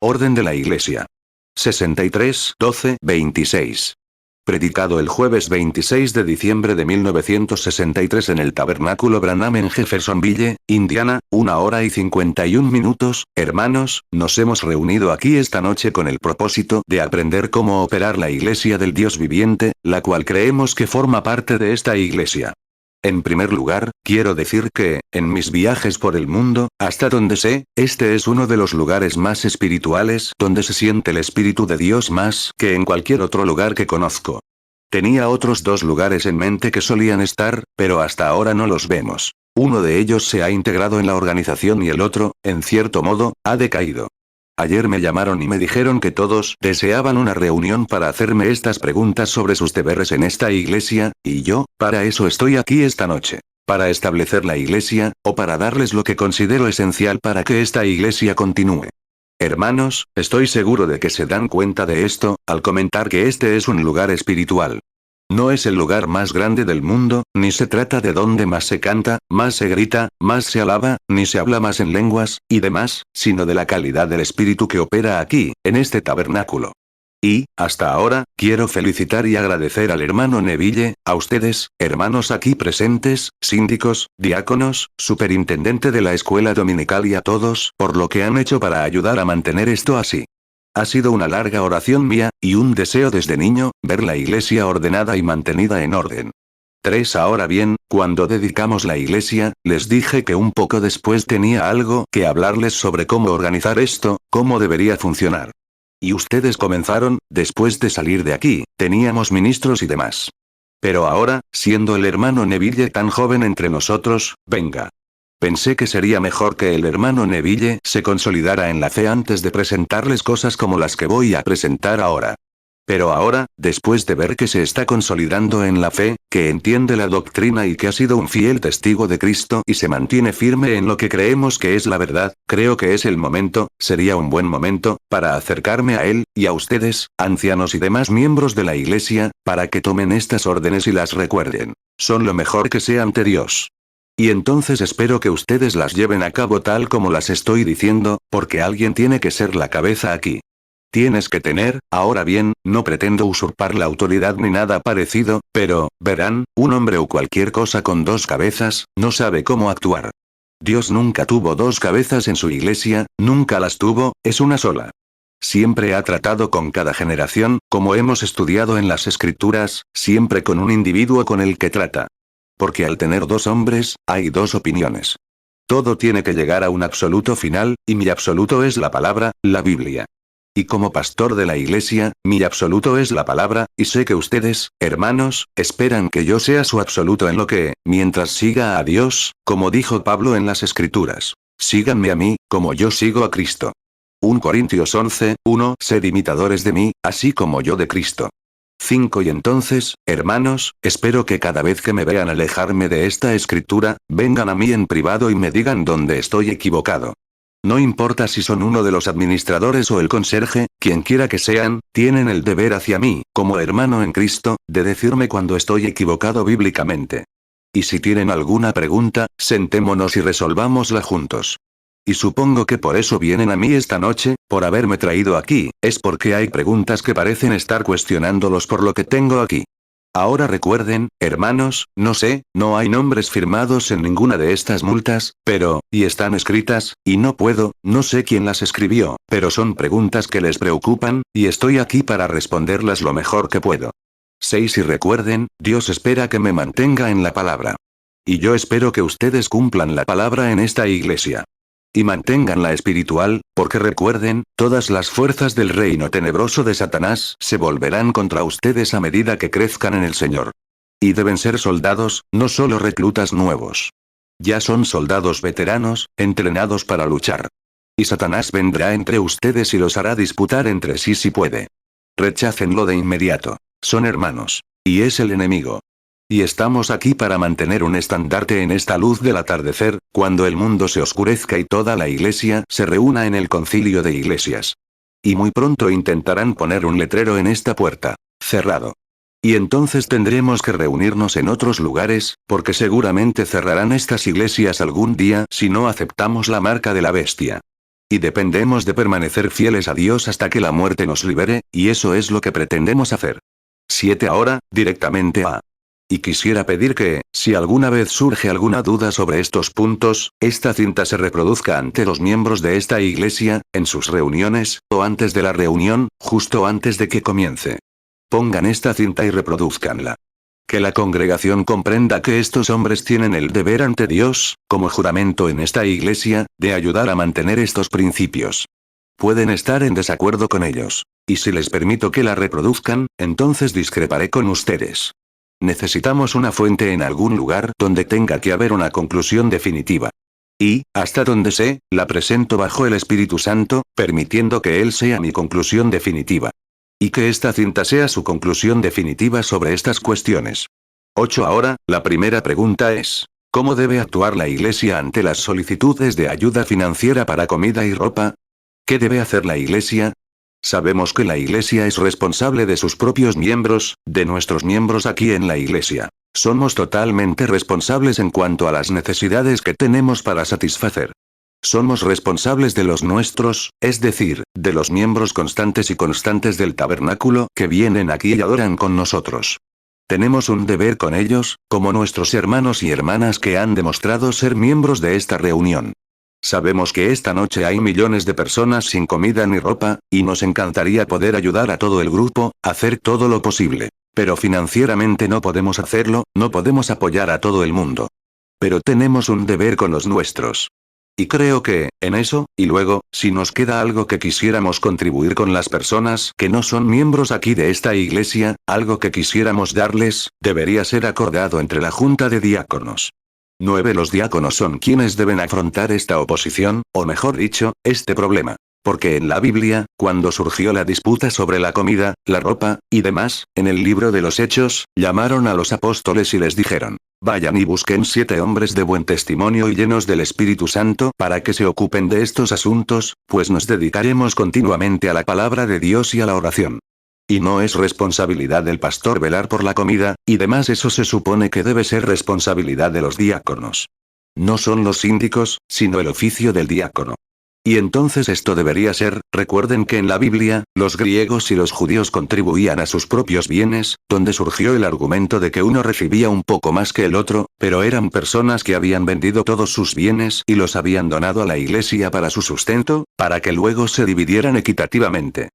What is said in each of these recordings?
Orden de la Iglesia. 63, 12, 26. Predicado el jueves 26 de diciembre de 1963 en el Tabernáculo Branham en Jeffersonville, Indiana, 1 hora y 51 minutos. Hermanos, nos hemos reunido aquí esta noche con el propósito de aprender cómo operar la Iglesia del Dios viviente, la cual creemos que forma parte de esta Iglesia. En primer lugar, quiero decir que, en mis viajes por el mundo, hasta donde sé, este es uno de los lugares más espirituales donde se siente el Espíritu de Dios más que en cualquier otro lugar que conozco. Tenía otros dos lugares en mente que solían estar, pero hasta ahora no los vemos. Uno de ellos se ha integrado en la organización y el otro, en cierto modo, ha decaído. Ayer me llamaron y me dijeron que todos deseaban una reunión para hacerme estas preguntas sobre sus deberes en esta iglesia, y yo, para eso estoy aquí esta noche. Para establecer la iglesia, o para darles lo que considero esencial para que esta iglesia continúe. Hermanos, estoy seguro de que se dan cuenta de esto, al comentar que este es un lugar espiritual. No es el lugar más grande del mundo, ni se trata de donde más se canta, más se grita, más se alaba, ni se habla más en lenguas, y demás, sino de la calidad del espíritu que opera aquí, en este tabernáculo. Y, hasta ahora, quiero felicitar y agradecer al hermano Neville, a ustedes, hermanos aquí presentes, síndicos, diáconos, superintendente de la escuela dominical y a todos, por lo que han hecho para ayudar a mantener esto así. Ha sido una larga oración mía, y un deseo desde niño, ver la iglesia ordenada y mantenida en orden. 3. Ahora bien, cuando dedicamos la iglesia, les dije que un poco después tenía algo que hablarles sobre cómo organizar esto, cómo debería funcionar. Y ustedes comenzaron, después de salir de aquí, teníamos ministros y demás. Pero ahora, siendo el hermano Neville tan joven entre nosotros, venga. Pensé que sería mejor que el hermano Neville se consolidara en la fe antes de presentarles cosas como las que voy a presentar ahora. Pero ahora, después de ver que se está consolidando en la fe, que entiende la doctrina y que ha sido un fiel testigo de Cristo y se mantiene firme en lo que creemos que es la verdad, creo que es el momento, sería un buen momento, para acercarme a él, y a ustedes, ancianos y demás miembros de la iglesia, para que tomen estas órdenes y las recuerden. Son lo mejor que sea ante Dios. Y entonces espero que ustedes las lleven a cabo tal como las estoy diciendo, porque alguien tiene que ser la cabeza aquí. Tienes que tener, ahora bien, no pretendo usurpar la autoridad ni nada parecido, pero, verán, un hombre o cualquier cosa con dos cabezas, no sabe cómo actuar. Dios nunca tuvo dos cabezas en su iglesia, nunca las tuvo, es una sola. Siempre ha tratado con cada generación, como hemos estudiado en las escrituras, siempre con un individuo con el que trata. Porque al tener dos hombres, hay dos opiniones. Todo tiene que llegar a un absoluto final, y mi absoluto es la palabra, la Biblia. Y como pastor de la iglesia, mi absoluto es la palabra, y sé que ustedes, hermanos, esperan que yo sea su absoluto en lo que, mientras siga a Dios, como dijo Pablo en las escrituras. Síganme a mí, como yo sigo a Cristo. 1 Corintios 11, 1. Sed imitadores de mí, así como yo de Cristo. 5. Y entonces, hermanos, espero que cada vez que me vean alejarme de esta escritura, vengan a mí en privado y me digan dónde estoy equivocado. No importa si son uno de los administradores o el conserje, quien quiera que sean, tienen el deber hacia mí, como hermano en Cristo, de decirme cuando estoy equivocado bíblicamente. Y si tienen alguna pregunta, sentémonos y resolvámosla juntos. Y supongo que por eso vienen a mí esta noche, por haberme traído aquí, es porque hay preguntas que parecen estar cuestionándolos por lo que tengo aquí. Ahora recuerden, hermanos, no sé, no hay nombres firmados en ninguna de estas multas, pero, y están escritas, y no sé quién las escribió, pero son preguntas que les preocupan, y estoy aquí para responderlas lo mejor que puedo. 6. Y recuerden, Dios espera que me mantenga en la palabra. Y yo espero que ustedes cumplan la palabra en esta iglesia. Y manténganla espiritual, porque recuerden, todas las fuerzas del reino tenebroso de Satanás se volverán contra ustedes a medida que crezcan en el Señor. Y deben ser soldados, no solo reclutas nuevos. Ya son soldados veteranos, entrenados para luchar. Y Satanás vendrá entre ustedes y los hará disputar entre sí si puede. Rechácenlo de inmediato. Son hermanos. Y es el enemigo. Y estamos aquí para mantener un estandarte en esta luz del atardecer, cuando el mundo se oscurezca y toda la iglesia se reúna en el concilio de iglesias. Y muy pronto intentarán poner un letrero en esta puerta. Cerrado. Y entonces tendremos que reunirnos en otros lugares, porque seguramente cerrarán estas iglesias algún día si no aceptamos la marca de la bestia. Y dependemos de permanecer fieles a Dios hasta que la muerte nos libere, y eso es lo que pretendemos hacer. 7 ahora, directamente a. Y quisiera pedir que, si alguna vez surge alguna duda sobre estos puntos, esta cinta se reproduzca ante los miembros de esta iglesia, en sus reuniones, o antes de la reunión, justo antes de que comience. Pongan esta cinta y reproduzcanla. Que la congregación comprenda que estos hombres tienen el deber ante Dios, como juramento en esta iglesia, de ayudar a mantener estos principios. Pueden estar en desacuerdo con ellos. Y si les permito que la reproduzcan, entonces discreparé con ustedes. Necesitamos una fuente en algún lugar donde tenga que haber una conclusión definitiva. Y, hasta donde sé, la presento bajo el Espíritu Santo, permitiendo que Él sea mi conclusión definitiva. Y que esta cinta sea su conclusión definitiva sobre estas cuestiones. 8 ahora, la primera pregunta es, ¿cómo debe actuar la iglesia ante las solicitudes de ayuda financiera para comida y ropa? ¿Qué debe hacer la iglesia? Sabemos que la iglesia es responsable de sus propios miembros, de nuestros miembros aquí en la iglesia. Somos totalmente responsables en cuanto a las necesidades que tenemos para satisfacer. Somos responsables de los nuestros, es decir, de los miembros constantes y constantes del tabernáculo que vienen aquí y adoran con nosotros. Tenemos un deber con ellos, como nuestros hermanos y hermanas que han demostrado ser miembros de esta reunión. Sabemos que esta noche hay millones de personas sin comida ni ropa, y nos encantaría poder ayudar a todo el grupo, hacer todo lo posible. Pero financieramente no podemos hacerlo, no podemos apoyar a todo el mundo. Pero tenemos un deber con los nuestros. Y creo que, en eso, y luego, si nos queda algo que quisiéramos contribuir con las personas que no son miembros aquí de esta iglesia, algo que quisiéramos darles, debería ser acordado entre la Junta de Diáconos. 9 Los diáconos son quienes deben afrontar esta oposición, o mejor dicho, este problema. Porque en la Biblia, cuando surgió la disputa sobre la comida, la ropa, y demás, en el libro de los Hechos, llamaron a los apóstoles y les dijeron, vayan y busquen 7 hombres de buen testimonio y llenos del Espíritu Santo para que se ocupen de estos asuntos, pues nos dedicaremos continuamente a la palabra de Dios y a la oración. Y no es responsabilidad del pastor velar por la comida, y demás eso se supone que debe ser responsabilidad de los diáconos. No son los síndicos, sino el oficio del diácono. Y entonces esto debería ser, recuerden que en la Biblia, los griegos y los judíos contribuían a sus propios bienes, donde surgió el argumento de que uno recibía un poco más que el otro, pero eran personas que habían vendido todos sus bienes y los habían donado a la iglesia para su sustento, para que luego se dividieran equitativamente.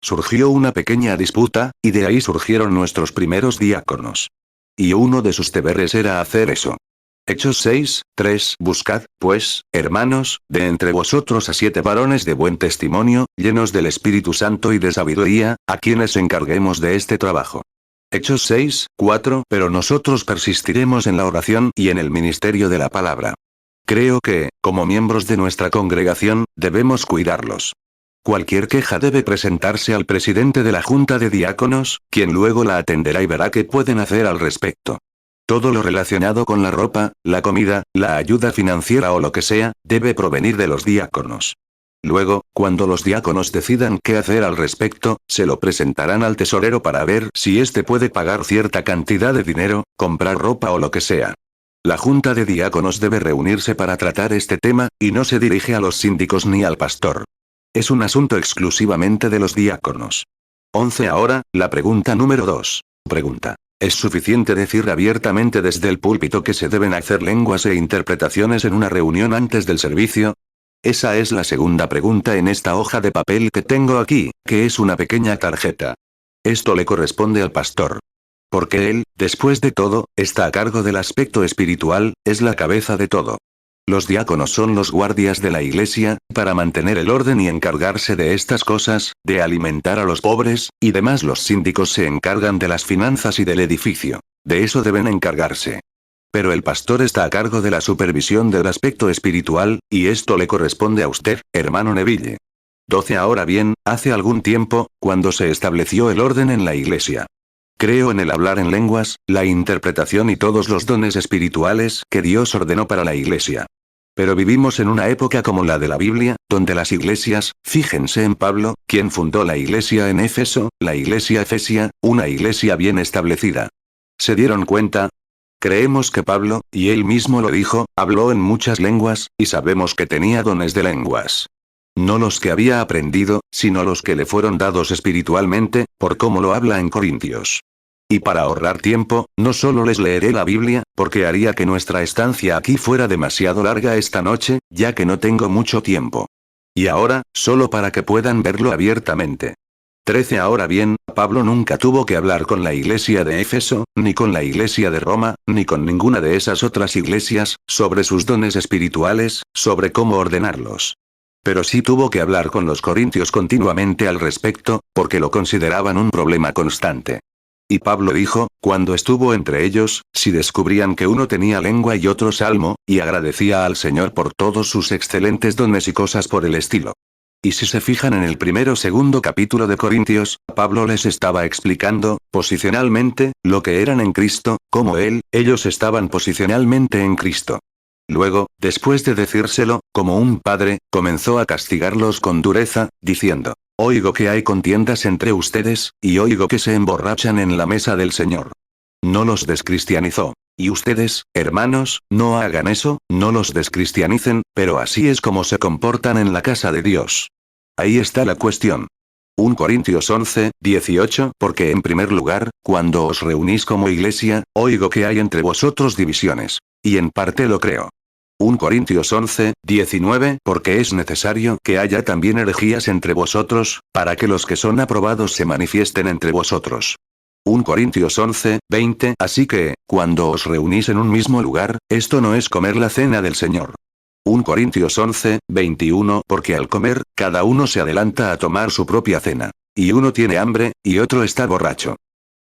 Surgió una pequeña disputa, y de ahí surgieron nuestros primeros diáconos. Y uno de sus deberes era hacer eso. Hechos 6, 3 Buscad, pues, hermanos, de entre vosotros a 7 varones de buen testimonio, llenos del Espíritu Santo y de sabiduría, a quienes encarguemos de este trabajo. Hechos 6, 4 Pero nosotros persistiremos en la oración y en el ministerio de la palabra. Creo que, como miembros de nuestra congregación, debemos cuidarlos. Cualquier queja debe presentarse al presidente de la Junta de Diáconos, quien luego la atenderá y verá qué pueden hacer al respecto. Todo lo relacionado con la ropa, la comida, la ayuda financiera o lo que sea, debe provenir de los diáconos. Luego, cuando los diáconos decidan qué hacer al respecto, se lo presentarán al tesorero para ver si éste puede pagar cierta cantidad de dinero, comprar ropa o lo que sea. La Junta de Diáconos debe reunirse para tratar este tema, y no se dirige a los síndicos ni al pastor. Es un asunto exclusivamente de los diáconos. 11 Ahora, la pregunta número 2. Pregunta. ¿Es suficiente decir abiertamente desde el púlpito que se deben hacer lenguas e interpretaciones en una reunión antes del servicio? Esa es la segunda pregunta en esta hoja de papel que tengo aquí, que es una pequeña tarjeta. Esto le corresponde al pastor. Porque él, después de todo, está a cargo del aspecto espiritual, es la cabeza de todo. Los diáconos son los guardias de la iglesia, para mantener el orden y encargarse de estas cosas, de alimentar a los pobres, y demás los síndicos se encargan de las finanzas y del edificio. De eso deben encargarse. Pero el pastor está a cargo de la supervisión del aspecto espiritual, y esto le corresponde a usted, hermano Neville. 12 Ahora bien, hace algún tiempo, cuando se estableció el orden en la iglesia. Creo en el hablar en lenguas, la interpretación y todos los dones espirituales que Dios ordenó para la iglesia. Pero vivimos en una época como la de la Biblia, donde las iglesias, fíjense en Pablo, quien fundó la iglesia en Éfeso, la iglesia efesia, una iglesia bien establecida. ¿Se dieron cuenta? Creemos que Pablo, y él mismo lo dijo, habló en muchas lenguas, y sabemos que tenía dones de lenguas. No los que había aprendido, sino los que le fueron dados espiritualmente, por cómo lo habla en Corintios. Y para ahorrar tiempo, no solo les leeré la Biblia, porque haría que nuestra estancia aquí fuera demasiado larga esta noche, ya que no tengo mucho tiempo. Y ahora, solo para que puedan verlo abiertamente. 13. Ahora bien, Pablo nunca tuvo que hablar con la iglesia de Éfeso, ni con la iglesia de Roma, ni con ninguna de esas otras iglesias, sobre sus dones espirituales, sobre cómo ordenarlos. Pero sí tuvo que hablar con los corintios continuamente al respecto, porque lo consideraban un problema constante. Y Pablo dijo, cuando estuvo entre ellos, si descubrían que uno tenía lengua y otro salmo, y agradecía al Señor por todos sus excelentes dones y cosas por el estilo. Y si se fijan en el primero o segundo capítulo de Corintios, Pablo les estaba explicando, posicionalmente, lo que eran en Cristo, como ellos estaban posicionalmente en Cristo. Luego, después de decírselo, como un padre, comenzó a castigarlos con dureza, diciendo, oigo que hay contiendas entre ustedes, y oigo que se emborrachan en la mesa del Señor. No los descristianizó. Y ustedes, hermanos, no hagan eso, no los descristianicen, pero así es como se comportan en la casa de Dios. Ahí está la cuestión. 1 Corintios 11, 18. Porque en primer lugar, cuando os reunís como iglesia, oigo que hay entre vosotros divisiones. Y en parte lo creo. 1 Corintios 11, 19. Porque es necesario que haya también herejías entre vosotros, para que los que son aprobados se manifiesten entre vosotros. 1 Corintios 11, 20. Así que, cuando os reunís en un mismo lugar, esto no es comer la cena del Señor. 1 Corintios 11, 21. Porque al comer, cada uno se adelanta a tomar su propia cena. Y uno tiene hambre, y otro está borracho.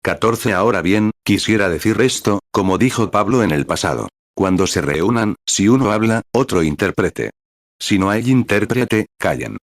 14. Ahora bien, quisiera decir esto, como dijo Pablo en el pasado. Cuando se reúnan, si uno habla, otro interprete. Si no hay intérprete, callen.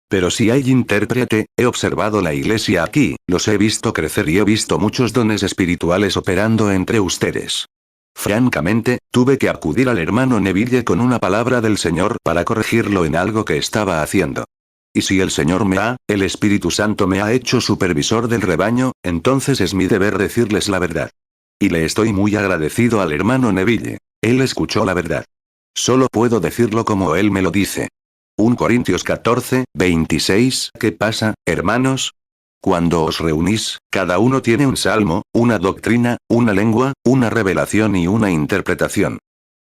Pero si hay intérprete, he observado la iglesia aquí, los he visto crecer y he visto muchos dones espirituales operando entre ustedes. Francamente, tuve que acudir al hermano Neville con una palabra del Señor para corregirlo en algo que estaba haciendo. Y si el Señor el Espíritu Santo me ha hecho supervisor del rebaño, entonces es mi deber decirles la verdad. Y le estoy muy agradecido al hermano Neville. Él escuchó la verdad. Solo puedo decirlo como él me lo dice. 1 Corintios 14, 26. ¿Qué pasa, hermanos? Cuando os reunís, cada uno tiene un salmo, una doctrina, una lengua, una revelación y una interpretación.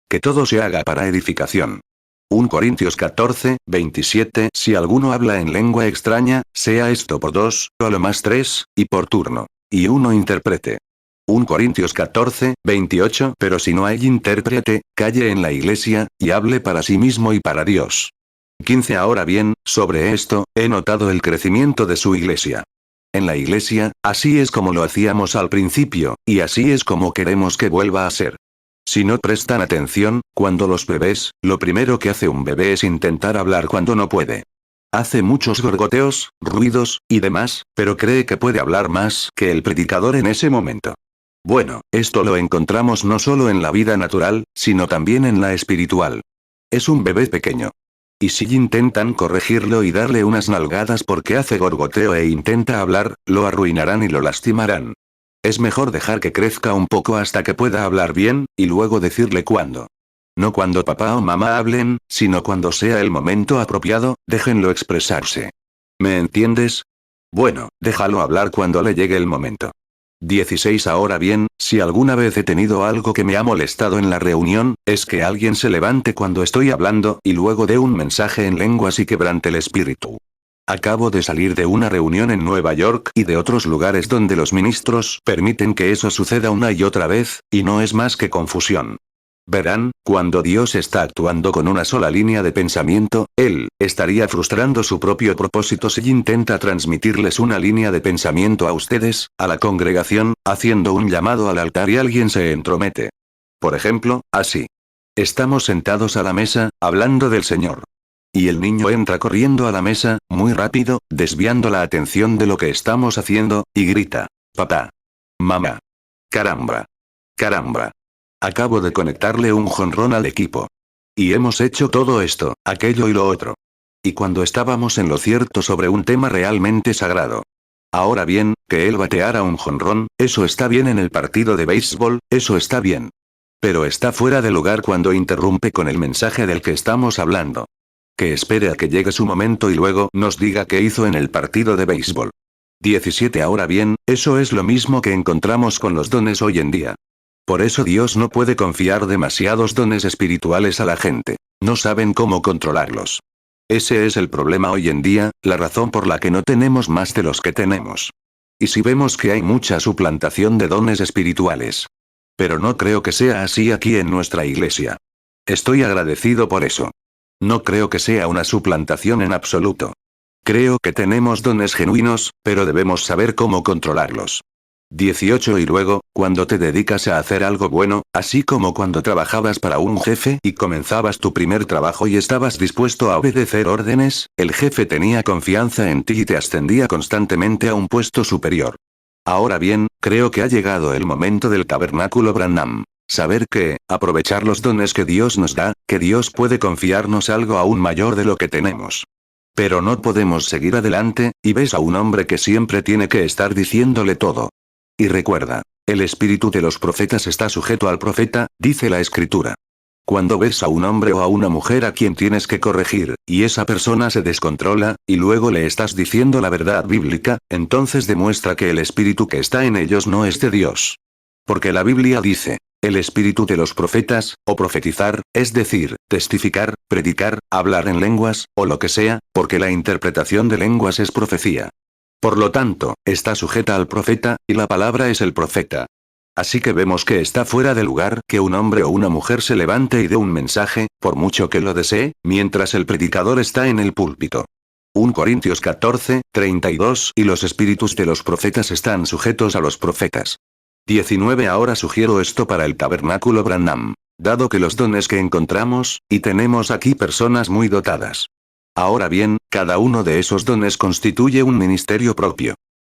Que todo se haga para edificación. 1 Corintios 14, 27. Si alguno habla en lengua extraña, sea esto por dos, o a lo más tres, y por turno. Y uno interprete. 1 Corintios 14, 28. Pero si no hay intérprete, calle en la iglesia, y hable para sí mismo y para Dios. 15. Ahora bien, sobre esto, he notado el crecimiento de su iglesia. En la iglesia, así es como lo hacíamos al principio, y así es como queremos que vuelva a ser. Si no prestan atención, cuando los bebés, lo primero que hace un bebé es intentar hablar cuando no puede. Hace muchos gorgoteos, ruidos, y demás, pero cree que puede hablar más que el predicador en ese momento. Bueno, esto lo encontramos no solo en la vida natural, sino también en la espiritual. Es un bebé pequeño. Y si intentan corregirlo y darle unas nalgadas porque hace gorgoteo e intenta hablar, lo arruinarán y lo lastimarán. Es mejor dejar que crezca un poco hasta que pueda hablar bien, y luego decirle cuándo. No cuando papá o mamá hablen, sino cuando sea el momento apropiado, déjenlo expresarse. ¿Me entiendes? Bueno, déjalo hablar cuando le llegue el momento. 16. Ahora bien, si alguna vez he tenido algo que me ha molestado en la reunión, es que alguien se levante cuando estoy hablando y luego dé un mensaje en lenguas y quebrante el espíritu. Acabo de salir de una reunión en Nueva York y de otros lugares donde los ministros permiten que eso suceda una y otra vez, y no es más que confusión. Verán, cuando Dios está actuando con una sola línea de pensamiento, Él estaría frustrando su propio propósito si intenta transmitirles una línea de pensamiento a ustedes, a la congregación, haciendo un llamado al altar y alguien se entromete. Por ejemplo, así. Estamos sentados a la mesa, hablando del Señor. Y el niño entra corriendo a la mesa, muy rápido, desviando la atención de lo que estamos haciendo, y grita: «Papá. Mamá. Caramba. Caramba. Acabo de conectarle un jonrón al equipo. Y hemos hecho todo esto, aquello y lo otro. Y cuando estábamos en lo cierto sobre un tema realmente sagrado. Ahora bien, que él bateara un jonrón, eso está bien en el partido de béisbol, eso está bien. Pero está fuera de lugar cuando interrumpe con el mensaje del que estamos hablando. Que espere a que llegue su momento y luego nos diga qué hizo en el partido de béisbol. 17. Ahora bien, eso es lo mismo que encontramos con los dones hoy en día. Por eso Dios no puede confiar demasiados dones espirituales a la gente. No saben cómo controlarlos. Ese es el problema hoy en día, la razón por la que no tenemos más de los que tenemos. Y si vemos que hay mucha suplantación de dones espirituales. Pero no creo que sea así aquí en nuestra iglesia. Estoy agradecido por eso. No creo que sea una suplantación en absoluto. Creo que tenemos dones genuinos, pero debemos saber cómo controlarlos. 18. Y luego, cuando te dedicas a hacer algo bueno, así como cuando trabajabas para un jefe y comenzabas tu primer trabajo y estabas dispuesto a obedecer órdenes, el jefe tenía confianza en ti y te ascendía constantemente a un puesto superior. Ahora bien, creo que ha llegado el momento del tabernáculo Branham. Saber que, aprovechar los dones que Dios nos da, que Dios puede confiarnos algo aún mayor de lo que tenemos. Pero no podemos seguir adelante, y ves a un hombre que siempre tiene que estar diciéndole todo. Y recuerda, el espíritu de los profetas está sujeto al profeta, dice la escritura. Cuando ves a un hombre o a una mujer a quien tienes que corregir, y esa persona se descontrola, y luego le estás diciendo la verdad bíblica, entonces demuestra que el espíritu que está en ellos no es de Dios. Porque la Biblia dice, el espíritu de los profetas, o profetizar, es decir, testificar, predicar, hablar en lenguas, o lo que sea, porque la interpretación de lenguas es profecía. Por lo tanto, está sujeta al profeta, y la palabra es el profeta. Así que vemos que está fuera de lugar que un hombre o una mujer se levante y dé un mensaje, por mucho que lo desee, mientras el predicador está en el púlpito. 1 Corintios 14, 32 y los espíritus de los profetas están sujetos a los profetas. 19. Ahora sugiero esto para el tabernáculo Branham. Dado que los dones que encontramos, y tenemos aquí personas muy dotadas. Ahora bien, cada uno de esos dones constituye un ministerio propio.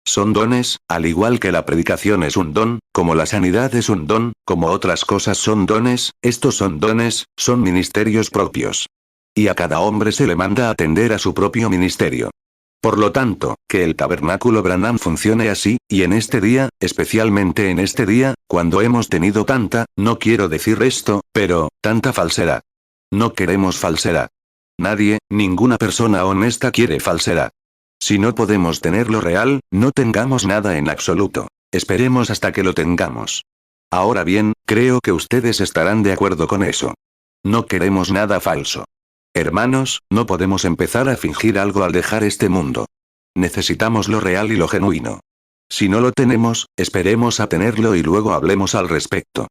Son dones, al igual que la predicación es un don, como la sanidad es un don, como otras cosas son dones, estos son dones, son ministerios propios. Y a cada hombre se le manda a atender a su propio ministerio. Por lo tanto, que el tabernáculo Branham funcione así, y en este día, especialmente en este día, cuando hemos tenido tanta, no quiero decir esto, pero, tanta falsedad. No queremos falsedad. Nadie, ninguna persona honesta quiere falsedad. Si no podemos tener lo real, no tengamos nada en absoluto. Esperemos hasta que lo tengamos. Ahora bien, creo que ustedes estarán de acuerdo con eso. No queremos nada falso. Hermanos, no podemos empezar a fingir algo al dejar este mundo. Necesitamos lo real y lo genuino. Si no lo tenemos, esperemos a tenerlo y luego hablemos al respecto.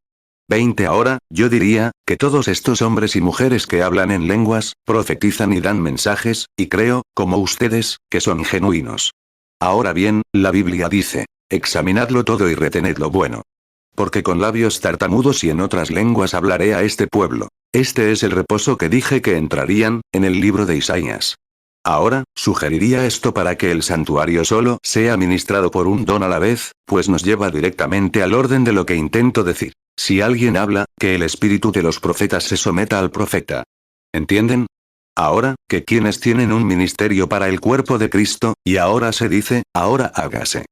20. Ahora, yo diría, que todos estos hombres y mujeres que hablan en lenguas, profetizan y dan mensajes, y creo, como ustedes, que son genuinos. Ahora bien, la Biblia dice, examinadlo todo y retened lo bueno. Porque con labios tartamudos y en otras lenguas hablaré a este pueblo. Este es el reposo que dije que entrarían, en el libro de Isaías. Ahora, sugeriría esto para que el santuario solo sea ministrado por un don a la vez, pues nos lleva directamente al orden de lo que intento decir. Si alguien habla, que el espíritu de los profetas se someta al profeta. ¿Entienden? Ahora, que quienes tienen un ministerio para el cuerpo de Cristo, y ahora se dice, ahora hágase.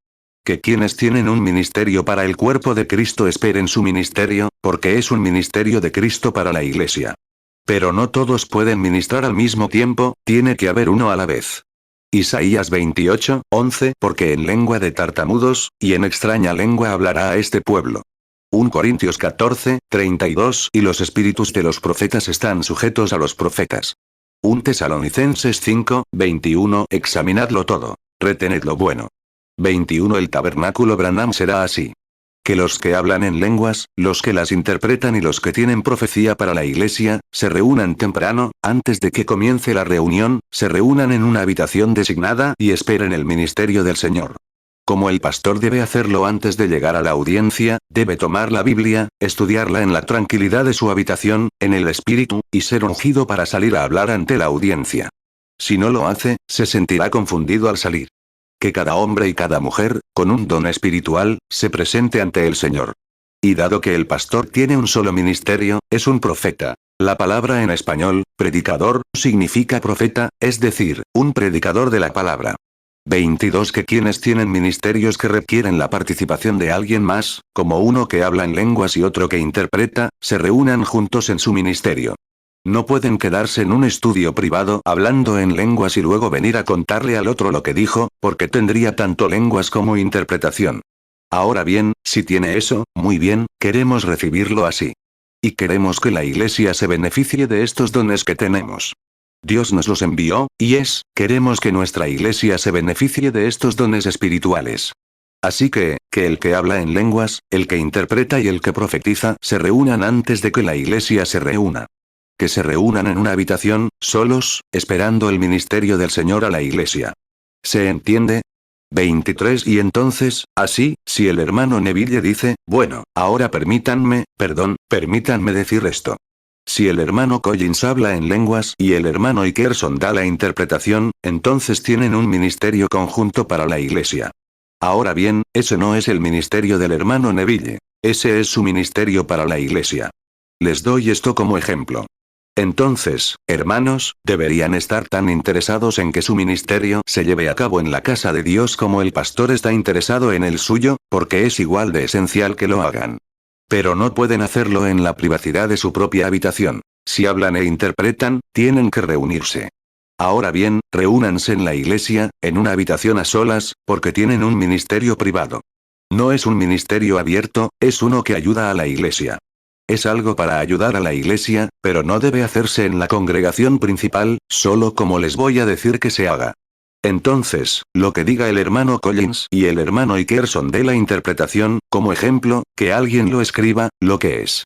Que quienes tienen un ministerio para el cuerpo de Cristo esperen su ministerio, porque es un ministerio de Cristo para la iglesia. Pero no todos pueden ministrar al mismo tiempo, tiene que haber uno a la vez. Isaías 28, 11 porque en lengua de tartamudos, y en extraña lengua hablará a este pueblo. 1 Corintios 14, 32 y los espíritus de los profetas están sujetos a los profetas. 1 Tesalonicenses 5, 21 examinadlo todo, retened lo bueno. 21 El tabernáculo Branham será así. Que los que hablan en lenguas, los que las interpretan y los que tienen profecía para la iglesia, se reúnan temprano, antes de que comience la reunión, se reúnan en una habitación designada y esperen el ministerio del Señor. Como el pastor debe hacerlo antes de llegar a la audiencia, debe tomar la Biblia, estudiarla en la tranquilidad de su habitación, en el espíritu, y ser ungido para salir a hablar ante la audiencia. Si no lo hace, se sentirá confundido al salir. Que cada hombre y cada mujer, con un don espiritual, se presente ante el Señor. Y dado que el pastor tiene un solo ministerio, es un profeta. La palabra en español, predicador, significa profeta, es decir, un predicador de la palabra. 22 Que quienes tienen ministerios que requieren la participación de alguien más, como uno que habla en lenguas y otro que interpreta, se reúnan juntos en su ministerio. No pueden quedarse en un estudio privado hablando en lenguas y luego venir a contarle al otro lo que dijo, porque tendría tanto lenguas como interpretación. Ahora bien, si tiene eso, muy bien, queremos recibirlo así. Y queremos que la Iglesia se beneficie de estos dones que tenemos. Dios nos los envió, queremos que nuestra Iglesia se beneficie de estos dones espirituales. Así que el que habla en lenguas, el que interpreta y el que profetiza se reúnan antes de que la Iglesia se reúna. Que se reúnan en una habitación, solos, esperando el ministerio del Señor a la Iglesia. ¿Se entiende? 23 Y entonces, así, si el hermano Neville dice, bueno, ahora permítanme decir esto. Si el hermano Collins habla en lenguas y el hermano Ickerson da la interpretación, entonces tienen un ministerio conjunto para la Iglesia. Ahora bien, ese no es el ministerio del hermano Neville. Ese es su ministerio para la Iglesia. Les doy esto como ejemplo. Entonces, hermanos, deberían estar tan interesados en que su ministerio se lleve a cabo en la casa de Dios como el pastor está interesado en el suyo, porque es igual de esencial que lo hagan. Pero no pueden hacerlo en la privacidad de su propia habitación. Si hablan e interpretan, tienen que reunirse. Ahora bien, reúnanse en la iglesia, en una habitación a solas, porque tienen un ministerio privado. No es un ministerio abierto, es uno que ayuda a la iglesia. Es algo para ayudar a la iglesia, pero no debe hacerse en la congregación principal, solo como les voy a decir que se haga. Entonces, lo que diga el hermano Collins y el hermano Ickerson de la interpretación, como ejemplo, que alguien lo escriba, lo que es.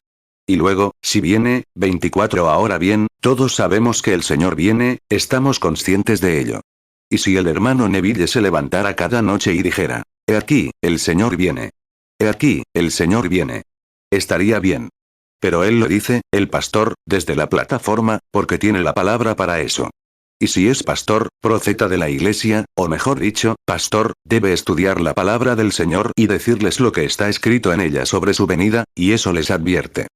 Y luego, si viene, 24 Ahora bien, todos sabemos que el Señor viene, estamos conscientes de ello. Y si el hermano Neville se levantara cada noche y dijera, he aquí, el Señor viene. He aquí, el Señor viene. Estaría bien. Pero él lo dice, el pastor, desde la plataforma, porque tiene la palabra para eso. Y si es pastor, profeta de la iglesia, o mejor dicho, pastor, debe estudiar la palabra del Señor y decirles lo que está escrito en ella sobre su venida, y eso les advierte.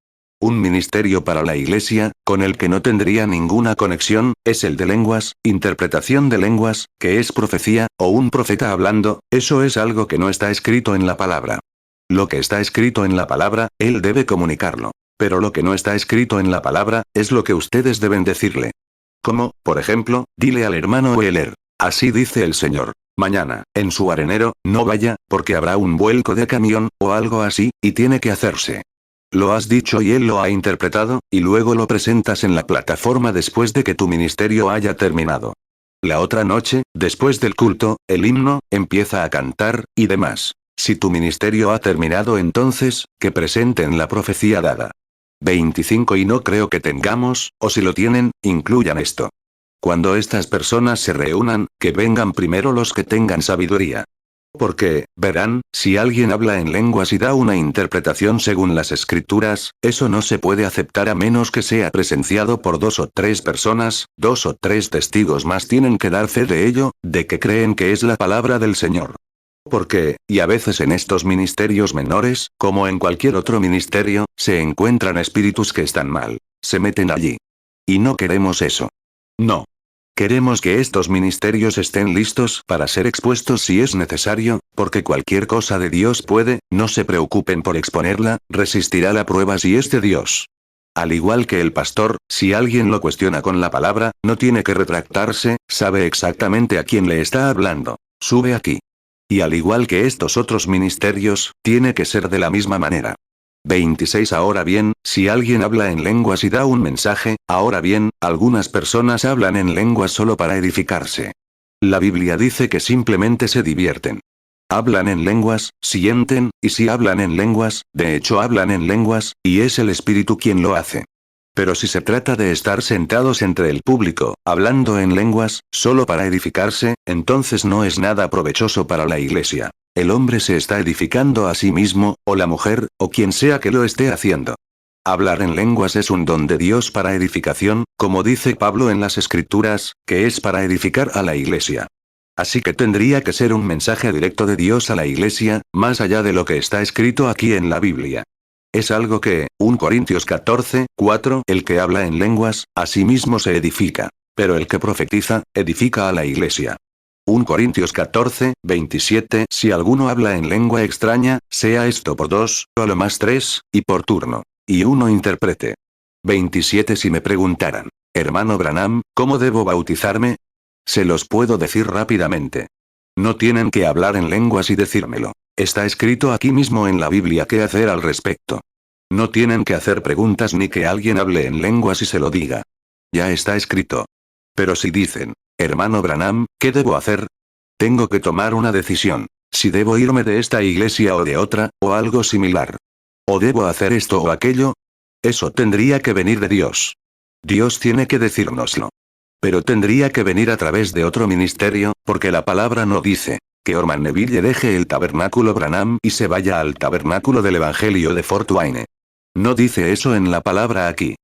Un ministerio para la iglesia, con el que no tendría ninguna conexión, es el de lenguas, interpretación de lenguas, que es profecía, o un profeta hablando, eso es algo que no está escrito en la palabra. Lo que está escrito en la palabra, él debe comunicarlo. Pero lo que no está escrito en la palabra, es lo que ustedes deben decirle. Como, por ejemplo, dile al hermano Weller, así dice el Señor. Mañana, en su arenero, no vaya, porque habrá un vuelco de camión, o algo así, y tiene que hacerse. Lo has dicho y él lo ha interpretado, y luego lo presentas en la plataforma después de que tu ministerio haya terminado. La otra noche, después del culto, el himno, empieza a cantar, y demás. Si tu ministerio ha terminado entonces, que presenten la profecía dada. 25 Y no creo que tengamos, o si lo tienen, incluyan esto. Cuando estas personas se reúnan, que vengan primero los que tengan sabiduría. Porque, verán, si alguien habla en lenguas y da una interpretación según las escrituras, eso no se puede aceptar a menos que sea presenciado por 2 o 3 personas, 2 o 3 testigos más tienen que dar fe de ello, de que creen que es la palabra del Señor. Porque, y a veces en estos ministerios menores, como en cualquier otro ministerio, se encuentran espíritus que están mal. Se meten allí. Y no queremos eso. No. Queremos que estos ministerios estén listos para ser expuestos si es necesario, porque cualquier cosa de Dios puede, no se preocupen por exponerla, resistirá la prueba si es de Dios. Al igual que el pastor, si alguien lo cuestiona con la palabra, no tiene que retractarse, sabe exactamente a quién le está hablando. Sube aquí. Y al igual que estos otros ministerios, tiene que ser de la misma manera. 26 Ahora bien, si alguien habla en lenguas y da un mensaje, ahora bien, algunas personas hablan en lenguas solo para edificarse. La Biblia dice que simplemente se divierten. Hablan en lenguas, sienten, y si hablan en lenguas, de hecho hablan en lenguas, y es el Espíritu quien lo hace. Pero si se trata de estar sentados entre el público, hablando en lenguas, solo para edificarse, entonces no es nada provechoso para la iglesia. El hombre se está edificando a sí mismo, o la mujer, o quien sea que lo esté haciendo. Hablar en lenguas es un don de Dios para edificación, como dice Pablo en las Escrituras, que es para edificar a la iglesia. Así que tendría que ser un mensaje directo de Dios a la iglesia, más allá de lo que está escrito aquí en la Biblia. Es algo que, 1 Corintios 14, 4, el que habla en lenguas, a sí mismo se edifica. Pero el que profetiza, edifica a la iglesia. 1 Corintios 14, 27 Si alguno habla en lengua extraña, sea esto por 2, o a lo más 3, y por turno. Y uno interprete. 27. Si me preguntaran, hermano Branham, ¿cómo debo bautizarme? Se los puedo decir rápidamente. No tienen que hablar en lenguas y decírmelo. Está escrito aquí mismo en la Biblia qué hacer al respecto. No tienen que hacer preguntas ni que alguien hable en lenguas y se lo diga. Ya está escrito. Pero si dicen, hermano Branham, ¿qué debo hacer? Tengo que tomar una decisión. Si debo irme de esta iglesia o de otra, o algo similar. O debo hacer esto o aquello. Eso tendría que venir de Dios. Dios tiene que decírnoslo. Pero tendría que venir a través de otro ministerio, porque la palabra no dice que Orman Neville deje el tabernáculo Branham y se vaya al tabernáculo del Evangelio de Fort Wayne. No dice eso en la palabra aquí.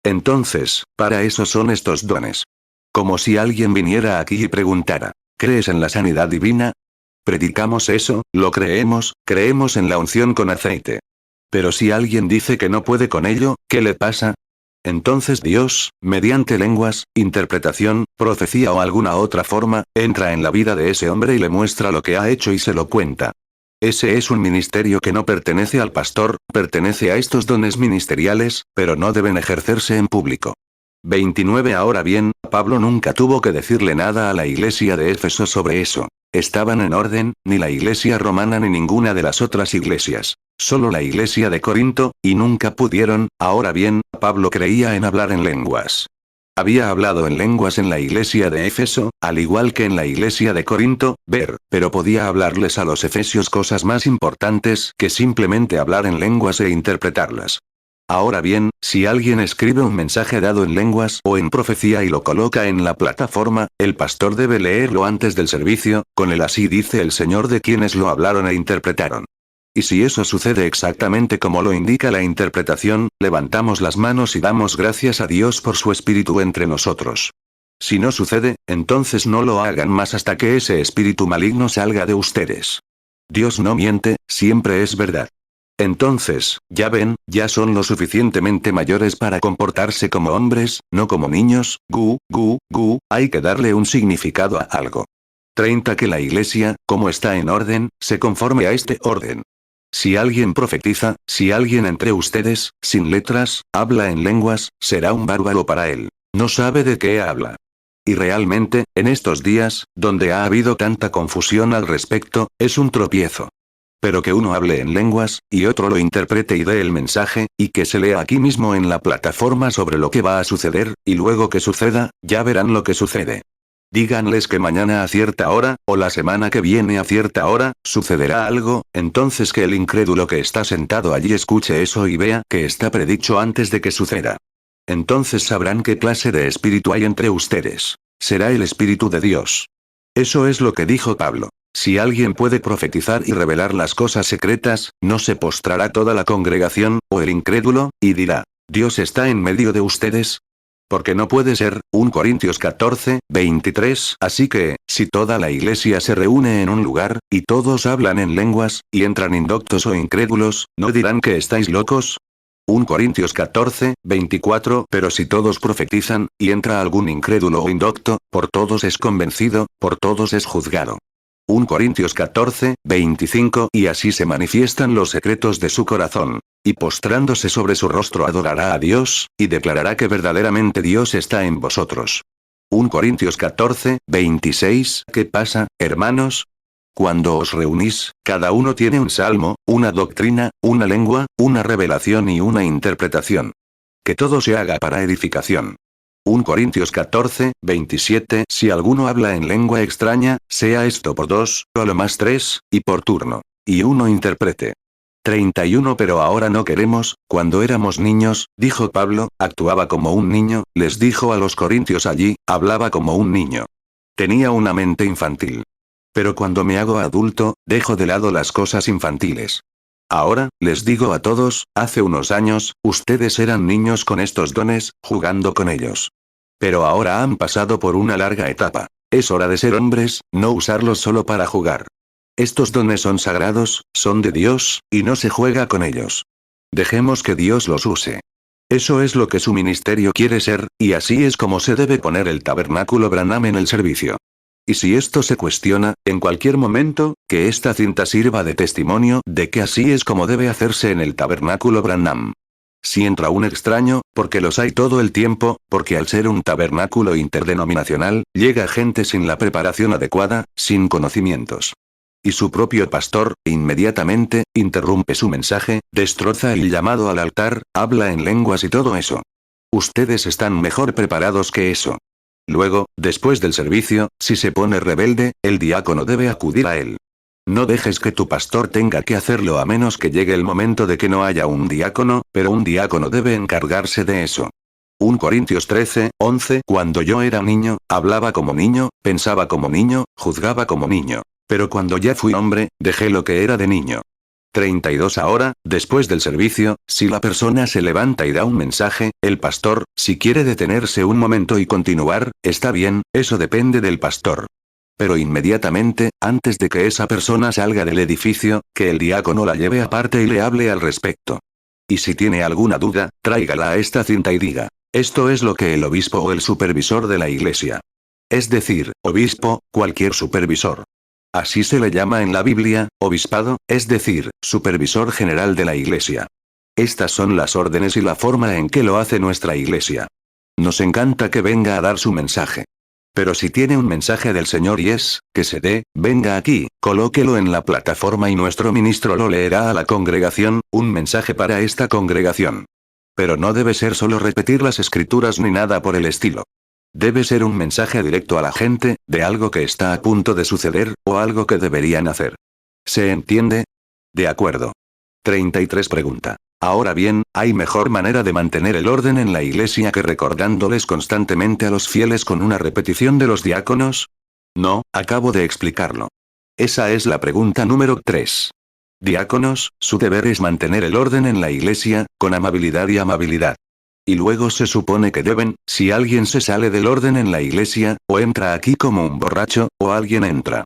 Entonces, para eso son estos dones. Como si alguien viniera aquí y preguntara, ¿crees en la sanidad divina? Predicamos eso, lo creemos en la unción con aceite. Pero si alguien dice que no puede con ello, ¿qué le pasa? Entonces Dios, mediante lenguas, interpretación, profecía o alguna otra forma, entra en la vida de ese hombre y le muestra lo que ha hecho y se lo cuenta. Ese es un ministerio que no pertenece al pastor, pertenece a estos dones ministeriales, pero no deben ejercerse en público. 29. Ahora bien, Pablo nunca tuvo que decirle nada a la iglesia de Éfeso sobre eso. Estaban en orden, ni la iglesia romana ni ninguna de las otras iglesias. Solo la iglesia de Corinto, y nunca pudieron. Ahora bien, Pablo creía en hablar en lenguas. Había hablado en lenguas en la iglesia de Éfeso, al igual que en la iglesia de Corinto, pero podía hablarles a los efesios cosas más importantes que simplemente hablar en lenguas e interpretarlas. Ahora bien, si alguien escribe un mensaje dado en lenguas o en profecía y lo coloca en la plataforma, el pastor debe leerlo antes del servicio, con el así dice el Señor de quienes lo hablaron e interpretaron. Y si eso sucede exactamente como lo indica la interpretación, levantamos las manos y damos gracias a Dios por su espíritu entre nosotros. Si no sucede, entonces no lo hagan más hasta que ese espíritu maligno salga de ustedes. Dios no miente, siempre es verdad. Entonces, ya ven, ya son lo suficientemente mayores para comportarse como hombres, no como niños. Hay que darle un significado a algo. 30. Que la iglesia, como está en orden, se conforme a este orden. Si alguien profetiza, si alguien entre ustedes, sin letras, habla en lenguas, será un bárbaro para él. No sabe de qué habla. Y realmente, en estos días, donde ha habido tanta confusión al respecto, es un tropiezo. Pero que uno hable en lenguas, y otro lo interprete y dé el mensaje, y que se lea aquí mismo en la plataforma sobre lo que va a suceder, y luego que suceda, ya verán lo que sucede. Díganles que mañana a cierta hora, o la semana que viene a cierta hora, sucederá algo, entonces que el incrédulo que está sentado allí escuche eso y vea que está predicho antes de que suceda. Entonces sabrán qué clase de espíritu hay entre ustedes. Será el espíritu de Dios. Eso es lo que dijo Pablo. Si alguien puede profetizar y revelar las cosas secretas, ¿no se postrará toda la congregación, o el incrédulo, y dirá, Dios está en medio de ustedes? Porque no puede ser, 1 Corintios 14, 23. Así que, si toda la iglesia se reúne en un lugar, y todos hablan en lenguas, y entran indoctos o incrédulos, ¿no dirán que estáis locos? 1 Corintios 14, 24. Pero si todos profetizan, y entra algún incrédulo o indocto, por todos es convencido, por todos es juzgado. 1 Corintios 14, 25. Y así se manifiestan los secretos de su corazón. Y postrándose sobre su rostro adorará a Dios, y declarará que verdaderamente Dios está en vosotros. 1 Corintios 14, 26. ¿Qué pasa, hermanos? Cuando os reunís, cada uno tiene un salmo, una doctrina, una lengua, una revelación y una interpretación. Que todo se haga para edificación. 1 Corintios 14, 27. Si alguno habla en lengua extraña, sea esto por dos, o a lo más tres, y por turno. Y uno interprete. 31. Pero ahora no queremos, cuando éramos niños, dijo Pablo, actuaba como un niño, les dijo a los corintios allí, hablaba como un niño. Tenía una mente infantil. Pero cuando me hago adulto, dejo de lado las cosas infantiles. Ahora, les digo a todos, hace unos años, ustedes eran niños con estos dones, jugando con ellos. Pero ahora han pasado por una larga etapa. Es hora de ser hombres, no usarlos solo para jugar. Estos dones son sagrados, son de Dios, y no se juega con ellos. Dejemos que Dios los use. Eso es lo que su ministerio quiere ser, y así es como se debe poner el tabernáculo Branham en el servicio. Y si esto se cuestiona, en cualquier momento, que esta cinta sirva de testimonio de que así es como debe hacerse en el tabernáculo Branham. Si entra un extraño, porque los hay todo el tiempo, porque al ser un tabernáculo interdenominacional, llega gente sin la preparación adecuada, sin conocimientos. Y su propio pastor, inmediatamente, interrumpe su mensaje, destroza el llamado al altar, habla en lenguas y todo eso. Ustedes están mejor preparados que eso. Luego, después del servicio, si se pone rebelde, el diácono debe acudir a él. No dejes que tu pastor tenga que hacerlo a menos que llegue el momento de que no haya un diácono, pero un diácono debe encargarse de eso. 1 Corintios 13, 11. Cuando yo era niño, hablaba como niño, pensaba como niño, juzgaba como niño. Pero cuando ya fui hombre, dejé lo que era de niño. 32. Ahora, después del servicio, si la persona se levanta y da un mensaje, el pastor, si quiere detenerse un momento y continuar, está bien, eso depende del pastor. Pero inmediatamente, antes de que esa persona salga del edificio, que el diácono la lleve aparte y le hable al respecto. Y si tiene alguna duda, tráigala a esta cinta y diga: esto es lo que el obispo o el supervisor de la iglesia. Es decir, obispo, cualquier supervisor. Así se le llama en la Biblia, obispado, es decir, supervisor general de la iglesia. Estas son las órdenes y la forma en que lo hace nuestra iglesia. Nos encanta que venga a dar su mensaje. Pero si tiene un mensaje del Señor y es, que se dé, venga aquí, colóquelo en la plataforma y nuestro ministro lo leerá a la congregación, un mensaje para esta congregación. Pero no debe ser solo repetir las escrituras ni nada por el estilo. Debe ser un mensaje directo a la gente, de algo que está a punto de suceder, o algo que deberían hacer. ¿Se entiende? De acuerdo. 33 pregunta. Ahora bien, ¿hay mejor manera de mantener el orden en la iglesia que recordándoles constantemente a los fieles con una repetición de los diáconos? No, acabo de explicarlo. Esa es la pregunta número 3. Diáconos, su deber es mantener el orden en la iglesia, con amabilidad y amabilidad. Y luego se supone que deben, si alguien se sale del orden en la iglesia, o entra aquí como un borracho, o alguien entra.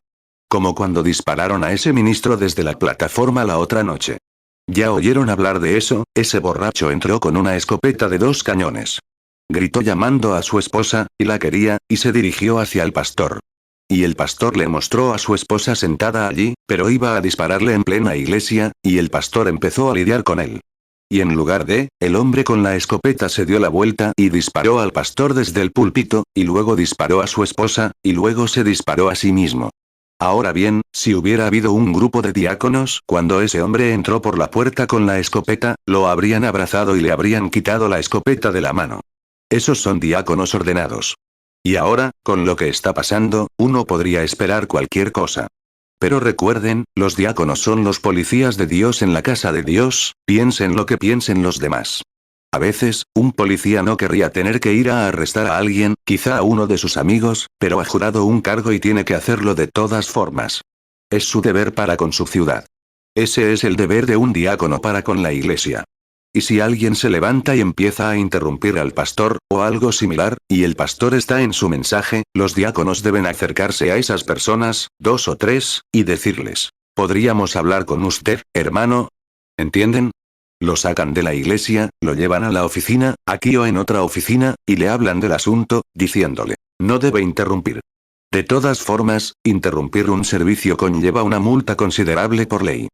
Como cuando dispararon a ese ministro desde la plataforma la otra noche. ¿Ya oyeron hablar de eso? Ese borracho entró con una escopeta de 2 cañones. Gritó llamando a su esposa, y la quería, y se dirigió hacia el pastor. Y el pastor le mostró a su esposa sentada allí, pero iba a dispararle en plena iglesia, y el pastor empezó a lidiar con él. Y en lugar de, el hombre con la escopeta se dio la vuelta y disparó al pastor desde el púlpito, y luego disparó a su esposa, y luego se disparó a sí mismo. Ahora bien, si hubiera habido un grupo de diáconos, cuando ese hombre entró por la puerta con la escopeta, lo habrían abrazado y le habrían quitado la escopeta de la mano. Esos son diáconos ordenados. Y ahora, con lo que está pasando, uno podría esperar cualquier cosa. Pero recuerden, los diáconos son los policías de Dios en la casa de Dios, piensen lo que piensen los demás. A veces, un policía no querría tener que ir a arrestar a alguien, quizá a uno de sus amigos, pero ha jurado un cargo y tiene que hacerlo de todas formas. Es su deber para con su ciudad. Ese es el deber de un diácono para con la iglesia. Y si alguien se levanta y empieza a interrumpir al pastor, o algo similar, y el pastor está en su mensaje, los diáconos deben acercarse a esas personas, 2 o 3, y decirles: ¿podríamos hablar con usted, hermano? ¿Entienden? Lo sacan de la iglesia, lo llevan a la oficina, aquí o en otra oficina, y le hablan del asunto, diciéndole: no debe interrumpir. De todas formas, interrumpir un servicio conlleva una multa considerable por ley.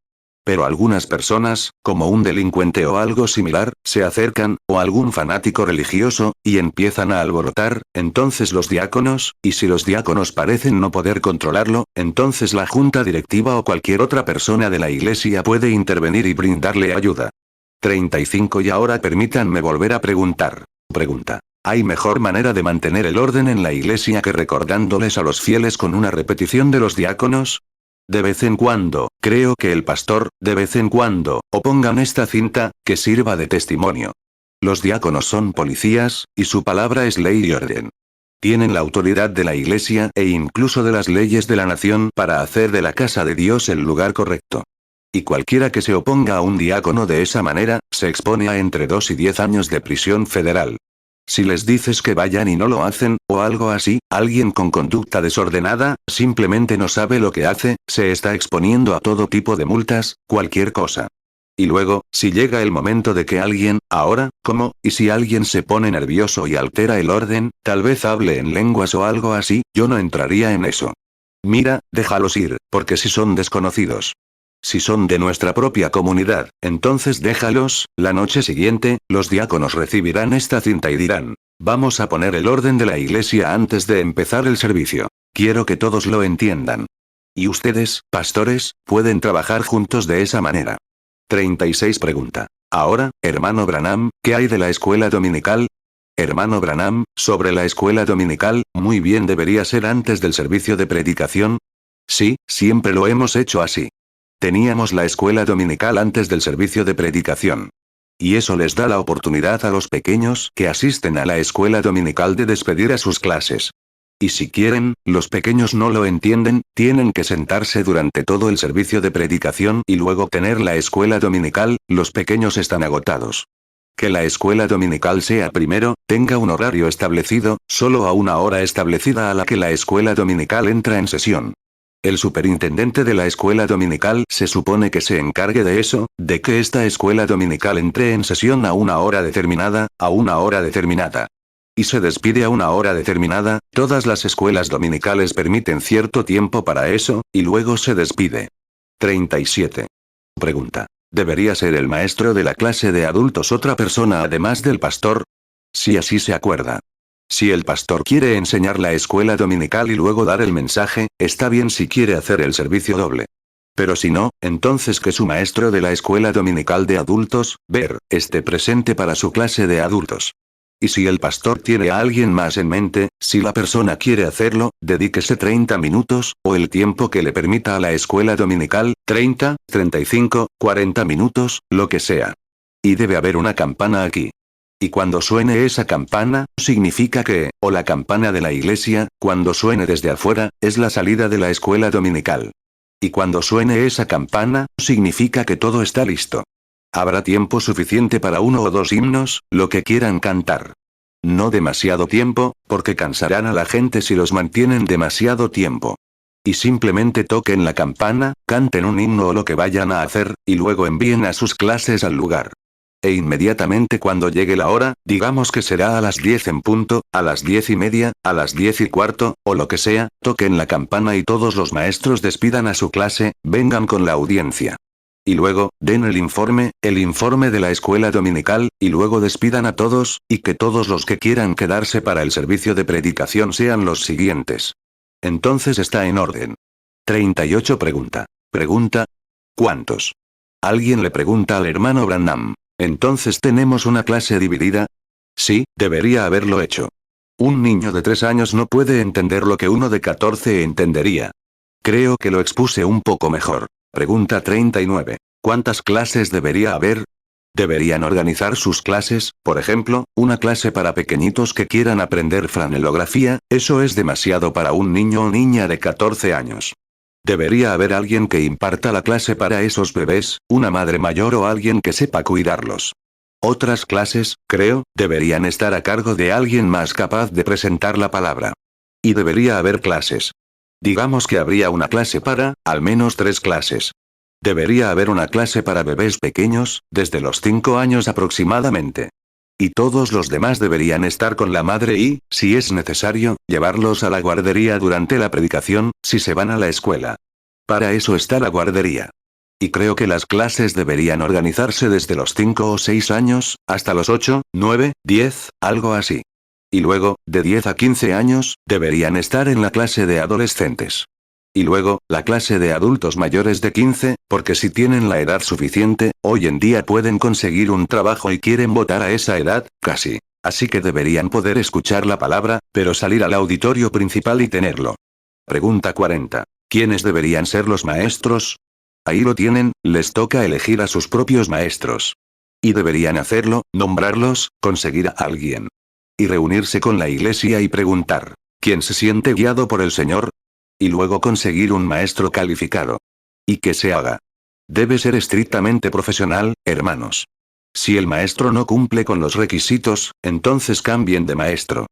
Pero algunas personas, como un delincuente o algo similar, se acercan, o algún fanático religioso, y empiezan a alborotar, entonces los diáconos, y si los diáconos parecen no poder controlarlo, entonces la junta directiva o cualquier otra persona de la iglesia puede intervenir y brindarle ayuda. 35 Y ahora permítanme volver a preguntar. Pregunta. ¿Hay mejor manera de mantener el orden en la iglesia que recordándoles a los fieles con una repetición de los diáconos? De vez en cuando, creo que el pastor, de vez en cuando, o pongan esta cinta, que sirva de testimonio. Los diáconos son policías, y su palabra es ley y orden. Tienen la autoridad de la iglesia e incluso de las leyes de la nación para hacer de la casa de Dios el lugar correcto. Y cualquiera que se oponga a un diácono de esa manera, se expone a entre 2 y 10 años de prisión federal. Si les dices que vayan y no lo hacen, o algo así, alguien con conducta desordenada, simplemente no sabe lo que hace, se está exponiendo a todo tipo de multas, cualquier cosa. Y luego, si llega el momento de que alguien, ahora, ¿cómo? Y si alguien se pone nervioso y altera el orden, tal vez hable en lenguas o algo así, yo no entraría en eso. Mira, déjalos ir, porque si son desconocidos. Si son de nuestra propia comunidad, entonces déjalos, la noche siguiente, los diáconos recibirán esta cinta y dirán, vamos a poner el orden de la iglesia antes de empezar el servicio. Quiero que todos lo entiendan. Y ustedes, pastores, pueden trabajar juntos de esa manera. 36 pregunta. Ahora, hermano Branham, ¿qué hay de la escuela dominical? Hermano Branham, sobre la escuela dominical, muy bien, debería ser antes del servicio de predicación. Sí, siempre lo hemos hecho así. Teníamos la escuela dominical antes del servicio de predicación. Y eso les da la oportunidad a los pequeños que asisten a la escuela dominical de despedir a sus clases. Y si quieren, los pequeños no lo entienden, tienen que sentarse durante todo el servicio de predicación y luego tener la escuela dominical, los pequeños están agotados. Que la escuela dominical sea primero, tenga un horario establecido, solo a una hora establecida a la que la escuela dominical entra en sesión. El superintendente de la escuela dominical se supone que se encargue de eso, de que esta escuela dominical entre en sesión a una hora determinada, Y se despide a una hora determinada, todas las escuelas dominicales permiten cierto tiempo para eso, y luego se despide. 37. Pregunta. ¿Debería ser el maestro de la clase de adultos otra persona además del pastor? Si así se acuerda. Si el pastor quiere enseñar la escuela dominical y luego dar el mensaje, está bien si quiere hacer el servicio doble. Pero si no, entonces que su maestro de la escuela dominical de adultos, esté presente para su clase de adultos. Y si el pastor tiene a alguien más en mente, si la persona quiere hacerlo, dedíquese 30 minutos, o el tiempo que le permita a la escuela dominical, 30, 35, 40 minutos, lo que sea. Y debe haber una campana aquí. Y cuando suene esa campana, significa que, o la campana de la iglesia, cuando suene desde afuera, es la salida de la escuela dominical. Y cuando suene esa campana, significa que todo está listo. Habrá tiempo suficiente para 1 o 2 himnos, lo que quieran cantar. No demasiado tiempo, porque cansarán a la gente si los mantienen demasiado tiempo. Y simplemente toquen la campana, canten un himno o lo que vayan a hacer, y luego envíen a sus clases al lugar. E inmediatamente cuando llegue la hora, digamos que será a las 10 en punto, a las 10:30, a las 10:15, o lo que sea, toquen la campana y todos los maestros despidan a su clase, vengan con la audiencia. Y luego, den el informe de la escuela dominical, y luego despidan a todos, y que todos los que quieran quedarse para el servicio de predicación sean los siguientes. Entonces está en orden. 38 pregunta. ¿Cuántos? Alguien le pregunta al hermano Branham. ¿Entonces tenemos una clase dividida? Sí, debería haberlo hecho. Un niño de 3 años no puede entender lo que uno de 14 entendería. Creo que lo expuse un poco mejor. Pregunta 39. ¿Cuántas clases debería haber? Deberían organizar sus clases, por ejemplo, una clase para pequeñitos que quieran aprender franelografía, eso es demasiado para un niño o niña de 14 años. Debería haber alguien que imparta la clase para esos bebés, una madre mayor o alguien que sepa cuidarlos. Otras clases, creo, deberían estar a cargo de alguien más capaz de presentar la palabra. Y debería haber clases. Digamos que habría una clase para, al menos 3 clases. Debería haber una clase para bebés pequeños, desde los 5 años aproximadamente. Y todos los demás deberían estar con la madre y, si es necesario, llevarlos a la guardería durante la predicación, si se van a la escuela. Para eso está la guardería. Y creo que las clases deberían organizarse desde los 5 o 6 años, hasta los 8, 9, 10, algo así. Y luego, de 10 a 15 años, deberían estar en la clase de adolescentes. Y luego, la clase de adultos mayores de 15, porque si tienen la edad suficiente, hoy en día pueden conseguir un trabajo y quieren votar a esa edad, casi. Así que deberían poder escuchar la palabra, pero salir al auditorio principal y tenerlo. Pregunta 40. ¿Quiénes deberían ser los maestros? Ahí lo tienen, les toca elegir a sus propios maestros. Y deberían hacerlo, nombrarlos, conseguir a alguien. Y reunirse con la iglesia y preguntar, ¿quién se siente guiado por el Señor? Y luego conseguir un maestro calificado. Y que se haga. Debe ser estrictamente profesional, hermanos. Si el maestro no cumple con los requisitos, entonces cambien de maestro.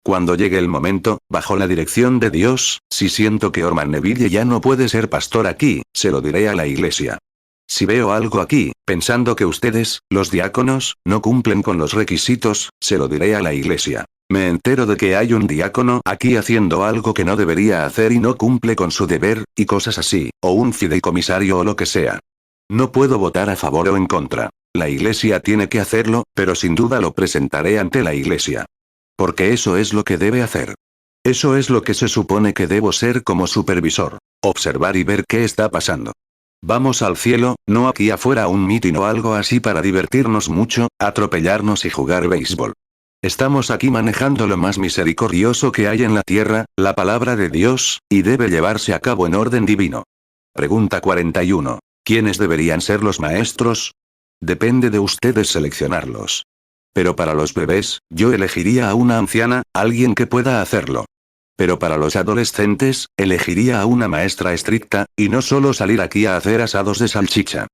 Cuando llegue el momento, bajo la dirección de Dios, si siento que Orman Neville ya no puede ser pastor aquí, se lo diré a la iglesia. Si veo algo aquí, pensando que ustedes, los diáconos, no cumplen con los requisitos, se lo diré a la iglesia. Me entero de que hay un diácono aquí haciendo algo que no debería hacer y no cumple con su deber, y cosas así, o un fideicomisario o lo que sea. No puedo votar a favor o en contra. La iglesia tiene que hacerlo, pero sin duda lo presentaré ante la iglesia. Porque eso es lo que debe hacer. Eso es lo que se supone que debo ser como supervisor. Observar y ver qué está pasando. Vamos al cielo, no aquí afuera a un mitin o algo así para divertirnos mucho, atropellarnos y jugar béisbol. Estamos aquí manejando lo más misericordioso que hay en la tierra, la palabra de Dios, y debe llevarse a cabo en orden divino. Pregunta 41. ¿Quiénes deberían ser los maestros? Depende de ustedes seleccionarlos. Pero para los bebés, yo elegiría a una anciana, alguien que pueda hacerlo. Pero para los adolescentes, elegiría a una maestra estricta, y no solo salir aquí a hacer asados de salchicha.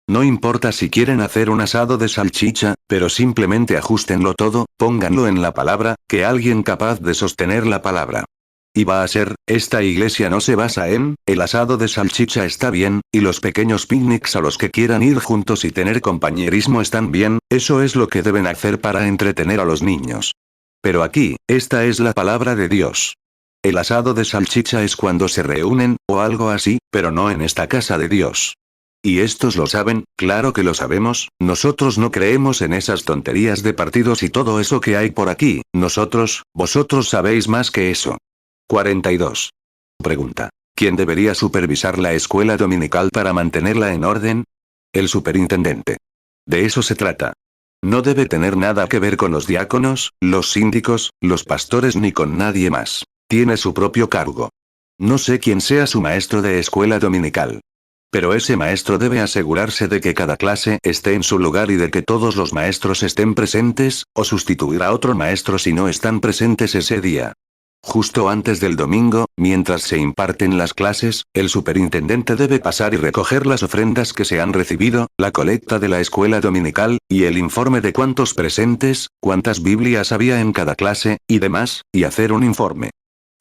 No importa si quieren hacer un asado de salchicha, pero simplemente ajustenlo todo, pónganlo en la palabra, que alguien capaz de sostener la palabra. Y va a ser, esta iglesia no se basa en, el asado de salchicha está bien, y los pequeños picnics a los que quieran ir juntos y tener compañerismo están bien, eso es lo que deben hacer para entretener a los niños. Pero aquí, esta es la palabra de Dios. El asado de salchicha es cuando se reúnen, o algo así, pero no en esta casa de Dios. Y estos lo saben, claro que lo sabemos, nosotros no creemos en esas tonterías de partidos y todo eso que hay por aquí, vosotros sabéis más que eso. 42. Pregunta. ¿Quién debería supervisar la escuela dominical para mantenerla en orden? El superintendente. De eso se trata. No debe tener nada que ver con los diáconos, los síndicos, los pastores ni con nadie más. Tiene su propio cargo. No sé quién sea su maestro de escuela dominical. Pero ese maestro debe asegurarse de que cada clase esté en su lugar y de que todos los maestros estén presentes, o sustituir a otro maestro si no están presentes ese día. Justo antes del domingo, mientras se imparten las clases, el superintendente debe pasar y recoger las ofrendas que se han recibido, la colecta de la escuela dominical, y el informe de cuántos presentes, cuántas Biblias había en cada clase, y demás, y hacer un informe.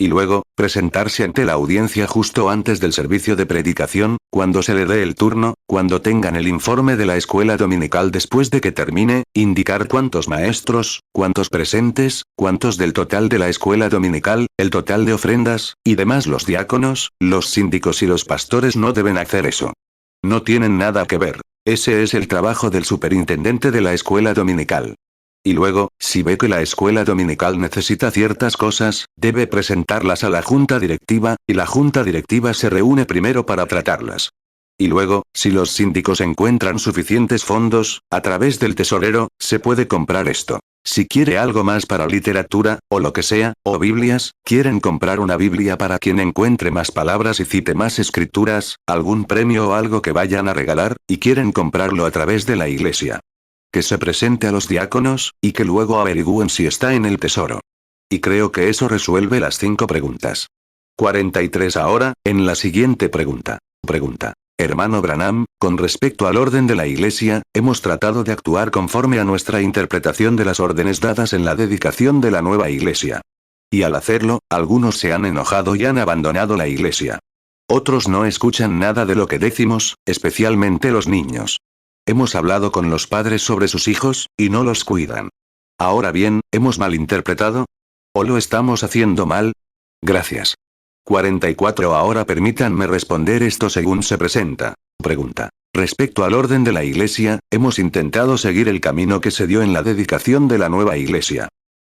Y luego, presentarse ante la audiencia justo antes del servicio de predicación, cuando se le dé el turno, cuando tengan el informe de la escuela dominical después de que termine, indicar cuántos maestros, cuántos presentes, cuántos del total de la escuela dominical, el total de ofrendas, y demás. Los diáconos, los síndicos y los pastores no deben hacer eso. No tienen nada que ver. Ese es el trabajo del superintendente de la escuela dominical. Y luego, si ve que la escuela dominical necesita ciertas cosas, debe presentarlas a la junta directiva, y la junta directiva se reúne primero para tratarlas. Y luego, si los síndicos encuentran suficientes fondos, a través del tesorero, se puede comprar esto. Si quiere algo más para literatura, o lo que sea, o Biblias, quieren comprar una Biblia para quien encuentre más palabras y cite más escrituras, algún premio o algo que vayan a regalar, y quieren comprarlo a través de la iglesia. Que se presente a los diáconos, y que luego averigüen si está en el tesoro. Y creo que eso resuelve las 5 preguntas. 43 ahora, en la siguiente pregunta. Pregunta. Hermano Branham, con respecto al orden de la iglesia, hemos tratado de actuar conforme a nuestra interpretación de las órdenes dadas en la dedicación de la nueva iglesia. Y al hacerlo, algunos se han enojado y han abandonado la iglesia. Otros no escuchan nada de lo que decimos, especialmente los niños. Hemos hablado con los padres sobre sus hijos, y no los cuidan. Ahora bien, ¿hemos malinterpretado? ¿O lo estamos haciendo mal? Gracias. 44 Ahora permítanme responder esto según se presenta. Pregunta. Respecto al orden de la iglesia, hemos intentado seguir el camino que se dio en la dedicación de la nueva iglesia.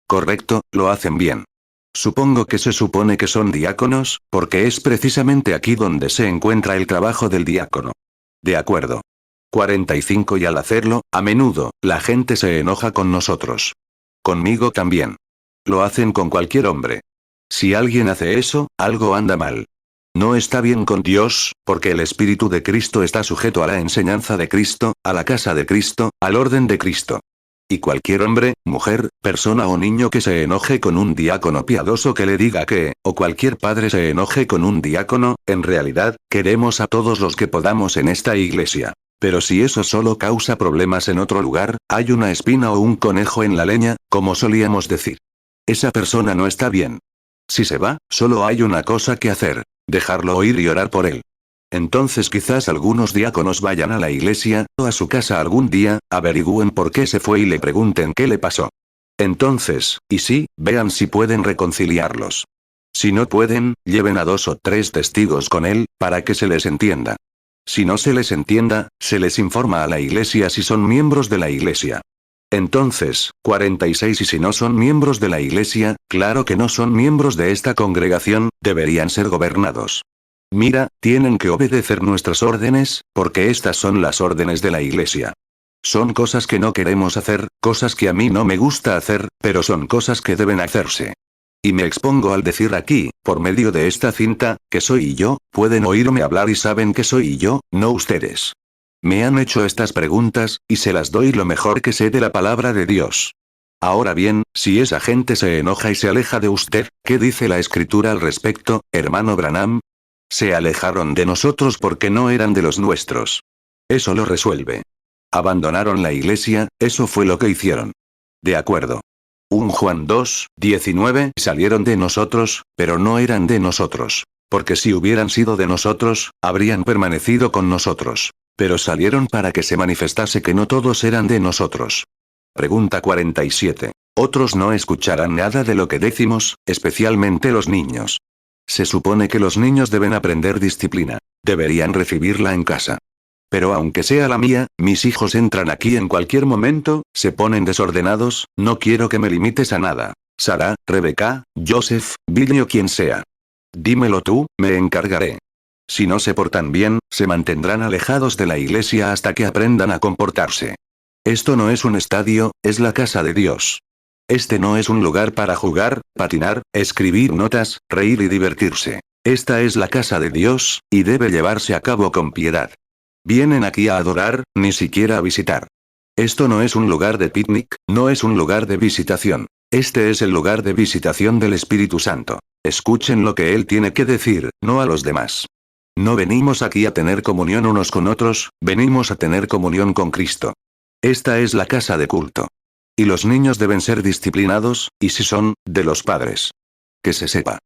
Correcto, lo hacen bien. Supongo que se supone que son diáconos, porque es precisamente aquí donde se encuentra el trabajo del diácono. De acuerdo. 45 Y al hacerlo, a menudo, la gente se enoja con nosotros. Conmigo también. Lo hacen con cualquier hombre. Si alguien hace eso, algo anda mal. No está bien con Dios, porque el Espíritu de Cristo está sujeto a la enseñanza de Cristo, a la casa de Cristo, al orden de Cristo. Y cualquier hombre, mujer, persona o niño que se enoje con un diácono piadoso que le diga que, o cualquier padre se enoje con un diácono, en realidad, queremos a todos los que podamos en esta iglesia. Pero si eso solo causa problemas en otro lugar, hay una espina o un conejo en la leña, como solíamos decir. Esa persona no está bien. Si se va, solo hay una cosa que hacer: dejarlo ir y orar por él. Entonces quizás algunos diáconos vayan a la iglesia, o a su casa algún día, averigüen por qué se fue y le pregunten qué le pasó. Entonces, y sí, vean si pueden reconciliarlos. Si no pueden, lleven a 2 o 3 testigos con él, para que se les entienda. Si no se les entienda, se les informa a la iglesia si son miembros de la iglesia. Entonces, 46 y si no son miembros de la iglesia, claro que no son miembros de esta congregación, deberían ser gobernados. Mira, tienen que obedecer nuestras órdenes, porque estas son las órdenes de la iglesia. Son cosas que no queremos hacer, cosas que a mí no me gusta hacer, pero son cosas que deben hacerse. Y me expongo al decir aquí, por medio de esta cinta, que soy yo, pueden oírme hablar y saben que soy yo, no ustedes. Me han hecho estas preguntas, y se las doy lo mejor que sé de la palabra de Dios. Ahora bien, si esa gente se enoja y se aleja de usted, ¿qué dice la escritura al respecto, hermano Branham? Se alejaron de nosotros porque no eran de los nuestros. Eso lo resuelve. Abandonaron la iglesia, eso fue lo que hicieron. De acuerdo. 1 Juan 2, 19 salieron de nosotros, pero no eran de nosotros. Porque si hubieran sido de nosotros, habrían permanecido con nosotros. Pero salieron para que se manifestase que no todos eran de nosotros. Pregunta 47. Otros no escucharán nada de lo que decimos, especialmente los niños. Se supone que los niños deben aprender disciplina. Deberían recibirla en casa. Pero aunque sea la mía, mis hijos entran aquí en cualquier momento, se ponen desordenados, no quiero que me limites a nada. Sara, Rebeca, Joseph, Billy o quien sea. Dímelo tú, me encargaré. Si no se portan bien, se mantendrán alejados de la iglesia hasta que aprendan a comportarse. Esto no es un estadio, es la casa de Dios. Este no es un lugar para jugar, patinar, escribir notas, reír y divertirse. Esta es la casa de Dios, y debe llevarse a cabo con piedad. Vienen aquí a adorar, ni siquiera a visitar. Esto no es un lugar de picnic, no es un lugar de visitación. Este es el lugar de visitación del Espíritu Santo. Escuchen lo que Él tiene que decir, no a los demás. No venimos aquí a tener comunión unos con otros, venimos a tener comunión con Cristo. Esta es la casa de culto. Y los niños deben ser disciplinados, y si son, de los padres. Que se sepa.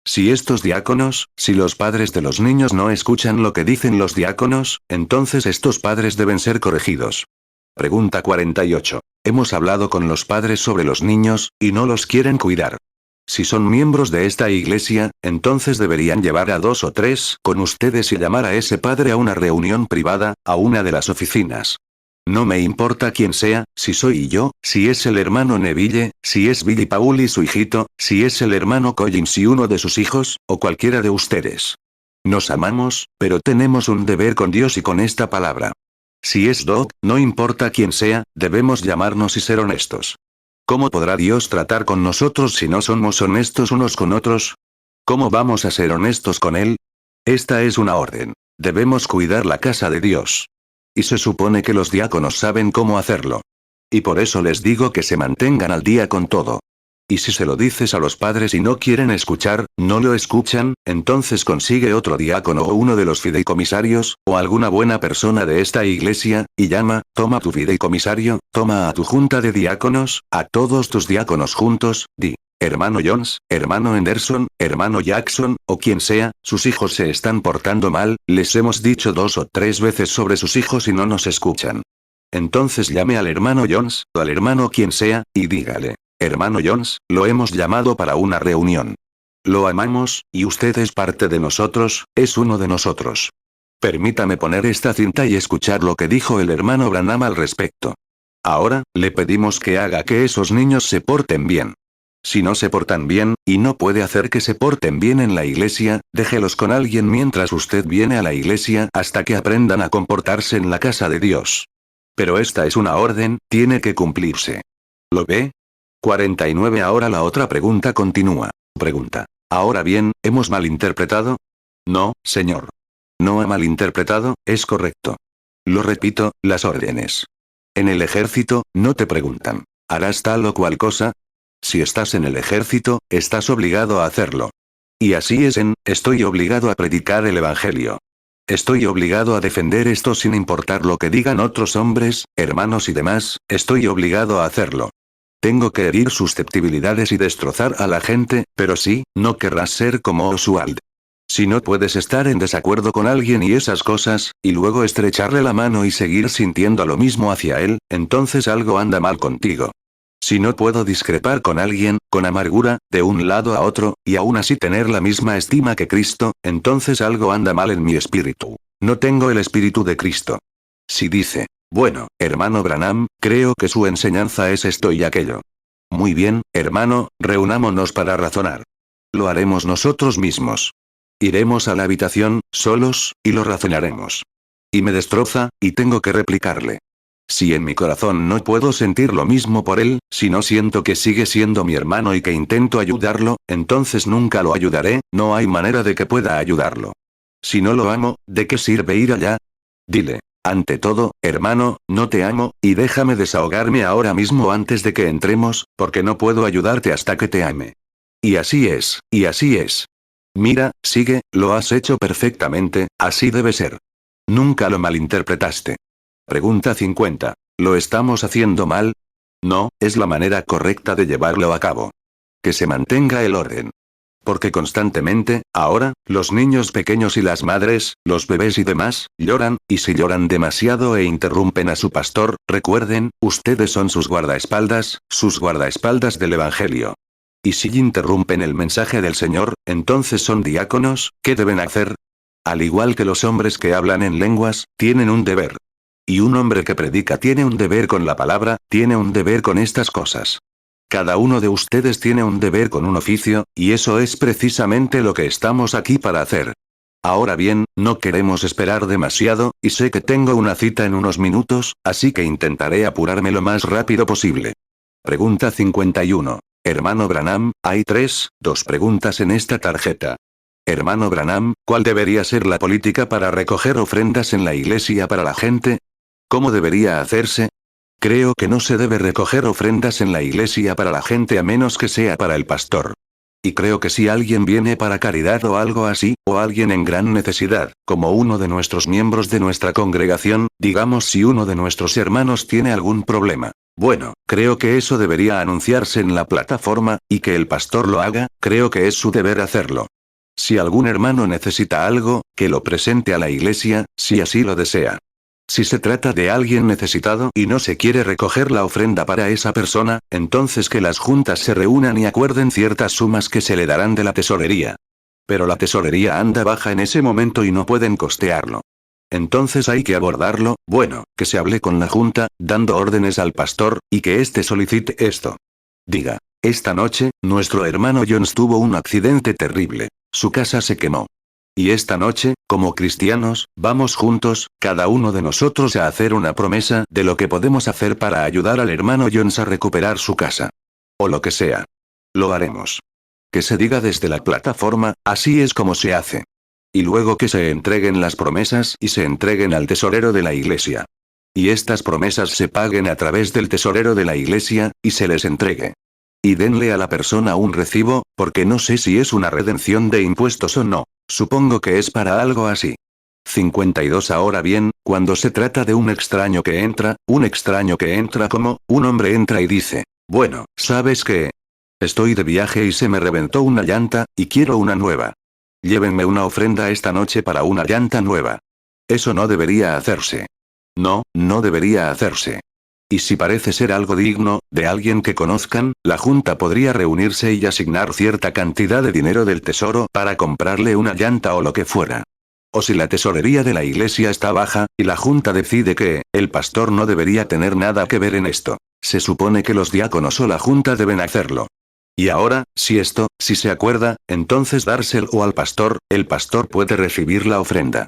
Si estos diáconos, si los padres de los niños no escuchan lo que dicen los diáconos, entonces estos padres deben ser corregidos. Pregunta 48. Hemos hablado con los padres sobre los niños, y no los quieren cuidar. Si son miembros de esta iglesia, entonces deberían llevar a 2 o 3 con ustedes y llamar a ese padre a una reunión privada, a una de las oficinas. No me importa quién sea, si soy yo, si es el hermano Neville, si es Billy Paul y su hijito, si es el hermano Collins y uno de sus hijos, o cualquiera de ustedes. Nos amamos, pero tenemos un deber con Dios y con esta palabra. Si es Doc, no importa quién sea, debemos llamarnos y ser honestos. ¿Cómo podrá Dios tratar con nosotros si no somos honestos unos con otros? ¿Cómo vamos a ser honestos con Él? Esta es una orden. Debemos cuidar la casa de Dios. Y se supone que los diáconos saben cómo hacerlo. Y por eso les digo que se mantengan al día con todo. Y si se lo dices a los padres y no quieren escuchar, no lo escuchan, entonces consigue otro diácono o uno de los fideicomisarios, o alguna buena persona de esta iglesia, y llama, toma tu fideicomisario, toma a tu junta de diáconos, a todos tus diáconos juntos, di. Hermano Jones, hermano Henderson, hermano Jackson, o quien sea, sus hijos se están portando mal, les hemos dicho 2 o 3 veces sobre sus hijos y no nos escuchan. Entonces llame al hermano Jones, o al hermano quien sea, y dígale, hermano Jones, lo hemos llamado para una reunión. Lo amamos, y usted es parte de nosotros, es uno de nosotros. Permítame poner esta cinta y escuchar lo que dijo el hermano Branham al respecto. Ahora, le pedimos que haga que esos niños se porten bien. Si no se portan bien, y no puede hacer que se porten bien en la iglesia, déjelos con alguien mientras usted viene a la iglesia hasta que aprendan a comportarse en la casa de Dios. Pero esta es una orden, tiene que cumplirse. ¿Lo ve? 49. Ahora la otra pregunta continúa. Pregunta. Ahora bien, ¿hemos malinterpretado? No, señor. No ha malinterpretado, es correcto. Lo repito, las órdenes. En el ejército, no te preguntan, ¿harás tal o cual cosa? Si estás en el ejército, estás obligado a hacerlo. Y así es estoy obligado a predicar el evangelio. Estoy obligado a defender esto sin importar lo que digan otros hombres, hermanos y demás, estoy obligado a hacerlo. Tengo que herir susceptibilidades y destrozar a la gente, pero sí, no querrás ser como Oswald. Si no puedes estar en desacuerdo con alguien y esas cosas, y luego estrecharle la mano y seguir sintiendo lo mismo hacia él, entonces algo anda mal contigo. Si no puedo discrepar con alguien, con amargura, de un lado a otro, y aún así tener la misma estima que Cristo, entonces algo anda mal en mi espíritu. No tengo el espíritu de Cristo. Si dice, bueno, hermano Branham, creo que su enseñanza es esto y aquello. Muy bien, hermano, reunámonos para razonar. Lo haremos nosotros mismos. Iremos a la habitación, solos, y lo razonaremos. Y me destroza, y tengo que replicarle. Si en mi corazón no puedo sentir lo mismo por él, si no siento que sigue siendo mi hermano y que intento ayudarlo, entonces nunca lo ayudaré, no hay manera de que pueda ayudarlo. Si no lo amo, ¿de qué sirve ir allá? Dile. Ante todo, hermano, no te amo, y déjame desahogarme ahora mismo antes de que entremos, porque no puedo ayudarte hasta que te ame. Y así es, y así es. Mira, sigue, lo has hecho perfectamente, así debe ser. Nunca lo malinterpretaste. Pregunta 50. ¿Lo estamos haciendo mal? No, es la manera correcta de llevarlo a cabo. Que se mantenga el orden. Porque constantemente, ahora, los niños pequeños y las madres, los bebés y demás, lloran, y si lloran demasiado e interrumpen a su pastor, recuerden, ustedes son sus guardaespaldas del Evangelio. Y si interrumpen el mensaje del Señor, entonces son diáconos, ¿qué deben hacer? Al igual que los hombres que hablan en lenguas, tienen un deber. Y un hombre que predica tiene un deber con la palabra, tiene un deber con estas cosas. Cada uno de ustedes tiene un deber con un oficio, y eso es precisamente lo que estamos aquí para hacer. Ahora bien, no queremos esperar demasiado, y sé que tengo una cita en unos minutos, así que intentaré apurarme lo más rápido posible. Pregunta 51. Hermano Branham, hay dos preguntas en esta tarjeta. Hermano Branham, ¿cuál debería ser la política para recoger ofrendas en la iglesia para la gente? ¿Cómo debería hacerse? Creo que no se debe recoger ofrendas en la iglesia para la gente a menos que sea para el pastor. Y creo que si alguien viene para caridad o algo así, o alguien en gran necesidad, como uno de nuestros miembros de nuestra congregación, digamos si uno de nuestros hermanos tiene algún problema. Bueno, creo que eso debería anunciarse en la plataforma, y que el pastor lo haga, creo que es su deber hacerlo. Si algún hermano necesita algo, que lo presente a la iglesia, si así lo desea. Si se trata de alguien necesitado y no se quiere recoger la ofrenda para esa persona, entonces que las juntas se reúnan y acuerden ciertas sumas que se le darán de la tesorería. Pero la tesorería anda baja en ese momento y no pueden costearlo. Entonces hay que abordarlo, bueno, que se hable con la junta, dando órdenes al pastor, y que éste solicite esto. Diga, esta noche, nuestro hermano Jones tuvo un accidente terrible. Su casa se quemó. Y esta noche, como cristianos, vamos juntos, cada uno de nosotros a hacer una promesa de lo que podemos hacer para ayudar al hermano Jones a recuperar su casa. O lo que sea. Lo haremos. Que se diga desde la plataforma, así es como se hace. Y luego que se entreguen las promesas y se entreguen al tesorero de la iglesia. Y estas promesas se paguen a través del tesorero de la iglesia, y se les entregue. Y denle a la persona un recibo, porque no sé si es una redención de impuestos o no. Supongo que es para algo así. 52. Ahora bien, cuando se trata de un extraño que entra como, un hombre entra y dice, bueno, ¿sabes qué? Estoy de viaje y se me reventó una llanta, y quiero una nueva. Llévenme una ofrenda esta noche para una llanta nueva. Eso no debería hacerse. No, no debería hacerse. Y si parece ser algo digno, de alguien que conozcan, la junta podría reunirse y asignar cierta cantidad de dinero del tesoro para comprarle una llanta o lo que fuera. O si la tesorería de la iglesia está baja, y la junta decide que, el pastor no debería tener nada que ver en esto. Se supone que los diáconos o la junta deben hacerlo. Y ahora, si se acuerda, entonces dárselo al pastor, el pastor puede recibir la ofrenda.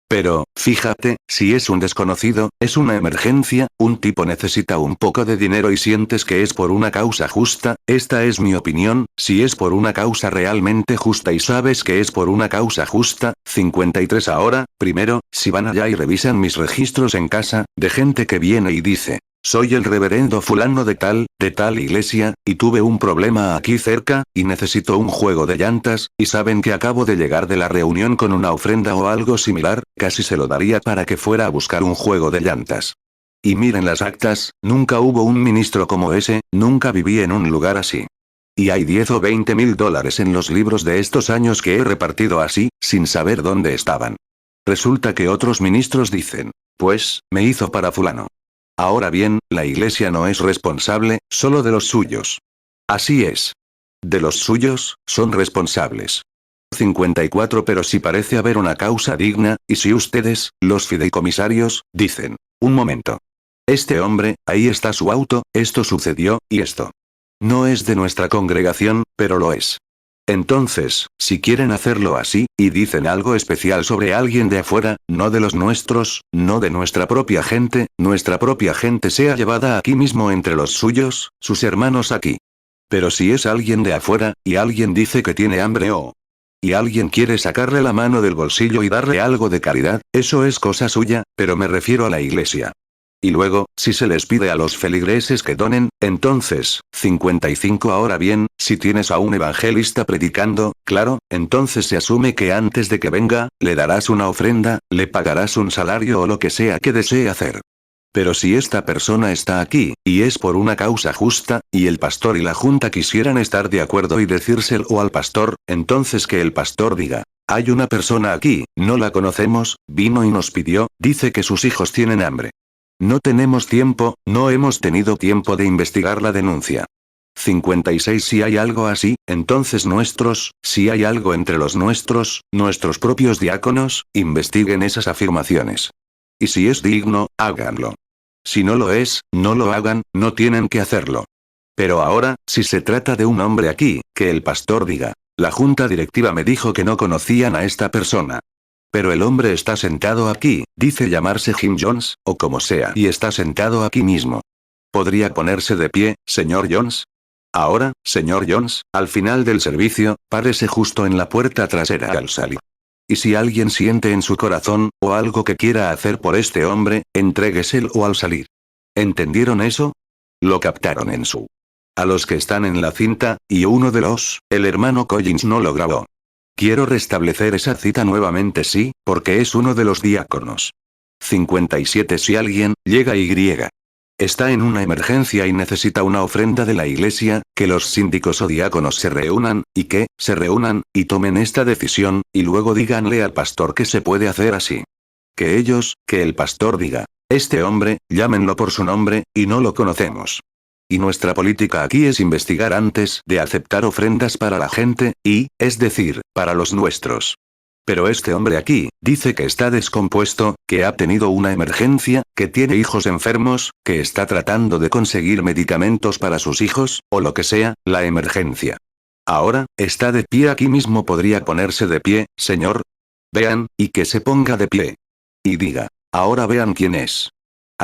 Pero, fíjate, si es un desconocido, es una emergencia, un tipo necesita un poco de dinero y sientes que es por una causa justa, esta es mi opinión, si es por una causa realmente justa y sabes que es por una causa justa, 53 ahora, primero, si van allá y revisan mis registros en casa, de gente que viene y dice, soy el reverendo fulano de tal iglesia, y tuve un problema aquí cerca, y necesito un juego de llantas, y saben que acabo de llegar de la reunión con una ofrenda o algo similar, casi se lo daría para que fuera a buscar un juego de llantas. Y miren las actas, nunca hubo un ministro como ese, nunca viví en un lugar así. Y hay 10 o 20 mil dólares en los libros de estos años que he repartido así, sin saber dónde estaban. Resulta que otros ministros dicen, pues, me hizo para fulano. Ahora bien, la iglesia no es responsable, solo de los suyos. Así es. De los suyos, son responsables. 54 Pero si parece haber una causa digna, y si ustedes, los fideicomisarios, dicen, un momento. Este hombre, ahí está su auto, esto sucedió, y esto. No es de nuestra congregación, pero lo es. Entonces, si quieren hacerlo así, y dicen algo especial sobre alguien de afuera, no de los nuestros, no de nuestra propia gente sea llevada aquí mismo entre los suyos, sus hermanos aquí. Pero si es alguien de afuera, y alguien dice que tiene hambre y alguien quiere sacarle la mano del bolsillo y darle algo de caridad, eso es cosa suya, pero me refiero a la iglesia. Y luego, si se les pide a los feligreses que donen, entonces, 55 Ahora bien, si tienes a un evangelista predicando, claro, entonces se asume que antes de que venga, le darás una ofrenda, le pagarás un salario o lo que sea que desee hacer. Pero si esta persona está aquí, y es por una causa justa, y el pastor y la junta quisieran estar de acuerdo y decírselo al pastor, entonces que el pastor diga, hay una persona aquí, no la conocemos, vino y nos pidió, dice que sus hijos tienen hambre. No tenemos tiempo, no hemos tenido tiempo de investigar la denuncia. 56 Si hay algo así, entonces si hay algo entre los nuestros propios diáconos, investiguen esas afirmaciones. Y si es digno, háganlo. Si no lo es, no lo hagan, no tienen que hacerlo. Pero ahora, si se trata de un hombre aquí, que el pastor diga, la junta directiva me dijo que no conocían a esta persona. Pero el hombre está sentado aquí, dice llamarse Jim Jones, o como sea, y está sentado aquí mismo. ¿Podría ponerse de pie, señor Jones? Ahora, señor Jones, al final del servicio, párese justo en la puerta trasera al salir. Y si alguien siente en su corazón, o algo que quiera hacer por este hombre, entrégueselo al salir. ¿Entendieron eso? Lo captaron en su. A los que están en la cinta, y uno de el hermano Collins no lo grabó. Quiero restablecer esa cita nuevamente porque es uno de los diáconos. 57 Si alguien, llega y está en una emergencia y necesita una ofrenda de la iglesia, que los síndicos o diáconos se reúnan, y tomen esta decisión, y luego díganle al pastor que se puede hacer así. Que el pastor diga, este hombre, llámenlo por su nombre, y no lo conocemos. Y nuestra política aquí es investigar antes de aceptar ofrendas para la gente, es decir, para los nuestros. Pero este hombre aquí, dice que está descompuesto, que ha tenido una emergencia, que tiene hijos enfermos, que está tratando de conseguir medicamentos para sus hijos, o lo que sea, la emergencia. Ahora, está de pie aquí mismo. ¿Podría ponerse de pie, señor? Vean, y que se ponga de pie. Y diga, ahora vean quién es.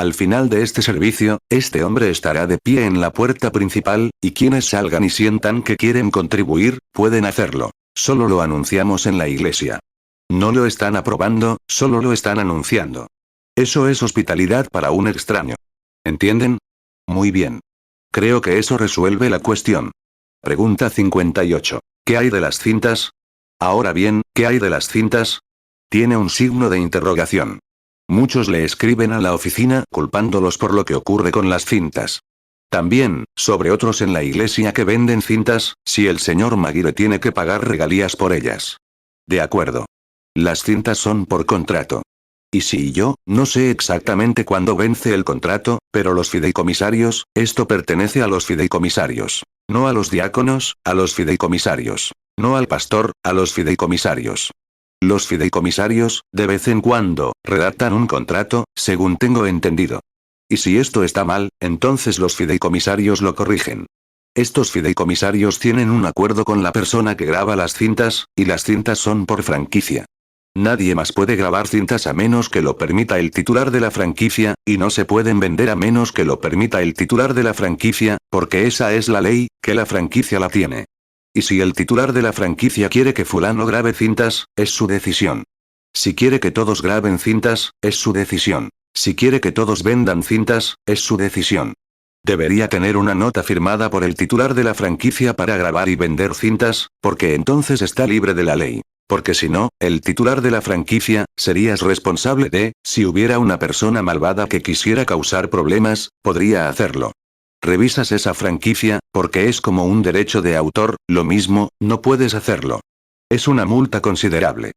Al final de este servicio, este hombre estará de pie en la puerta principal, y quienes salgan y sientan que quieren contribuir, pueden hacerlo. Solo lo anunciamos en la iglesia. No lo están aprobando, solo lo están anunciando. Eso es hospitalidad para un extraño. ¿Entienden? Muy bien. Creo que eso resuelve la cuestión. Pregunta 58. ¿Qué hay de las cintas? Ahora bien, ¿qué hay de las cintas? Tiene un signo de interrogación. Muchos le escriben a la oficina culpándolos por lo que ocurre con las cintas. También, sobre otros en la iglesia que venden cintas, si el señor Maguire tiene que pagar regalías por ellas. De acuerdo. Las cintas son por contrato. Y si yo, no sé exactamente cuándo vence el contrato, pero los fideicomisarios, esto pertenece a los fideicomisarios. No a los diáconos, a los fideicomisarios. No al pastor, a los fideicomisarios. Los fideicomisarios, de vez en cuando, redactan un contrato, según tengo entendido. Y si esto está mal, entonces los fideicomisarios lo corrigen. Estos fideicomisarios tienen un acuerdo con la persona que graba las cintas, y las cintas son por franquicia. Nadie más puede grabar cintas a menos que lo permita el titular de la franquicia, y no se pueden vender a menos que lo permita el titular de la franquicia, porque esa es la ley, que la franquicia la tiene. Y si el titular de la franquicia quiere que fulano grabe cintas, es su decisión. Si quiere que todos graben cintas, es su decisión. Si quiere que todos vendan cintas, es su decisión. Debería tener una nota firmada por el titular de la franquicia para grabar y vender cintas, porque entonces está libre de la ley. Porque si no, el titular de la franquicia, serías responsable si hubiera una persona malvada que quisiera causar problemas, podría hacerlo. Revisas esa franquicia, porque es como un derecho de autor, lo mismo, no puedes hacerlo. Es una multa considerable.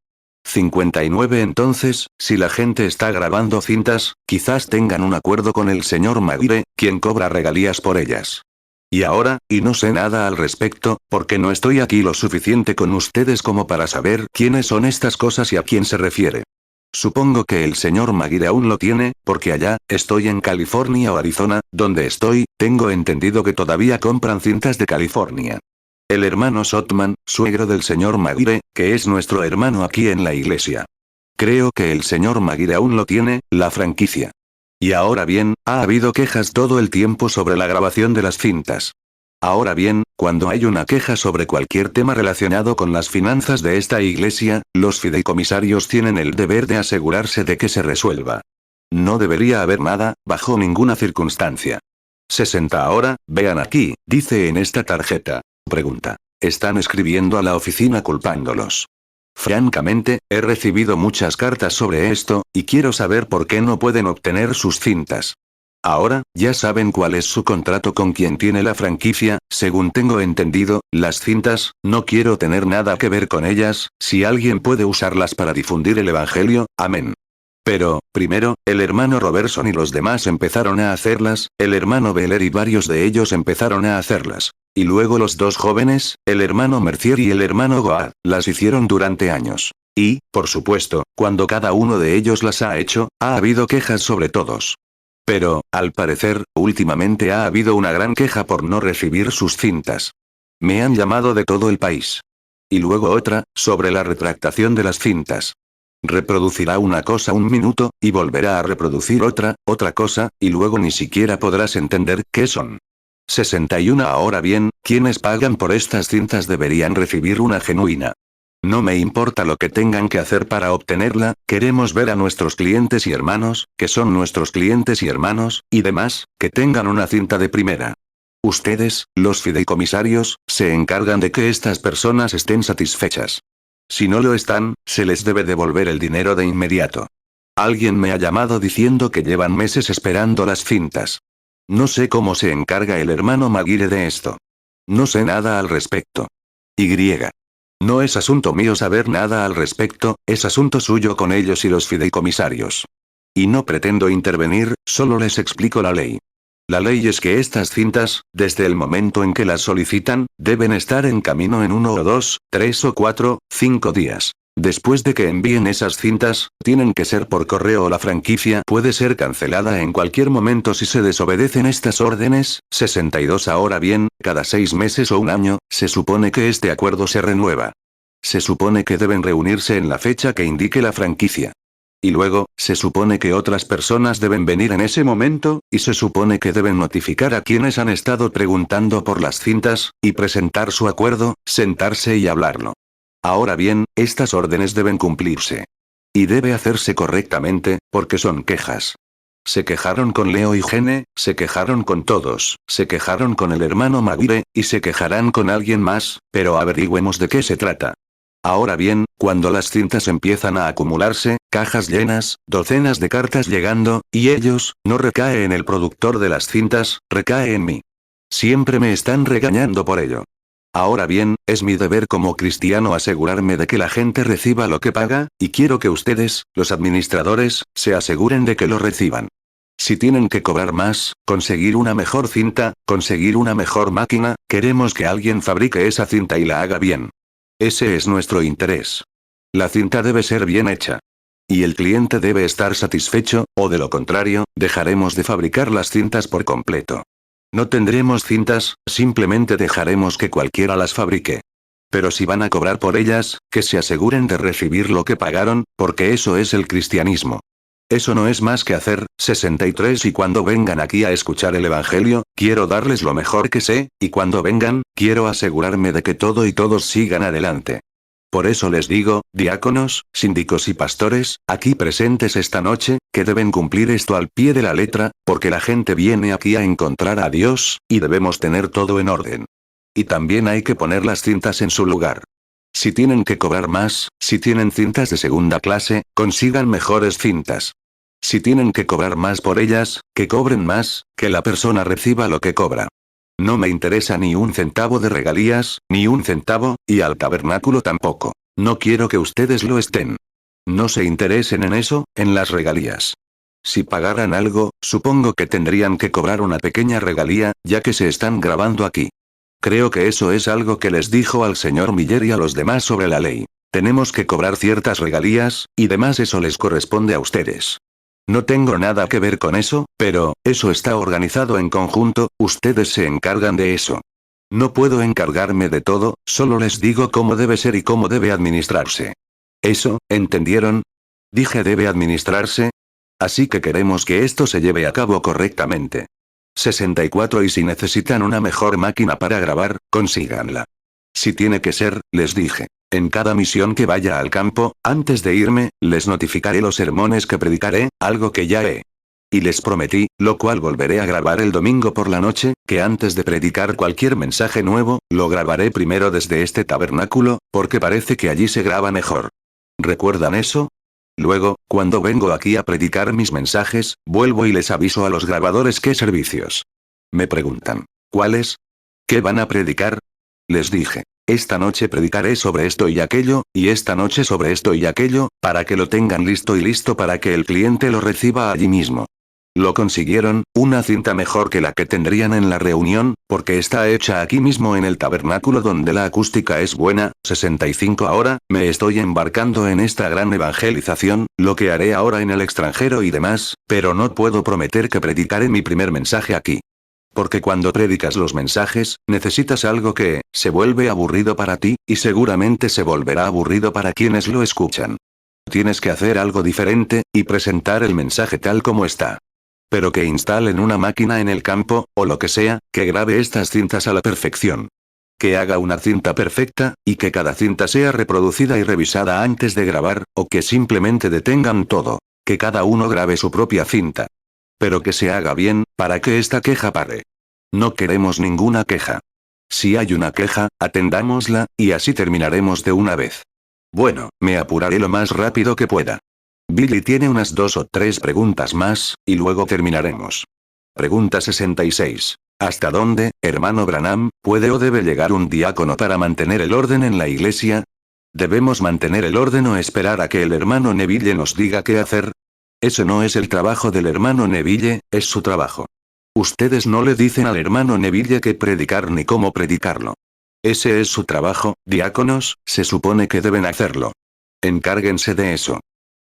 59 Entonces, si la gente está grabando cintas, quizás tengan un acuerdo con el señor Maguire, quien cobra regalías por ellas. Y ahora, y no sé nada al respecto, porque no estoy aquí lo suficiente con ustedes como para saber quiénes son estas cosas y a quién se refiere. Supongo que el señor Maguire aún lo tiene, porque allá, estoy en California o Arizona, donde estoy, tengo entendido que todavía compran cintas de California. El hermano Sotman, suegro del señor Maguire, que es nuestro hermano aquí en la iglesia. Creo que el señor Maguire aún lo tiene, la franquicia. Y ahora bien, ha habido quejas todo el tiempo sobre la grabación de las cintas. Ahora bien, cuando hay una queja sobre cualquier tema relacionado con las finanzas de esta iglesia, los fideicomisarios tienen el deber de asegurarse de que se resuelva. No debería haber nada, bajo ninguna circunstancia. 60 Ahora, vean aquí, dice en esta tarjeta. Pregunta. Están escribiendo a la oficina culpándolos. Francamente, he recibido muchas cartas sobre esto, y quiero saber por qué no pueden obtener sus cintas. Ahora, ya saben cuál es su contrato con quien tiene la franquicia, según tengo entendido, las cintas, no quiero tener nada que ver con ellas, si alguien puede usarlas para difundir el evangelio, amén. Pero, primero, el hermano Robertson y los demás empezaron a hacerlas, el hermano Beller y varios de ellos empezaron a hacerlas. Y luego los dos jóvenes, el hermano Mercier y el hermano Goad, las hicieron durante años. Y, por supuesto, cuando cada uno de ellos las ha hecho, ha habido quejas sobre todos. Pero, al parecer, últimamente ha habido una gran queja por no recibir sus cintas. Me han llamado de todo el país. Y luego otra, sobre la retractación de las cintas. Reproducirá una cosa un minuto, y volverá a reproducir otra cosa, y luego ni siquiera podrás entender qué son. 61 Ahora bien, quienes pagan por estas cintas deberían recibir una genuina. No me importa lo que tengan que hacer para obtenerla, queremos ver a nuestros clientes y hermanos, que son nuestros clientes y hermanos, y demás, que tengan una cinta de primera. Ustedes, los fideicomisarios, se encargan de que estas personas estén satisfechas. Si no lo están, se les debe devolver el dinero de inmediato. Alguien me ha llamado diciendo que llevan meses esperando las cintas. No sé cómo se encarga el hermano Maguire de esto. No sé nada al respecto. Y. No es asunto mío saber nada al respecto, es asunto suyo con ellos y los fideicomisarios. Y no pretendo intervenir, solo les explico la ley. La ley es que estas cintas, desde el momento en que las solicitan, deben estar en camino en 1 o 2, 3 o 4, 5 días. Después de que envíen esas cintas, tienen que ser por correo o la franquicia puede ser cancelada en cualquier momento si se desobedecen estas órdenes. 62 Ahora bien, cada 6 meses o un año, se supone que este acuerdo se renueva. Se supone que deben reunirse en la fecha que indique la franquicia. Y luego, se supone que otras personas deben venir en ese momento, y se supone que deben notificar a quienes han estado preguntando por las cintas, y presentar su acuerdo, sentarse y hablarlo. Ahora bien, estas órdenes deben cumplirse. Y debe hacerse correctamente, porque son quejas. Se quejaron con Leo y Gene, se quejaron con todos, se quejaron con el hermano Maguire, y se quejarán con alguien más, pero averigüemos de qué se trata. Ahora bien, cuando las cintas empiezan a acumularse, cajas llenas, docenas de cartas llegando, y ellos, no recae en el productor de las cintas, recae en mí. Siempre me están regañando por ello. Ahora bien, es mi deber como cristiano asegurarme de que la gente reciba lo que paga, y quiero que ustedes, los administradores, se aseguren de que lo reciban. Si tienen que cobrar más, conseguir una mejor cinta, conseguir una mejor máquina, queremos que alguien fabrique esa cinta y la haga bien. Ese es nuestro interés. La cinta debe ser bien hecha. Y el cliente debe estar satisfecho, o de lo contrario, dejaremos de fabricar las cintas por completo. No tendremos cintas, simplemente dejaremos que cualquiera las fabrique. Pero si van a cobrar por ellas, que se aseguren de recibir lo que pagaron, porque eso es el cristianismo. Eso no es más que hacer. 63 Y cuando vengan aquí a escuchar el evangelio, quiero darles lo mejor que sé, y cuando vengan, quiero asegurarme de que todo y todos sigan adelante. Por eso les digo, diáconos, síndicos y pastores, aquí presentes esta noche, que deben cumplir esto al pie de la letra, porque la gente viene aquí a encontrar a Dios, y debemos tener todo en orden. Y también hay que poner las cintas en su lugar. Si tienen que cobrar más, si tienen cintas de segunda clase, consigan mejores cintas. Si tienen que cobrar más por ellas, que cobren más, que la persona reciba lo que cobra. No me interesa ni un centavo de regalías, ni un centavo, y al tabernáculo tampoco. No quiero que ustedes lo estén. No se interesen en eso, en las regalías. Si pagaran algo, supongo que tendrían que cobrar una pequeña regalía, ya que se están grabando aquí. Creo que eso es algo que les dijo al señor Miller y a los demás sobre la ley. Tenemos que cobrar ciertas regalías, y demás eso les corresponde a ustedes. No tengo nada que ver con eso, pero, eso está organizado en conjunto, ustedes se encargan de eso. No puedo encargarme de todo, solo les digo cómo debe ser y cómo debe administrarse. Eso, ¿entendieron? Dije debe administrarse. Así que queremos que esto se lleve a cabo correctamente. 64 Y si necesitan una mejor máquina para grabar, consíganla. Si tiene que ser, les dije. En cada misión que vaya al campo, antes de irme, les notificaré los sermones que predicaré, algo que ya he. Y les prometí, lo cual volveré a grabar el domingo por la noche, que antes de predicar cualquier mensaje nuevo, lo grabaré primero desde este tabernáculo, porque parece que allí se graba mejor. ¿Recuerdan eso? Luego, cuando vengo aquí a predicar mis mensajes, vuelvo y les aviso a los grabadores qué servicios. Me preguntan, ¿cuáles? ¿Qué van a predicar? Les dije, esta noche predicaré sobre esto y aquello, y esta noche sobre esto y aquello, para que lo tengan listo y listo para que el cliente lo reciba allí mismo. Lo consiguieron, una cinta mejor que la que tendrían en la reunión, porque está hecha aquí mismo en el tabernáculo donde la acústica es buena. 65 Ahora, me estoy embarcando en esta gran evangelización, lo que haré ahora en el extranjero y demás, pero no puedo prometer que predicaré mi primer mensaje aquí. Porque cuando predicas los mensajes, necesitas algo que, se vuelve aburrido para ti, y seguramente se volverá aburrido para quienes lo escuchan. Tienes que hacer algo diferente, y presentar el mensaje tal como está. Pero que instalen una máquina en el campo, o lo que sea, que grabe estas cintas a la perfección. Que haga una cinta perfecta, y que cada cinta sea reproducida y revisada antes de grabar, o que simplemente detengan todo. Que cada uno grabe su propia cinta. Pero que se haga bien, para que esta queja pare. No queremos ninguna queja. Si hay una queja, atendámosla, y así terminaremos de una vez. Bueno, me apuraré lo más rápido que pueda. Billy tiene unas 2 o 3 preguntas más, y luego terminaremos. Pregunta 66. ¿Hasta dónde, hermano Branham, puede o debe llegar un diácono para mantener el orden en la iglesia? ¿Debemos mantener el orden o esperar a que el hermano Neville nos diga qué hacer? Eso no es el trabajo del hermano Neville, es su trabajo. Ustedes no le dicen al hermano Neville qué predicar ni cómo predicarlo. Ese es su trabajo, diáconos, se supone que deben hacerlo. Encárguense de eso.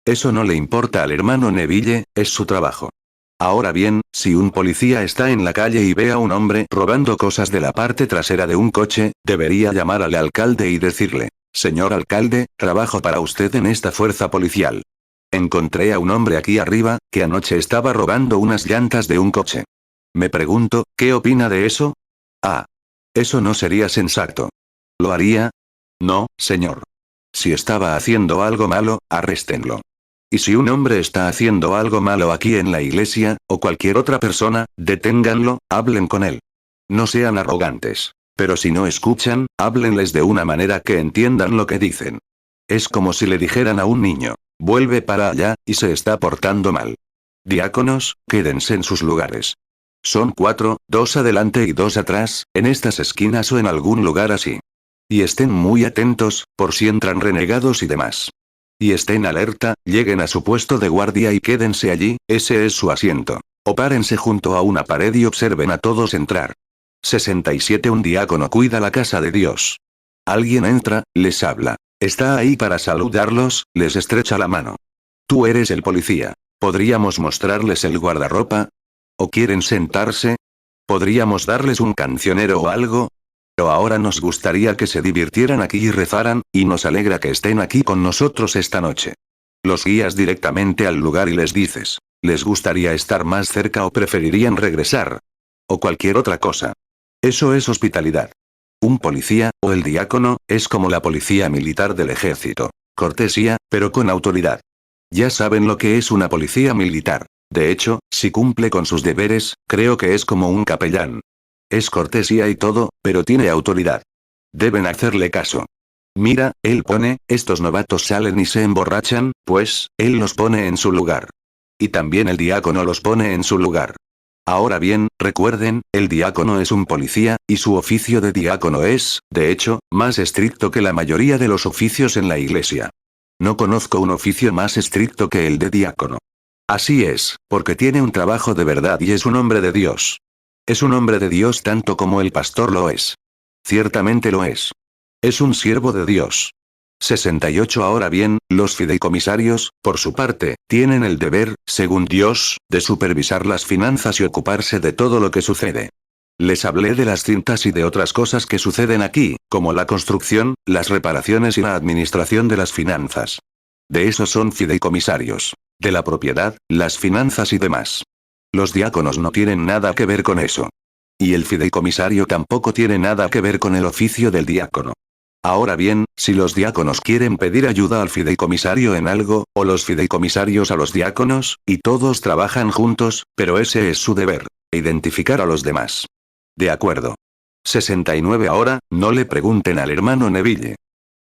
Eso no le importa al hermano Neville, es su trabajo. Ahora bien, si un policía está en la calle y ve a un hombre robando cosas de la parte trasera de un coche, debería llamar al alcalde y decirle, señor alcalde, trabajo para usted en esta fuerza policial. Encontré a un hombre aquí arriba, que anoche estaba robando unas llantas de un coche. Me pregunto, ¿qué opina de eso? Ah. Eso no sería sensato. ¿Lo haría? No, señor. Si estaba haciendo algo malo, arréstenlo. Y si un hombre está haciendo algo malo aquí en la iglesia, o cualquier otra persona, deténganlo, hablen con él. No sean arrogantes. Pero si no escuchan, háblenles de una manera que entiendan lo que dicen. Es como si le dijeran a un niño, vuelve para allá, y se está portando mal. Diáconos, quédense en sus lugares. Son 4, 2 adelante y 2 atrás, en estas esquinas o en algún lugar así. Y estén muy atentos, por si entran renegados y demás. Y estén alerta, lleguen a su puesto de guardia y quédense allí, ese es su asiento. O párense junto a una pared y observen a todos entrar. 67 Un diácono cuida la casa de Dios. Alguien entra, les habla. Está ahí para saludarlos, les estrecha la mano. Tú eres el policía. ¿Podríamos mostrarles el guardarropa? ¿O quieren sentarse? ¿Podríamos darles un cancionero o algo? Pero ahora nos gustaría que se divirtieran aquí y rezaran, y nos alegra que estén aquí con nosotros esta noche. Los guías directamente al lugar y les dices, ¿les gustaría estar más cerca o preferirían regresar? O cualquier otra cosa. Eso es hospitalidad. Un policía, o el diácono, es como la policía militar del ejército. Cortesía, pero con autoridad. Ya saben lo que es una policía militar. De hecho, si cumple con sus deberes, creo que es como un capellán. Es cortesía y todo, pero tiene autoridad. Deben hacerle caso. Mira, él pone, estos novatos salen y se emborrachan, pues, él los pone en su lugar. Y también el diácono los pone en su lugar. Ahora bien, recuerden, el diácono es un policía, y su oficio de diácono es, de hecho, más estricto que la mayoría de los oficios en la iglesia. No conozco un oficio más estricto que el de diácono. Así es, porque tiene un trabajo de verdad y es un hombre de Dios. Es un hombre de Dios tanto como el pastor lo es. Ciertamente lo es. Es un siervo de Dios. 68. Ahora bien, los fideicomisarios, por su parte, tienen el deber, según Dios, de supervisar las finanzas y ocuparse de todo lo que sucede. Les hablé de las cintas y de otras cosas que suceden aquí, como la construcción, las reparaciones y la administración de las finanzas. De eso son fideicomisarios. De la propiedad, las finanzas y demás. Los diáconos no tienen nada que ver con eso. Y el fideicomisario tampoco tiene nada que ver con el oficio del diácono. Ahora bien, si los diáconos quieren pedir ayuda al fideicomisario en algo, o los fideicomisarios a los diáconos, y todos trabajan juntos, pero ese es su deber, identificar a los demás. De acuerdo. 69. Ahora, no le pregunten al hermano Neville.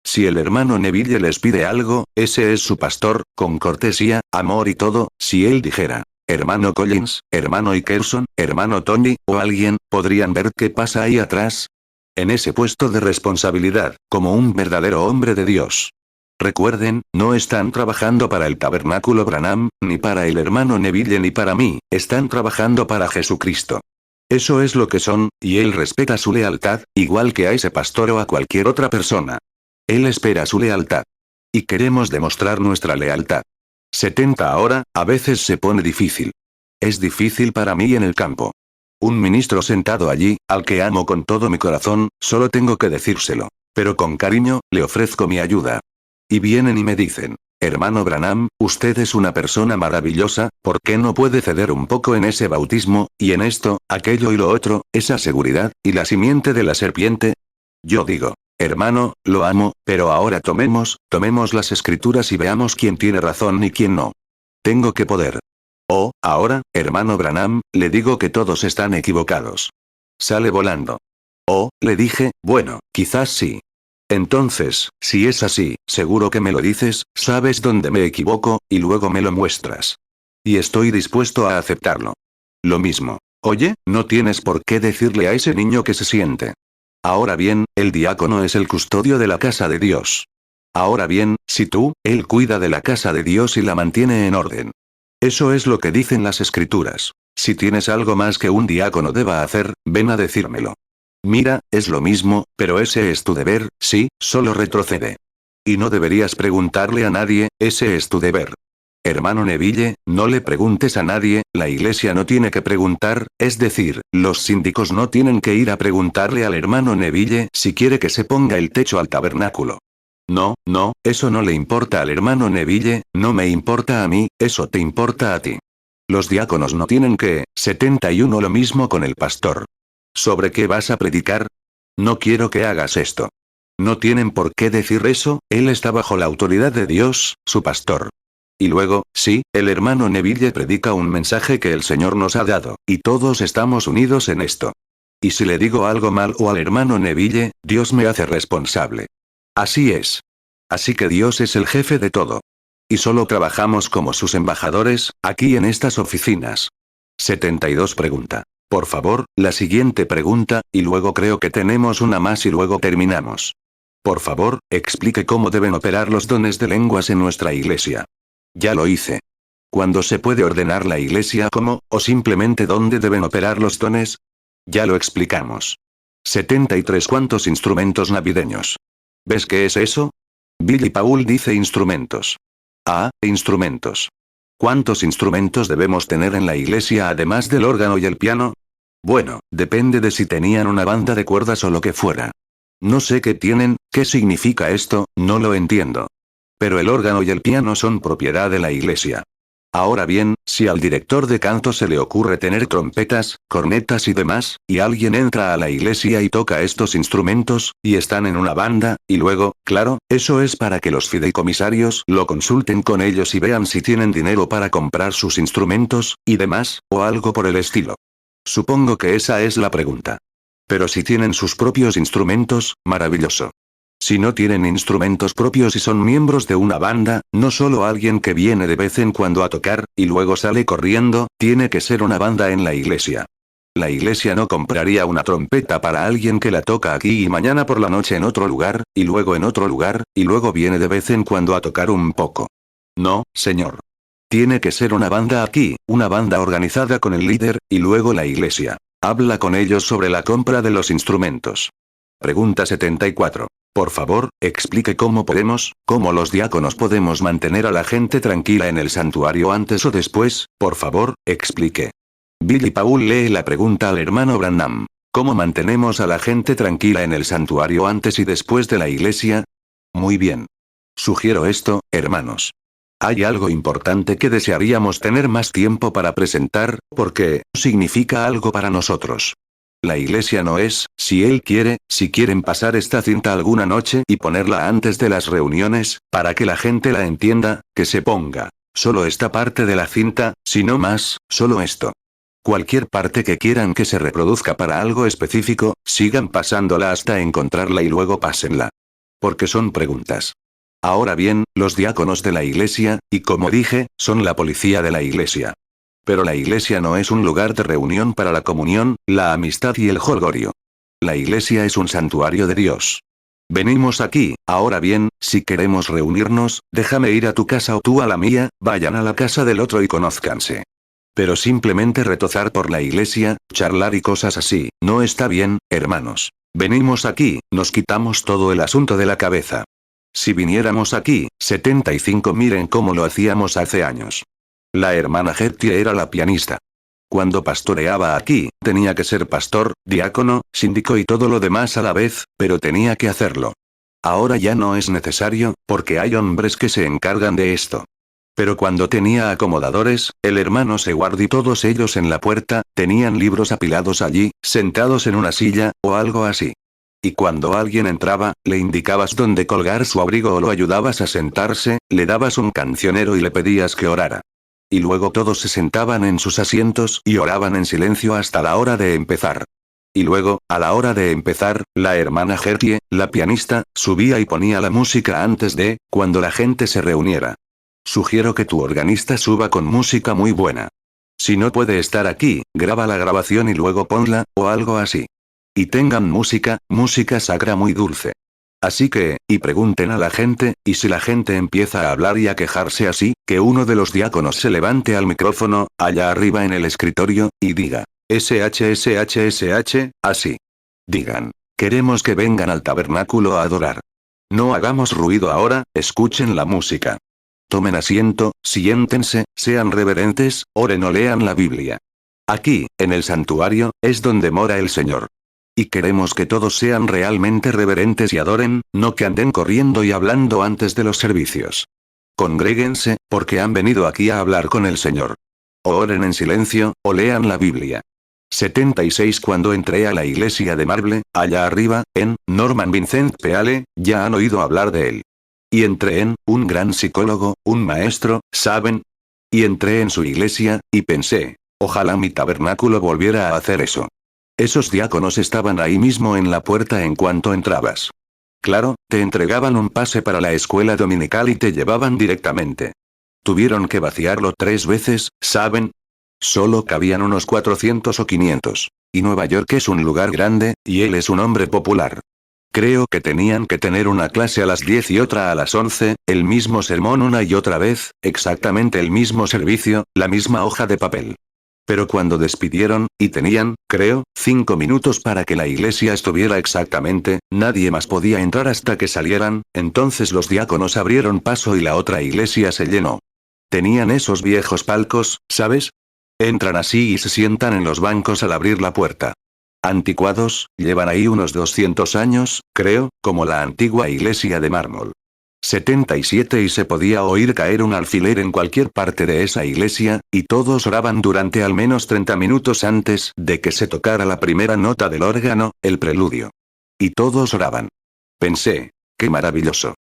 Si el hermano Neville les pide algo, ese es su pastor, con cortesía, amor y todo, si él dijera, hermano Collins, hermano Ickerson, hermano Tony, o alguien, podrían ver qué pasa ahí atrás. En ese puesto de responsabilidad, como un verdadero hombre de Dios. Recuerden, no están trabajando para el tabernáculo Branham, ni para el hermano Neville ni para mí, están trabajando para Jesucristo. Eso es lo que son, y él respeta su lealtad, igual que a ese pastor o a cualquier otra persona. Él espera su lealtad. Y queremos demostrar nuestra lealtad. 70. Ahora, a veces se pone difícil. Es difícil para mí en el campo. Un ministro sentado allí, al que amo con todo mi corazón, solo tengo que decírselo. Pero con cariño, le ofrezco mi ayuda. Y vienen y me dicen, hermano Branham, usted es una persona maravillosa, ¿por qué no puede ceder un poco en ese bautismo, y en esto, aquello y lo otro, esa seguridad, y la simiente de la serpiente? Yo digo, hermano, lo amo, pero ahora tomemos las escrituras y veamos quién tiene razón y quién no. Tengo que poder. Oh, ahora, hermano Branham, le digo que todos están equivocados. Sale volando. Oh, le dije, bueno, quizás sí. Entonces, si es así, seguro que me lo dices, sabes dónde me equivoco, y luego me lo muestras. Y estoy dispuesto a aceptarlo. Lo mismo. Oye, no tienes por qué decirle a ese niño que se siente. Ahora bien, el diácono es el custodio de la casa de Dios. Ahora bien, si él cuida de la casa de Dios y la mantiene en orden. Eso es lo que dicen las escrituras. Si tienes algo más que un diácono deba hacer, ven a decírmelo. Mira, es lo mismo, pero ese es tu deber, sí, solo retrocede. Y no deberías preguntarle a nadie, ese es tu deber. Hermano Neville, no le preguntes a nadie, la iglesia no tiene que preguntar, es decir, los síndicos no tienen que ir a preguntarle al hermano Neville si quiere que se ponga el techo al tabernáculo. No, eso no le importa al hermano Neville, no me importa a mí, eso te importa a ti. Los diáconos no tienen que, 71. Lo mismo con el pastor. ¿Sobre qué vas a predicar? No quiero que hagas esto. No tienen por qué decir eso, él está bajo la autoridad de Dios, su pastor. Y luego, sí, el hermano Neville predica un mensaje que el Señor nos ha dado, y todos estamos unidos en esto. Y si le digo algo mal o al hermano Neville, Dios me hace responsable. Así es. Así que Dios es el jefe de todo. Y solo trabajamos como sus embajadores, aquí en estas oficinas. 72. Pregunta. Por favor, la siguiente pregunta, y luego creo que tenemos una más y luego terminamos. Por favor, explique cómo deben operar los dones de lenguas en nuestra iglesia. Ya lo hice. ¿Cuándo se puede ordenar la iglesia como, o simplemente dónde deben operar los dones? Ya lo explicamos. 73. ¿Cuántos instrumentos navideños? ¿Ves qué es eso? Billy Paul dice instrumentos. Ah, instrumentos. ¿Cuántos instrumentos debemos tener en la iglesia además del órgano y el piano? Bueno, depende de si tenían una banda de cuerdas o lo que fuera. No sé qué tienen, qué significa esto, no lo entiendo. Pero el órgano y el piano son propiedad de la iglesia. Ahora bien, si al director de canto se le ocurre tener trompetas, cornetas y demás, y alguien entra a la iglesia y toca estos instrumentos, y están en una banda, y luego, claro, eso es para que los fideicomisarios lo consulten con ellos y vean si tienen dinero para comprar sus instrumentos, y demás, o algo por el estilo. Supongo que esa es la pregunta. Pero si tienen sus propios instrumentos, maravilloso. Si no tienen instrumentos propios y son miembros de una banda, no solo alguien que viene de vez en cuando a tocar, y luego sale corriendo, tiene que ser una banda en la iglesia. La iglesia no compraría una trompeta para alguien que la toca aquí y mañana por la noche en otro lugar, y luego en otro lugar, y luego viene de vez en cuando a tocar un poco. No, señor. Tiene que ser una banda aquí, una banda organizada con el líder, y luego la iglesia. Habla con ellos sobre la compra de los instrumentos. Pregunta 74. Por favor, explique cómo los diáconos podemos mantener a la gente tranquila en el santuario antes o después, por favor, explique. Billy Paul lee la pregunta al hermano Branham. ¿Cómo mantenemos a la gente tranquila en el santuario antes y después de la iglesia? Muy bien. Sugiero esto, hermanos. Hay algo importante que desearíamos tener más tiempo para presentar, porque significa algo para nosotros. La iglesia no es, si él quiere, si quieren pasar esta cinta alguna noche y ponerla antes de las reuniones, para que la gente la entienda, que se ponga solo esta parte de la cinta, sino más, solo esto. Cualquier parte que quieran que se reproduzca para algo específico, sigan pasándola hasta encontrarla y luego pásenla. Porque son preguntas. Ahora bien, los diáconos de la iglesia, y como dije, son la policía de la iglesia. Pero la iglesia no es un lugar de reunión para la comunión, la amistad y el jolgorio. La iglesia es un santuario de Dios. Venimos aquí, ahora bien, si queremos reunirnos, déjame ir a tu casa o tú a la mía, vayan a la casa del otro y conózcanse. Pero simplemente retozar por la iglesia, charlar y cosas así, no está bien, hermanos. Venimos aquí, nos quitamos todo el asunto de la cabeza. Si viniéramos aquí, 75 miren cómo lo hacíamos hace años. La hermana Gertie era la pianista. Cuando pastoreaba aquí, tenía que ser pastor, diácono, síndico y todo lo demás a la vez, pero tenía que hacerlo. Ahora ya no es necesario, porque hay hombres que se encargan de esto. Pero cuando tenía acomodadores, el hermano Seward y todos ellos en la puerta, tenían libros apilados allí, sentados en una silla, o algo así. Y cuando alguien entraba, le indicabas dónde colgar su abrigo o lo ayudabas a sentarse, le dabas un cancionero y le pedías que orara. Y luego todos se sentaban en sus asientos y oraban en silencio hasta la hora de empezar. Y luego, a la hora de empezar, la hermana Gertie, la pianista, subía y ponía la música antes de, cuando la gente se reuniera. Sugiero que tu organista suba con música muy buena. Si no puede estar aquí, graba la grabación y luego ponla, o algo así. Y tengan música sacra muy dulce. Así que, y pregunten a la gente, y si la gente empieza a hablar y a quejarse así, que uno de los diáconos se levante al micrófono, allá arriba en el escritorio, y diga, SH, así. Digan, queremos que vengan al tabernáculo a adorar. No hagamos ruido ahora, escuchen la música. Tomen asiento, siéntense, sean reverentes, oren o lean la Biblia. Aquí, en el santuario, es donde mora el Señor. Y queremos que todos sean realmente reverentes y adoren, no que anden corriendo y hablando antes de los servicios. Congréguense, porque han venido aquí a hablar con el Señor. O oren en silencio, o lean la Biblia. 76 Cuando entré a la iglesia de Marble, allá arriba, en Norman Vincent Peale, ya han oído hablar de él. Y entré en, un gran psicólogo, un maestro, ¿saben? Y entré en su iglesia, y pensé, ojalá mi tabernáculo volviera a hacer eso. Esos diáconos estaban ahí mismo en la puerta en cuanto entrabas. Claro, te entregaban un pase para la escuela dominical y te llevaban directamente. Tuvieron que vaciarlo 3 veces, ¿saben? Solo cabían unos 400 o 500. Y Nueva York es un lugar grande, y él es un hombre popular. Creo que tenían que tener una clase a las 10 y otra a las 11, el mismo sermón una y otra vez, exactamente el mismo servicio, la misma hoja de papel. Pero cuando despidieron, y tenían, creo, 5 minutos para que la iglesia estuviera exactamente, nadie más podía entrar hasta que salieran, entonces los diáconos abrieron paso y la otra iglesia se llenó. Tenían esos viejos palcos, ¿sabes? Entran así y se sientan en los bancos al abrir la puerta. Anticuados, llevan ahí unos 200 años, creo, como la antigua iglesia de mármol. 77 Y se podía oír caer un alfiler en cualquier parte de esa iglesia, y todos oraban durante al menos 30 minutos antes de que se tocara la primera nota del órgano, el preludio. Y todos oraban. Pensé, qué maravilloso.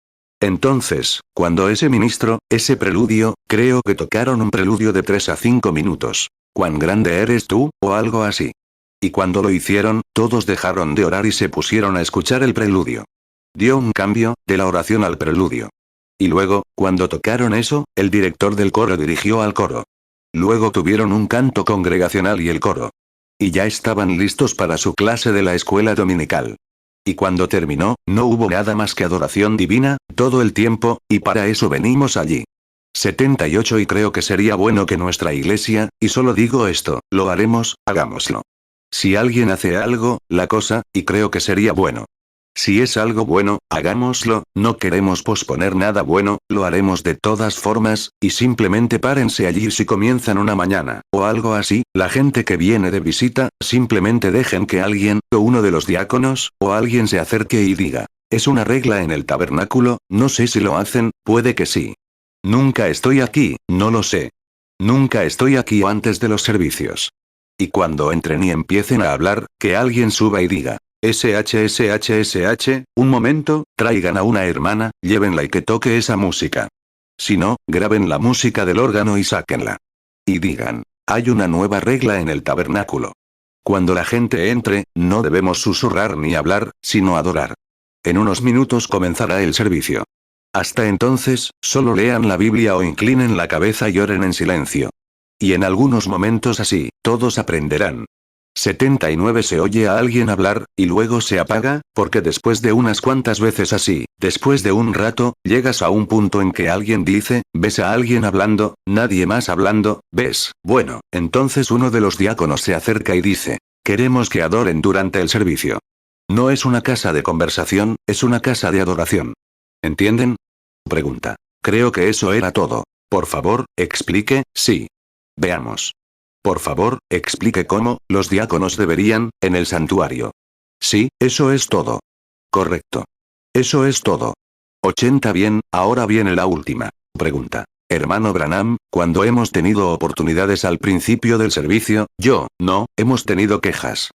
Entonces, cuando ese ministro, ese preludio, creo que tocaron un preludio de 3 a 5 minutos. ¿Cuán grande eres tú? O algo así. Y cuando lo hicieron, todos dejaron de orar y se pusieron a escuchar el preludio. Dio un cambio, de la oración al preludio. Y luego, cuando tocaron eso, el director del coro dirigió al coro. Luego tuvieron un canto congregacional y el coro. Y ya estaban listos para su clase de la escuela dominical. Y cuando terminó, no hubo nada más que adoración divina, todo el tiempo, y para eso venimos allí. 78 Y creo que sería bueno que nuestra iglesia, y solo digo esto, lo haremos, hagámoslo. Si alguien hace algo, la cosa, y creo que sería bueno. Si es algo bueno, hagámoslo, no queremos posponer nada bueno, lo haremos de todas formas, y simplemente párense allí si comienzan una mañana, o algo así, la gente que viene de visita, simplemente dejen que alguien, o uno de los diáconos, o alguien se acerque y diga. Es una regla en el tabernáculo, no sé si lo hacen, puede que sí. Nunca estoy aquí, no lo sé. Nunca estoy aquí antes de los servicios. Y cuando entren y empiecen a hablar, que alguien suba y diga. SH, un momento, traigan a una hermana, llévenla y que toque esa música. Si no, graben la música del órgano y sáquenla. Y digan, hay una nueva regla en el tabernáculo. Cuando la gente entre, no debemos susurrar ni hablar, sino adorar. En unos minutos comenzará el servicio. Hasta entonces, solo lean la Biblia o inclinen la cabeza y oren en silencio. Y en algunos momentos así, todos aprenderán. 79 Se oye a alguien hablar, y luego se apaga, porque después de unas cuantas veces así, después de un rato, llegas a un punto en que alguien dice, ves a alguien hablando, nadie más hablando, ves, bueno, entonces uno de los diáconos se acerca y dice, queremos que adoren durante el servicio. No es una casa de conversación, es una casa de adoración. ¿Entienden? Pregunta. Creo que eso era todo. Por favor, explique, sí. Veamos. Por favor, explique cómo, los diáconos deberían, en el santuario. Sí, eso es todo. Correcto. Eso es todo. 80 Bien, ahora viene la última pregunta. Hermano Branham, cuando hemos tenido oportunidades al principio del servicio, no, hemos tenido quejas.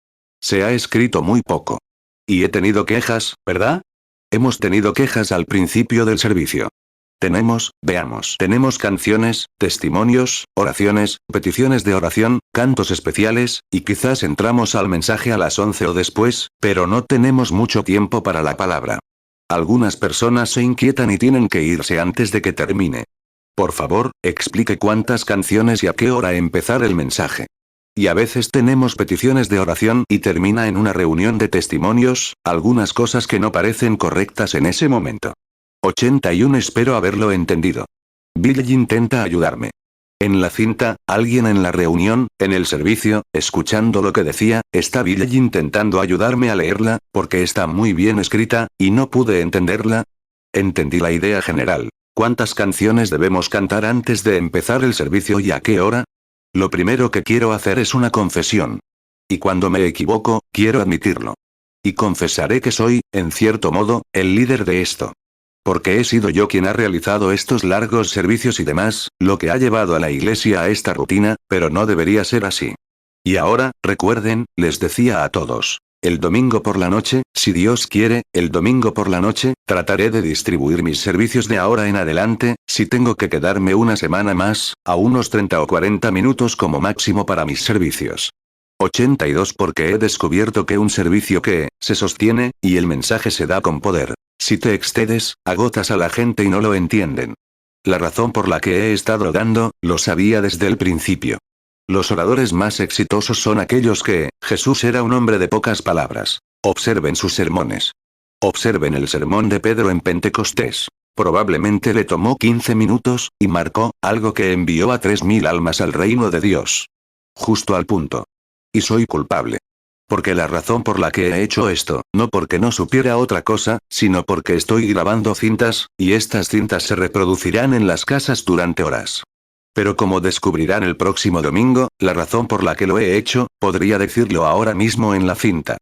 Se ha escrito muy poco. Y he tenido quejas, ¿verdad? Hemos tenido quejas al principio del servicio. Tenemos canciones, testimonios, oraciones, peticiones de oración, cantos especiales, y quizás entramos al mensaje a las 11 o después, pero no tenemos mucho tiempo para la palabra. Algunas personas se inquietan y tienen que irse antes de que termine. Por favor, explique cuántas canciones y a qué hora empezar el mensaje. Y a veces tenemos peticiones de oración y termina en una reunión de testimonios, algunas cosas que no parecen correctas en ese momento. 81 Espero haberlo entendido. Bill intenta ayudarme. En la cinta, alguien en la reunión, en el servicio, escuchando lo que decía, está Bill intentando ayudarme a leerla, porque está muy bien escrita, y no pude entenderla. Entendí la idea general. ¿Cuántas canciones debemos cantar antes de empezar el servicio y a qué hora? Lo primero que quiero hacer es una confesión. Y cuando me equivoco, quiero admitirlo. Y confesaré que soy, en cierto modo, el líder de esto. Porque he sido yo quien ha realizado estos largos servicios y demás, lo que ha llevado a la iglesia a esta rutina, pero no debería ser así. Y ahora, recuerden, les decía a todos. El domingo por la noche, si Dios quiere, el domingo por la noche, trataré de distribuir mis servicios de ahora en adelante, si tengo que quedarme una semana más, a unos 30 o 40 minutos como máximo para mis servicios. 82 Porque he descubierto que un servicio que, se sostiene, y el mensaje se da con poder. Si te excedes, agotas a la gente y no lo entienden. La razón por la que he estado dando, lo sabía desde el principio. Los oradores más exitosos son aquellos que, Jesús era un hombre de pocas palabras. Observen sus sermones. Observen el sermón de Pedro en Pentecostés. Probablemente le tomó 15 minutos, y marcó, algo que envió a 3000 almas al reino de Dios. Justo al punto. Y soy culpable. Porque la razón por la que he hecho esto, no porque no supiera otra cosa, sino porque estoy grabando cintas, y estas cintas se reproducirán en las casas durante horas. Pero como descubrirán el próximo domingo, la razón por la que lo he hecho, podría decirlo ahora mismo en la cinta.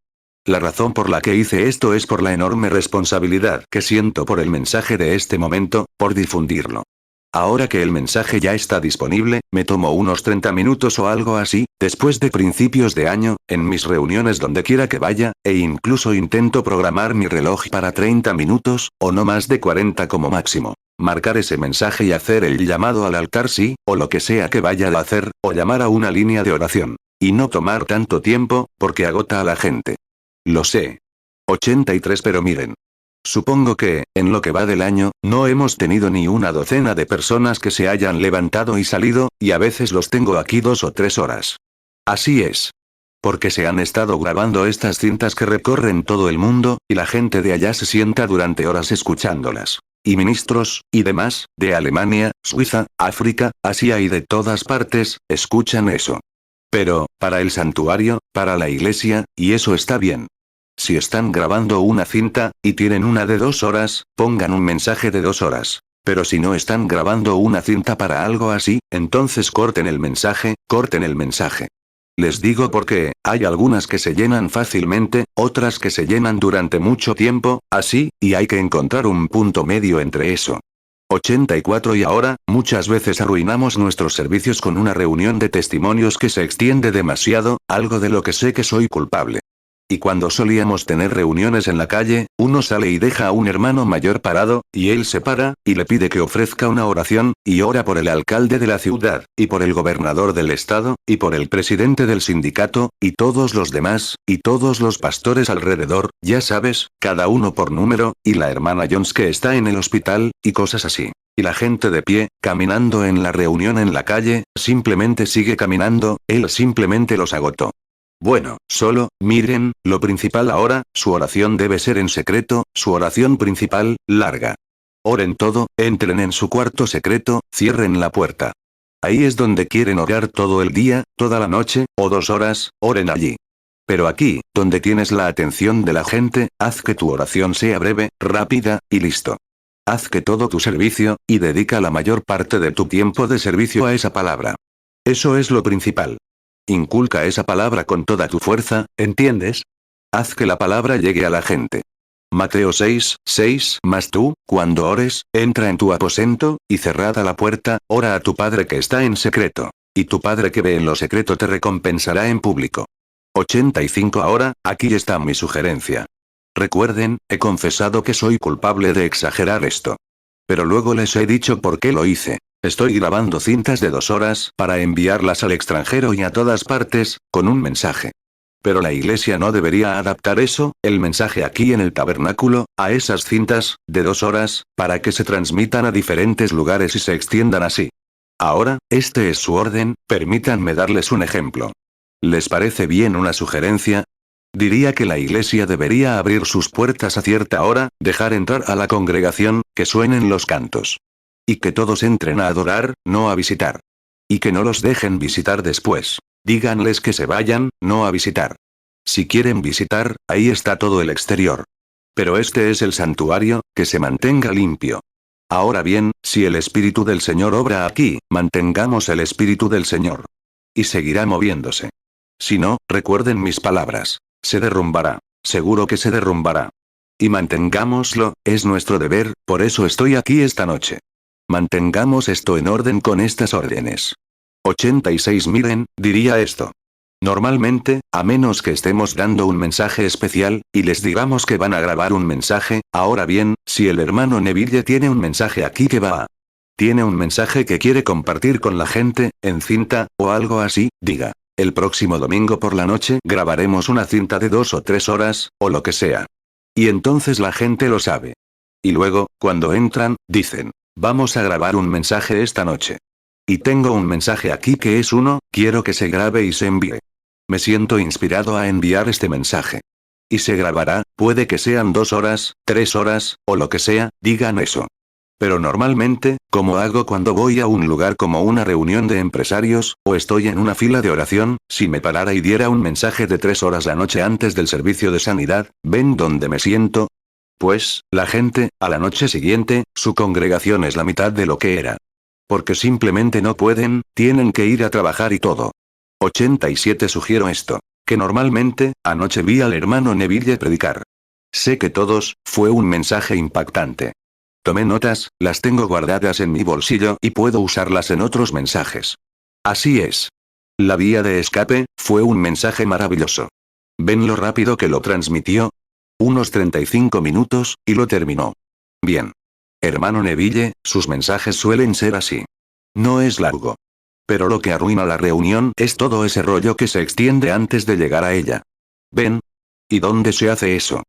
La razón por la que hice esto es por la enorme responsabilidad que siento por el mensaje de este momento, por difundirlo. Ahora que el mensaje ya está disponible, me tomo unos 30 minutos o algo así, después de principios de año, en mis reuniones donde quiera que vaya, e incluso intento programar mi reloj para 30 minutos, o no más de 40 como máximo. Marcar ese mensaje y hacer el llamado al altar sí, o lo que sea que vaya a hacer, o llamar a una línea de oración. Y no tomar tanto tiempo, porque agota a la gente. Lo sé. 83 Pero miren. Supongo que, en lo que va del año, no hemos tenido ni una docena de personas que se hayan levantado y salido, y a veces los tengo aquí 2 o 3 horas. Así es. Porque se han estado grabando estas cintas que recorren todo el mundo, y la gente de allá se sienta durante horas escuchándolas. Y ministros, y demás, de Alemania, Suiza, África, Asia y de todas partes, escuchan eso. Pero, para el santuario, para la iglesia, y eso está bien. Si están grabando una cinta, y tienen una de 2 horas, pongan un mensaje de 2 horas. Pero si no están grabando una cinta para algo así, entonces corten el mensaje, corten el mensaje. Les digo porque, hay algunas que se llenan fácilmente, otras que se llenan durante mucho tiempo, así, y hay que encontrar un punto medio entre eso. 84 Y ahora, muchas veces arruinamos nuestros servicios con una reunión de testimonios que se extiende demasiado, algo de lo que sé que soy culpable. Y cuando solíamos tener reuniones en la calle, uno sale y deja a un hermano mayor parado, y él se para, y le pide que ofrezca una oración, y ora por el alcalde de la ciudad, y por el gobernador del estado, y por el presidente del sindicato, y todos los demás, y todos los pastores alrededor, ya sabes, cada uno por número, y la hermana Jones que está en el hospital, y cosas así. Y la gente de pie, caminando en la reunión en la calle, simplemente sigue caminando, él simplemente los agotó. Bueno, solo, miren, lo principal ahora, su oración debe ser en secreto, su oración principal, larga. Oren todo, entren en su cuarto secreto, cierren la puerta. Ahí es donde quieren orar todo el día, toda la noche, o 2 horas, oren allí. Pero aquí, donde tienes la atención de la gente, haz que tu oración sea breve, rápida, y listo. Haz que todo tu servicio, y dedica la mayor parte de tu tiempo de servicio a esa palabra. Eso es lo principal. Inculca esa palabra con toda tu fuerza, ¿entiendes? Haz que la palabra llegue a la gente. Mateo 6:6. Mas tú, cuando ores, entra en tu aposento, y cerrada la puerta, ora a tu Padre que está en secreto. Y tu Padre que ve en lo secreto te recompensará en público. 85 Ahora, aquí está mi sugerencia. Recuerden, he confesado que soy culpable de exagerar esto. Pero luego les he dicho por qué lo hice. Estoy grabando cintas de 2 horas para enviarlas al extranjero y a todas partes, con un mensaje. Pero la iglesia no debería adaptar eso, el mensaje aquí en el tabernáculo, a esas cintas, de 2 horas, para que se transmitan a diferentes lugares y se extiendan así. Ahora, este es su orden, permítanme darles un ejemplo. ¿Les parece bien una sugerencia? Diría que la iglesia debería abrir sus puertas a cierta hora, dejar entrar a la congregación, que suenen los cantos. Y que todos entren a adorar, no a visitar. Y que no los dejen visitar después. Díganles que se vayan, no a visitar. Si quieren visitar, ahí está todo el exterior. Pero este es el santuario, que se mantenga limpio. Ahora bien, si el Espíritu del Señor obra aquí, mantengamos el Espíritu del Señor. Y seguirá moviéndose. Si no, recuerden mis palabras. Se derrumbará. Seguro que se derrumbará. Y mantengámoslo, es nuestro deber, por eso estoy aquí esta noche. Mantengamos esto en orden con estas órdenes. 86 Miren, diría esto. Normalmente, a menos que estemos dando un mensaje especial, y les digamos que van a grabar un mensaje, ahora bien, si el hermano Neville tiene un mensaje aquí que va a... Tiene un mensaje que quiere compartir con la gente, en cinta, o algo así, diga. El próximo domingo por la noche grabaremos una cinta de 2 o 3 horas, o lo que sea. Y entonces la gente lo sabe. Y luego, cuando entran, dicen. Vamos a grabar un mensaje esta noche. Y tengo un mensaje aquí que es uno, quiero que se grabe y se envíe. Me siento inspirado a enviar este mensaje. Y se grabará, puede que sean 2 horas, 3 horas, o lo que sea, digan eso. Pero normalmente, como hago cuando voy a un lugar como una reunión de empresarios, o estoy en una fila de oración, si me parara y diera un mensaje de 3 horas la noche antes del servicio de sanidad, ¿ven dónde me siento? Pues, la gente, a la noche siguiente, su congregación es la mitad de lo que era. Porque simplemente no pueden, tienen que ir a trabajar y todo. 87 Sugiero esto. Que normalmente, anoche vi al hermano Neville predicar. Sé que todos, fue un mensaje impactante. Tomé notas, las tengo guardadas en mi bolsillo y puedo usarlas en otros mensajes. Así es. La vía de escape, fue un mensaje maravilloso. ¿Ven lo rápido que lo transmitió? Unos 35 minutos, y lo terminó. Bien. Hermano Neville, sus mensajes suelen ser así. No es largo. Pero lo que arruina la reunión es todo ese rollo que se extiende antes de llegar a ella. ¿Ven? ¿Y dónde se hace eso?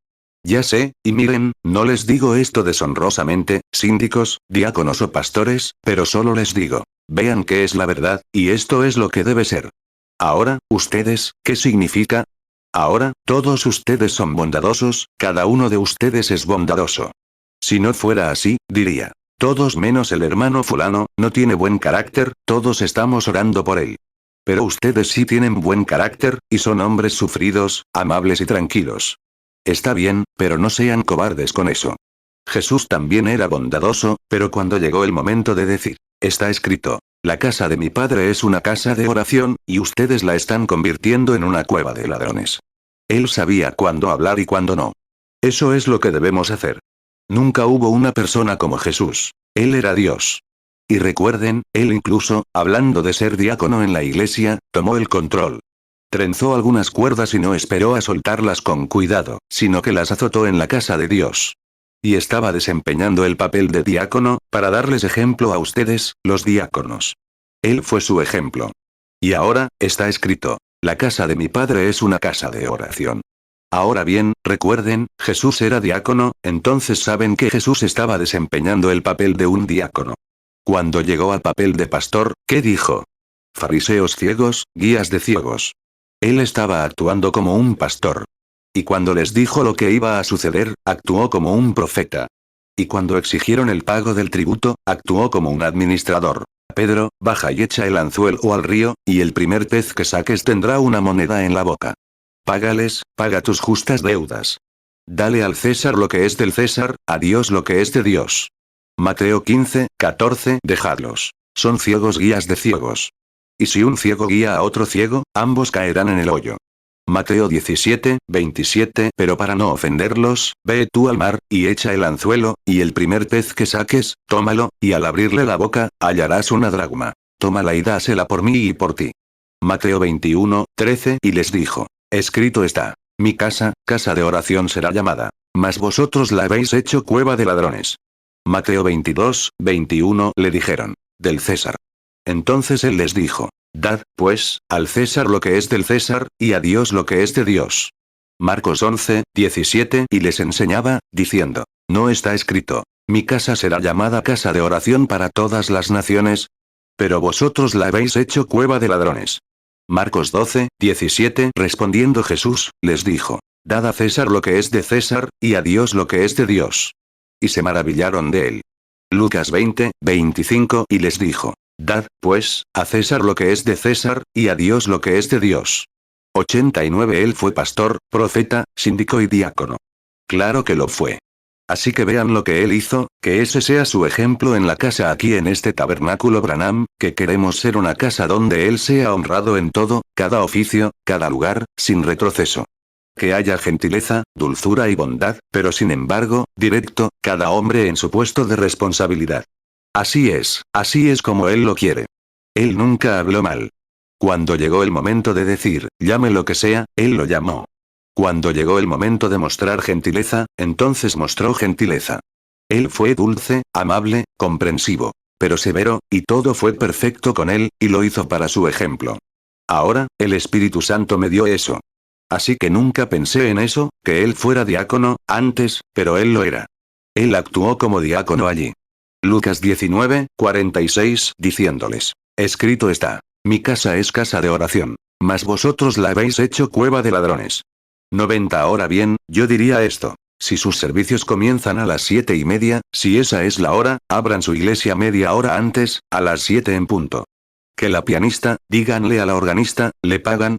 Ya sé, y miren, no les digo esto deshonrosamente, síndicos, diáconos o pastores, pero solo les digo, vean que es la verdad, y esto es lo que debe ser. Ahora, ustedes, ¿qué significa? Ahora, todos ustedes son bondadosos, cada uno de ustedes es bondadoso. Si no fuera así, diría. Todos menos el hermano fulano, no tiene buen carácter, todos estamos orando por él. Pero ustedes sí tienen buen carácter, y son hombres sufridos, amables y tranquilos. Está bien, pero no sean cobardes con eso. Jesús también era bondadoso, pero cuando llegó el momento de decir, está escrito, la casa de mi padre es una casa de oración, y ustedes la están convirtiendo en una cueva de ladrones. Él sabía cuándo hablar y cuándo no. Eso es lo que debemos hacer. Nunca hubo una persona como Jesús. Él era Dios. Y recuerden, él incluso, hablando de ser diácono en la iglesia, tomó el control. Trenzó algunas cuerdas y no esperó a soltarlas con cuidado, sino que las azotó en la casa de Dios. Y estaba desempeñando el papel de diácono, para darles ejemplo a ustedes, los diáconos. Él fue su ejemplo. Y ahora, está escrito, la casa de mi padre es una casa de oración. Ahora bien, recuerden, Jesús era diácono, entonces saben que Jesús estaba desempeñando el papel de un diácono. Cuando llegó al papel de pastor, ¿qué dijo? Fariseos ciegos, guías de ciegos. Él estaba actuando como un pastor. Y cuando les dijo lo que iba a suceder, actuó como un profeta. Y cuando exigieron el pago del tributo, actuó como un administrador. Pedro, baja y echa el anzuelo al río, y el primer pez que saques tendrá una moneda en la boca. Págales, paga tus justas deudas. Dale al César lo que es del César, a Dios lo que es de Dios. Mateo 15, 14. Dejadlos. Son ciegos guías de ciegos. Y si un ciego guía a otro ciego, ambos caerán en el hoyo. Mateo 17, 27. Pero para no ofenderlos, ve tú al mar, y echa el anzuelo, y el primer pez que saques, tómalo, y al abrirle la boca, hallarás una dracma. Tómala y dásela por mí y por ti. Mateo 21, 13. Y les dijo, escrito está, mi casa, casa de oración será llamada, mas vosotros la habéis hecho cueva de ladrones. Mateo 22, 21. Le dijeron, del César. Entonces él les dijo, dad, pues, al César lo que es del César, y a Dios lo que es de Dios. Marcos 11, 17. Y les enseñaba, diciendo, ¿no está escrito, mi casa será llamada casa de oración para todas las naciones? Pero vosotros la habéis hecho cueva de ladrones. Marcos 12, 17. Respondiendo Jesús, les dijo, dad a César lo que es de César, y a Dios lo que es de Dios. Y se maravillaron de él. Lucas 20, 25. Y les dijo, dad, pues, a César lo que es de César, y a Dios lo que es de Dios. 89. Él fue pastor, profeta, síndico y diácono. Claro que lo fue. Así que vean lo que él hizo, que ese sea su ejemplo en la casa aquí en este tabernáculo Branham, que queremos ser una casa donde él sea honrado en todo, cada oficio, cada lugar, sin retroceso. Que haya gentileza, dulzura y bondad, pero sin embargo, directo, cada hombre en su puesto de responsabilidad. Así es como él lo quiere. Él nunca habló mal. Cuando llegó el momento de decir, llame lo que sea, él lo llamó. Cuando llegó el momento de mostrar gentileza, entonces mostró gentileza. Él fue dulce, amable, comprensivo, pero severo, y todo fue perfecto con él, y lo hizo para su ejemplo. Ahora, el Espíritu Santo me dio eso. Así que nunca pensé en eso, que él fuera diácono, antes, pero él lo era. Él actuó como diácono allí. Lucas 19, 46, diciéndoles, escrito está, mi casa es casa de oración, mas vosotros la habéis hecho cueva de ladrones. 90. Ahora bien, yo diría esto, si sus servicios comienzan a las 7:30, si esa es la hora, abran su iglesia media hora antes, a las 7 en punto. Que la pianista, díganle a la organista, ¿le pagan?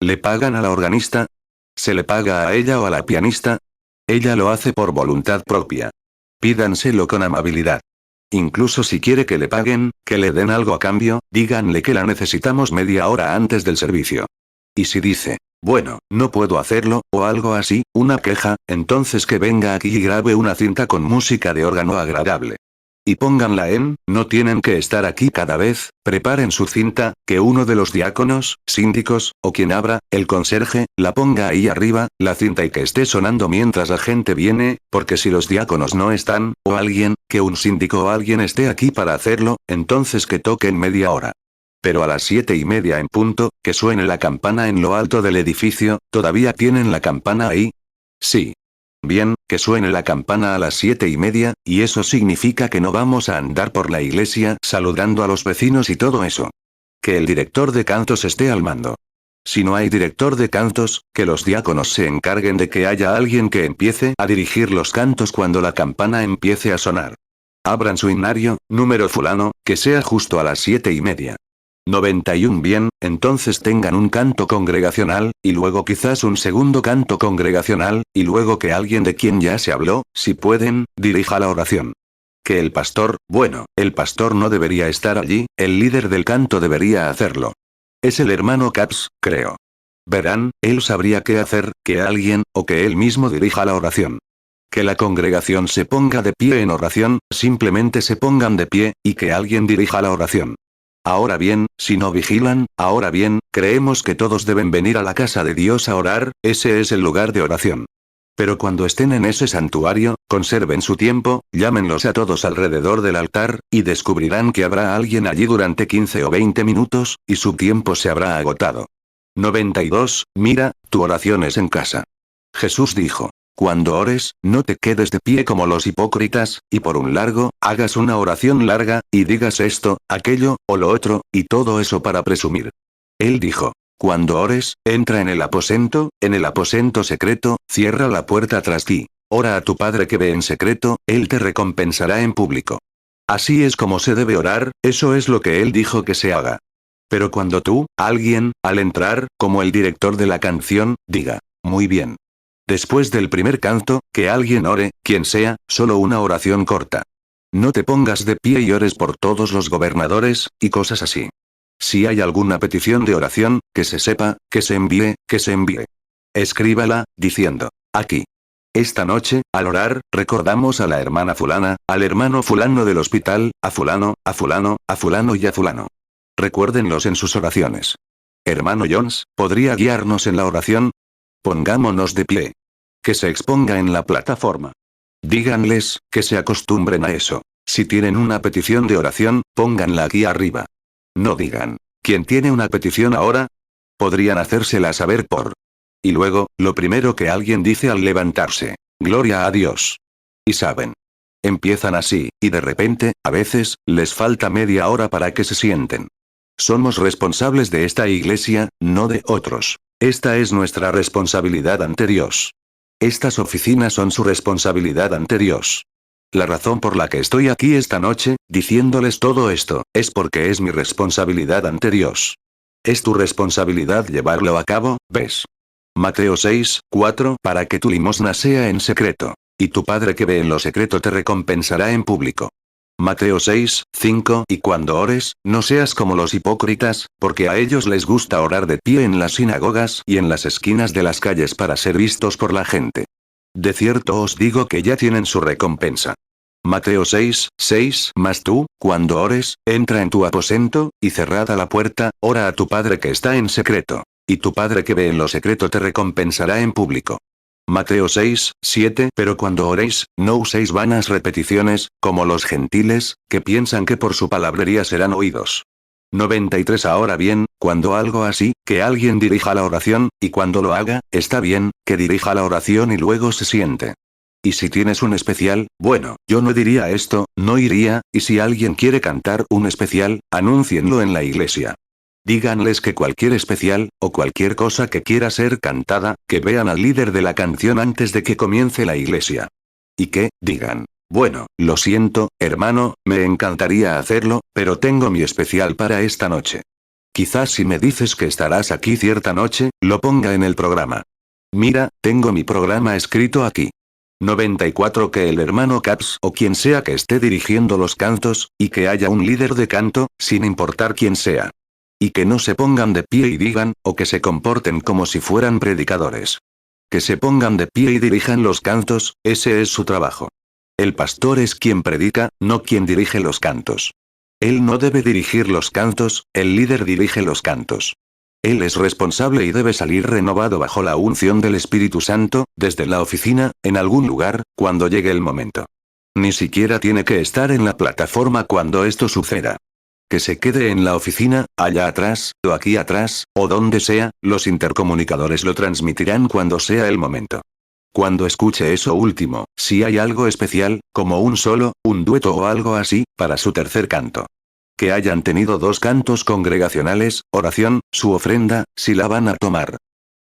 ¿Le pagan a la organista? ¿Se le paga a ella o a la pianista? Ella lo hace por voluntad propia. Pídanselo con amabilidad. Incluso si quiere que le paguen, que le den algo a cambio, díganle que la necesitamos media hora antes del servicio. Y si dice, bueno, no puedo hacerlo, o algo así, una queja, entonces que venga aquí y grabe una cinta con música de órgano agradable. Y pónganla no tienen que estar aquí cada vez, preparen su cinta, que uno de los diáconos, síndicos, o quien abra, el conserje, la ponga ahí arriba, la cinta y que esté sonando mientras la gente viene, porque si los diáconos no están, o alguien, que un síndico o alguien esté aquí para hacerlo, entonces que toquen media hora. Pero a las 7:30 en punto, que suene la campana en lo alto del edificio, ¿todavía tienen la campana ahí? Sí. Bien, que suene la campana a las 7:30, y eso significa que no vamos a andar por la iglesia saludando a los vecinos y todo eso. Que el director de cantos esté al mando. Si no hay director de cantos, que los diáconos se encarguen de que haya alguien que empiece a dirigir los cantos cuando la campana empiece a sonar. Abran su himnario, número fulano, que sea justo a las 7:30. 91. Bien, entonces tengan un canto congregacional, y luego quizás un segundo canto congregacional, y luego que alguien de quien ya se habló, si pueden, dirija la oración. Que el pastor, bueno, el pastor no debería estar allí, el líder del canto debería hacerlo. Es el hermano Caps, creo. Verán, él sabría qué hacer, que alguien, o que él mismo dirija la oración. Que la congregación se ponga de pie en oración, simplemente se pongan de pie, y que alguien dirija la oración. Ahora bien, si no vigilan, ahora bien, creemos que todos deben venir a la casa de Dios a orar, ese es el lugar de oración. Pero cuando estén en ese santuario, conserven su tiempo, llámenlos a todos alrededor del altar, y descubrirán que habrá alguien allí durante 15 o 20 minutos, y su tiempo se habrá agotado. 92. Mira, tu oración es en casa. Jesús dijo: cuando ores, no te quedes de pie como los hipócritas, y por un largo, hagas una oración larga, y digas esto, aquello, o lo otro, y todo eso para presumir. Él dijo: cuando ores, entra en el aposento secreto, cierra la puerta tras ti. Ora a tu Padre que ve en secreto, Él te recompensará en público. Así es como se debe orar, eso es lo que Él dijo que se haga. Pero cuando tú, alguien, al entrar, como el director de la canción, diga: muy bien. Después del primer canto, que alguien ore, quien sea, solo una oración corta. No te pongas de pie y ores por todos los gobernadores, y cosas así. Si hay alguna petición de oración, que se sepa, que se envíe, que se envíe. Escríbala, diciendo: aquí. Esta noche, al orar, recordamos a la hermana fulana, al hermano fulano del hospital, a fulano, a fulano, a fulano y a fulano. Recuérdenlos en sus oraciones. Hermano Jones, ¿podría guiarnos en la oración? Pongámonos de pie. Que se exponga en la plataforma. Díganles, que se acostumbren a eso. Si tienen una petición de oración, pónganla aquí arriba. No digan: ¿quién tiene una petición ahora? Podrían hacérsela saber por. Y luego, lo primero que alguien dice al levantarse: gloria a Dios. Y saben. Empiezan así, y de repente, a veces, les falta media hora para que se sienten. Somos responsables de esta iglesia, no de otros. Esta es nuestra responsabilidad ante Dios. Estas oficinas son su responsabilidad ante Dios. La razón por la que estoy aquí esta noche, diciéndoles todo esto, es porque es mi responsabilidad ante Dios. Es tu responsabilidad llevarlo a cabo, ¿ves? Mateo 6:4 para que tu limosna sea en secreto. Y tu Padre que ve en lo secreto te recompensará en público. Mateo 6:5 y cuando ores, no seas como los hipócritas, porque a ellos les gusta orar de pie en las sinagogas y en las esquinas de las calles para ser vistos por la gente. De cierto os digo que ya tienen su recompensa. Mateo 6:6 Mas tú, cuando ores, entra en tu aposento, y cerrada la puerta, ora a tu Padre que está en secreto. Y tu Padre que ve en lo secreto te recompensará en público. Mateo 6:7 Pero cuando oréis, no uséis vanas repeticiones, como los gentiles, que piensan que por su palabrería serán oídos. 93 Ahora bien, cuando algo así, que alguien dirija la oración, y cuando lo haga, está bien, que dirija la oración y luego se siente. Y si tienes un especial, bueno, yo no diría esto, no iría, y si alguien quiere cantar un especial, anúncienlo en la iglesia. Díganles que cualquier especial, o cualquier cosa que quiera ser cantada, que vean al líder de la canción antes de que comience la iglesia. Y que, digan: bueno, lo siento, hermano, me encantaría hacerlo, pero tengo mi especial para esta noche. Quizás si me dices que estarás aquí cierta noche, lo ponga en el programa. Mira, tengo mi programa escrito aquí. 94 Que el hermano Caps o quien sea que esté dirigiendo los cantos, y que haya un líder de canto, sin importar quién sea. Y que no se pongan de pie y digan, o que se comporten como si fueran predicadores. Que se pongan de pie y dirijan los cantos, ese es su trabajo. El pastor es quien predica, no quien dirige los cantos. Él no debe dirigir los cantos, el líder dirige los cantos. Él es responsable y debe salir renovado bajo la unción del Espíritu Santo, desde la oficina, en algún lugar, cuando llegue el momento. Ni siquiera tiene que estar en la plataforma cuando esto suceda. Que se quede en la oficina, allá atrás, o aquí atrás, o donde sea, los intercomunicadores lo transmitirán cuando sea el momento. Cuando escuche eso último, si hay algo especial, como un solo, un dueto o algo así, para su tercer canto. que hayan tenido 2 cantos congregacionales, oración, su ofrenda, si la van a tomar.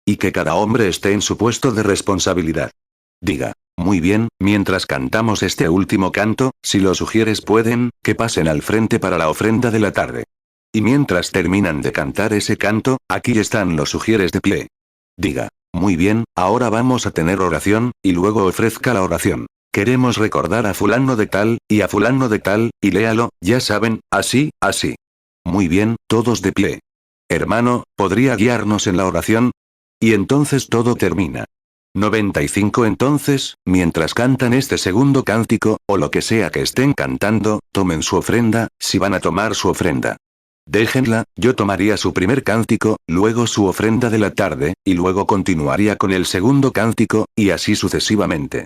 Y que cada hombre esté en su puesto de responsabilidad. Diga. Muy bien, mientras cantamos este último canto, si lo sugieres pueden, que pasen al frente para la ofrenda de la tarde. Y mientras terminan de cantar ese canto, aquí están los sugieres de pie. Diga. Muy bien, ahora vamos a tener oración, y luego ofrezca la oración. Queremos recordar a fulano de tal, y a fulano de tal, y léalo, ya saben, así, así. Muy bien, todos de pie. Hermano, ¿podría guiarnos en la oración? Y entonces todo termina. 95 Entonces, mientras cantan este segundo cántico, o lo que sea que estén cantando, tomen su ofrenda, si van a tomar su ofrenda. Déjenla, yo tomaría su primer cántico, luego su ofrenda de la tarde, y luego continuaría con el segundo cántico, y así sucesivamente.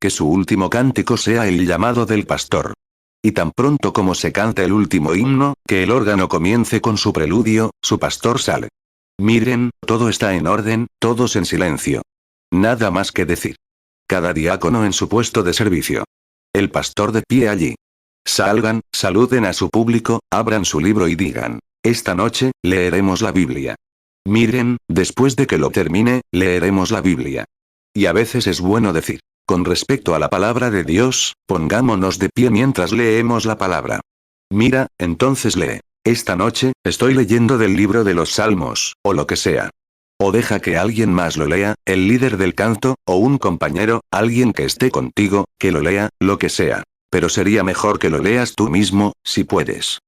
Que su último cántico sea el llamado del pastor. Y tan pronto como se canta el último himno, que el órgano comience con su preludio, su pastor sale. Miren, todo está en orden, todos en silencio. Nada más que decir. Cada diácono en su puesto de servicio. El pastor de pie allí. Salgan, saluden a su público, abran su libro y digan, esta noche, leeremos la Biblia. Miren, después de que lo termine, leeremos la Biblia. Y a veces es bueno decir, con respecto a la palabra de Dios, pongámonos de pie mientras leemos la palabra. Mira, entonces lee. Esta noche, estoy leyendo del libro de los Salmos, o lo que sea. O deja que alguien más lo lea, el líder del canto, o un compañero, alguien que esté contigo, que lo lea, lo que sea. Pero sería mejor que lo leas tú mismo, si puedes.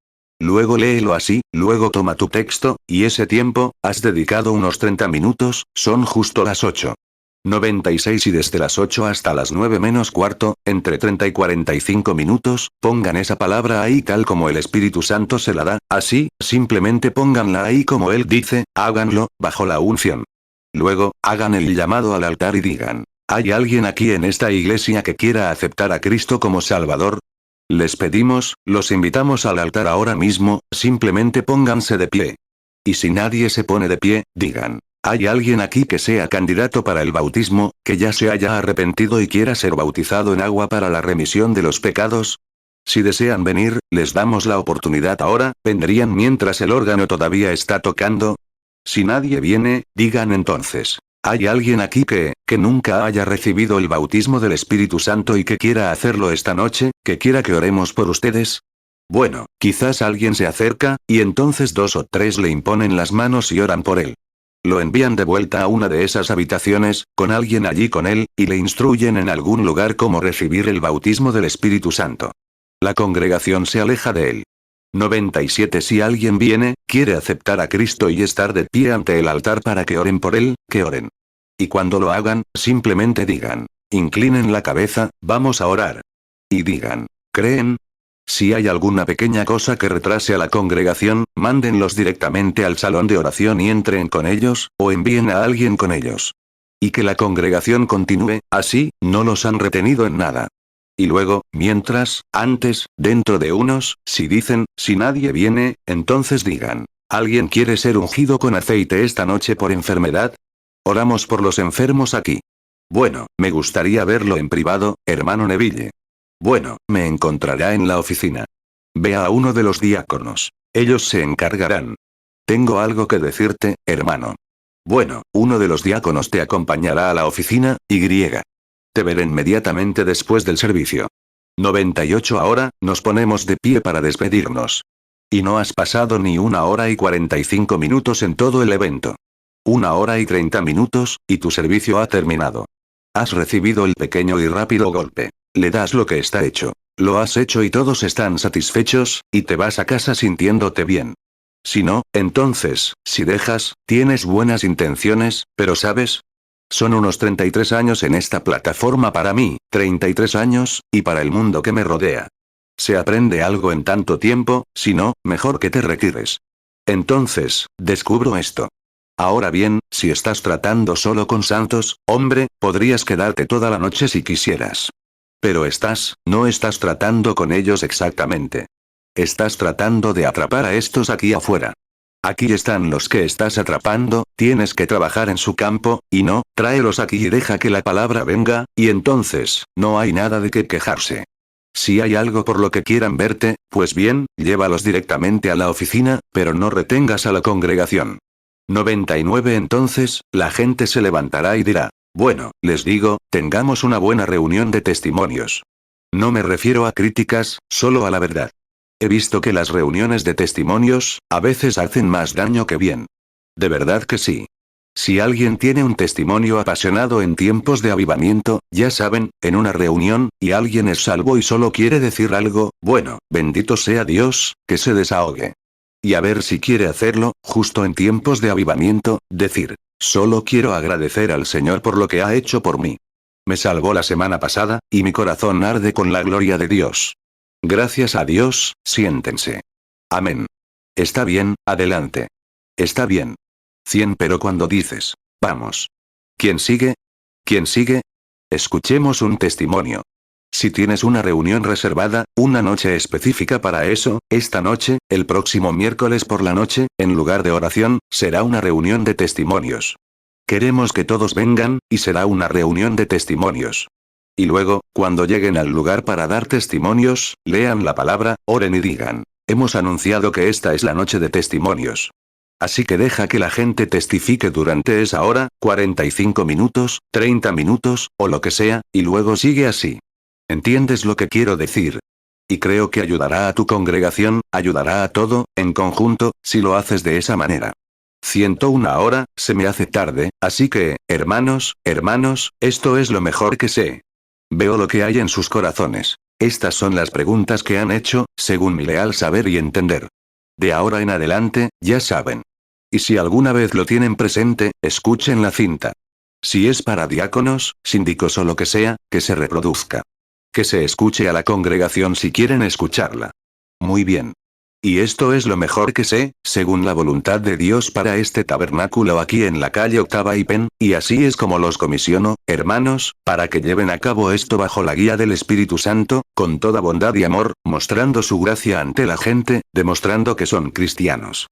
Luego léelo así, luego toma tu texto, y ese tiempo, has dedicado unos 30 minutos, son justo las 8:96 y desde las 8 hasta las 9 menos cuarto, entre 30 y 45 minutos, pongan esa palabra ahí tal como el Espíritu Santo se la da, así, simplemente pónganla ahí como Él dice, háganlo, bajo la unción. Luego, hagan el llamado al altar y digan, ¿hay alguien aquí en esta iglesia que quiera aceptar a Cristo como Salvador? Les pedimos, los invitamos al altar ahora mismo, simplemente pónganse de pie. Y si nadie se pone de pie, digan. ¿Hay alguien aquí que sea candidato para el bautismo, que ya se haya arrepentido y quiera ser bautizado en agua para la remisión de los pecados? Si desean venir, les damos la oportunidad ahora, ¿vendrían mientras el órgano todavía está tocando? Si nadie viene, digan entonces. ¿Hay alguien aquí que nunca haya recibido el bautismo del Espíritu Santo y que quiera hacerlo esta noche, que quiera que oremos por ustedes? Bueno, quizás alguien se acerca, y entonces 2 o 3 le imponen las manos y oran por él. Lo envían de vuelta a una de esas habitaciones, con alguien allí con él, y le instruyen en algún lugar cómo recibir el bautismo del Espíritu Santo. La congregación se aleja de él. 97 Si alguien viene, quiere aceptar a Cristo y estar de pie ante el altar para que oren por él, que oren. Y cuando lo hagan, simplemente digan, inclinen la cabeza, vamos a orar. Y digan, ¿creen? Si hay alguna pequeña cosa que retrase a la congregación, mándenlos directamente al salón de oración y entren con ellos, o envíen a alguien con ellos. Y que la congregación continúe, así, no los han retenido en nada. Y luego, mientras, antes, dentro de unos, si dicen, si nadie viene, entonces digan, ¿alguien quiere ser ungido con aceite esta noche por enfermedad? Oramos por los enfermos aquí. Bueno, me gustaría verlo en privado, hermano Neville. Bueno, me encontrará en la oficina. Vea a uno de los diáconos. Ellos se encargarán. Tengo algo que decirte, hermano. Bueno, uno de los diáconos te acompañará a la oficina, y. Te veré inmediatamente después del servicio. 98 Ahora, nos ponemos de pie para despedirnos. Y no has pasado ni 1 hora y 45 minutos en todo el evento. 1 hora y 30 minutos, y tu servicio ha terminado. Has recibido el pequeño y rápido golpe. Le das lo que está hecho. Lo has hecho y todos están satisfechos, y te vas a casa sintiéndote bien. Si no, entonces, si dejas, tienes buenas intenciones, pero ¿sabes? Son unos 33 años en esta plataforma para mí, 33 años, y para el mundo que me rodea. Se aprende algo en tanto tiempo, si no, mejor que te retires. Entonces, descubro esto. Ahora bien, si estás tratando solo con santos, hombre, podrías quedarte toda la noche si quisieras. Pero no estás tratando con ellos exactamente. Estás tratando de atrapar a estos aquí afuera. Aquí están los que estás atrapando, tienes que trabajar en su campo, y no, tráelos aquí y deja que la palabra venga, y entonces, no hay nada de qué quejarse. Si hay algo por lo que quieran verte, pues bien, llévalos directamente a la oficina, pero no retengas a la congregación. 99 Entonces, la gente se levantará y dirá, bueno, les digo, tengamos una buena reunión de testimonios. No me refiero a críticas, solo a la verdad. He visto que las reuniones de testimonios, a veces hacen más daño que bien. De verdad que sí. Si alguien tiene un testimonio apasionado en tiempos de avivamiento, ya saben, en una reunión, y alguien es salvo y solo quiere decir algo, bueno, bendito sea Dios, que se desahogue. Y a ver si quiere hacerlo, justo en tiempos de avivamiento, decir, solo quiero agradecer al Señor por lo que ha hecho por mí. Me salvó la semana pasada, y mi corazón arde con la gloria de Dios. Gracias a Dios, siéntense. Amén. Está bien, adelante. Está bien. 100 Pero cuando dices, vamos. ¿Quién sigue? ¿Quién sigue? Escuchemos un testimonio. Si tienes una reunión reservada, una noche específica para eso, esta noche, el próximo miércoles por la noche, en lugar de oración, será una reunión de testimonios. Queremos que todos vengan, y será una reunión de testimonios. Y luego, cuando lleguen al lugar para dar testimonios, lean la palabra, oren y digan, hemos anunciado que esta es la noche de testimonios. Así que deja que la gente testifique durante esa hora, 45 minutos, 30 minutos, o lo que sea, y luego sigue así. ¿Entiendes lo que quiero decir? Y creo que ayudará a tu congregación, ayudará a todo, en conjunto, si lo haces de esa manera. 101 Hora, se me hace tarde, así que, hermanos, esto es lo mejor que sé. Veo lo que hay en sus corazones. Estas son las preguntas que han hecho, según mi leal saber y entender. De ahora en adelante, ya saben. Y si alguna vez lo tienen presente, escuchen la cinta. Si es para diáconos, síndicos o lo que sea, que se reproduzca. Que se escuche a la congregación si quieren escucharla. Muy bien. Y esto es lo mejor que sé, según la voluntad de Dios para este tabernáculo aquí en la calle Octava y Penn, y así es como los comisiono, hermanos, para que lleven a cabo esto bajo la guía del Espíritu Santo, con toda bondad y amor, mostrando su gracia ante la gente, demostrando que son cristianos.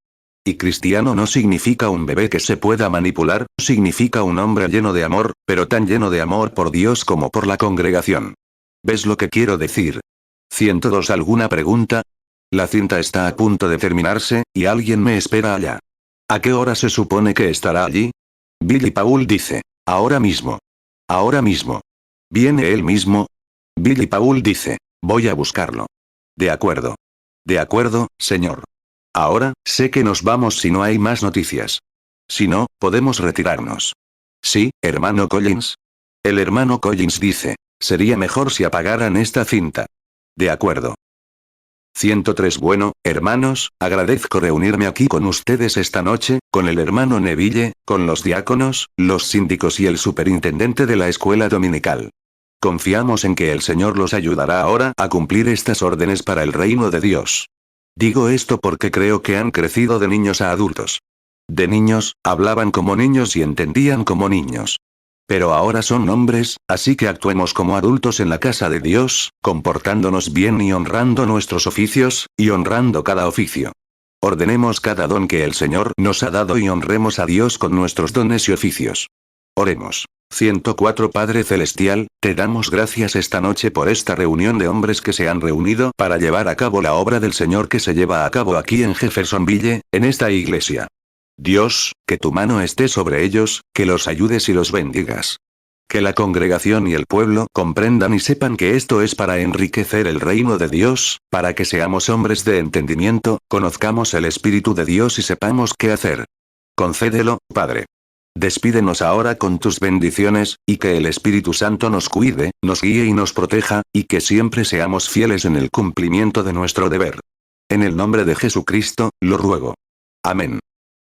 Y cristiano no significa un bebé que se pueda manipular, significa un hombre lleno de amor, pero tan lleno de amor por Dios como por la congregación. ¿Ves lo que quiero decir? 102 ¿Alguna pregunta? La cinta está a punto de terminarse, y alguien me espera allá. ¿A qué hora se supone que estará allí? Billy Paul dice. Ahora mismo. Ahora mismo. ¿Viene él mismo? Billy Paul dice. Voy a buscarlo. De acuerdo. De acuerdo, señor. Ahora, sé que nos vamos si no hay más noticias. Si no, podemos retirarnos. Sí, hermano Collins. El hermano Collins dice. Sería mejor si apagaran esta cinta. De acuerdo. 103 Bueno, hermanos, agradezco reunirme aquí con ustedes esta noche, con el hermano Neville, con los diáconos, los síndicos y el superintendente de la escuela dominical. Confiamos en que el Señor los ayudará ahora a cumplir estas órdenes para el reino de Dios. Digo esto porque creo que han crecido de niños a adultos. De niños, hablaban como niños y entendían como niños. Pero ahora son hombres, así que actuemos como adultos en la casa de Dios, comportándonos bien y honrando nuestros oficios, y honrando cada oficio. Ordenemos cada don que el Señor nos ha dado y honremos a Dios con nuestros dones y oficios. Oremos. 104 Padre Celestial, te damos gracias esta noche por esta reunión de hombres que se han reunido para llevar a cabo la obra del Señor que se lleva a cabo aquí en Jeffersonville, en esta iglesia. Dios, que tu mano esté sobre ellos, que los ayudes y los bendigas. Que la congregación y el pueblo comprendan y sepan que esto es para enriquecer el reino de Dios, para que seamos hombres de entendimiento, conozcamos el Espíritu de Dios y sepamos qué hacer. Concédelo, Padre. Despídenos ahora con tus bendiciones, y que el Espíritu Santo nos cuide, nos guíe y nos proteja, y que siempre seamos fieles en el cumplimiento de nuestro deber. En el nombre de Jesucristo, lo ruego. Amén.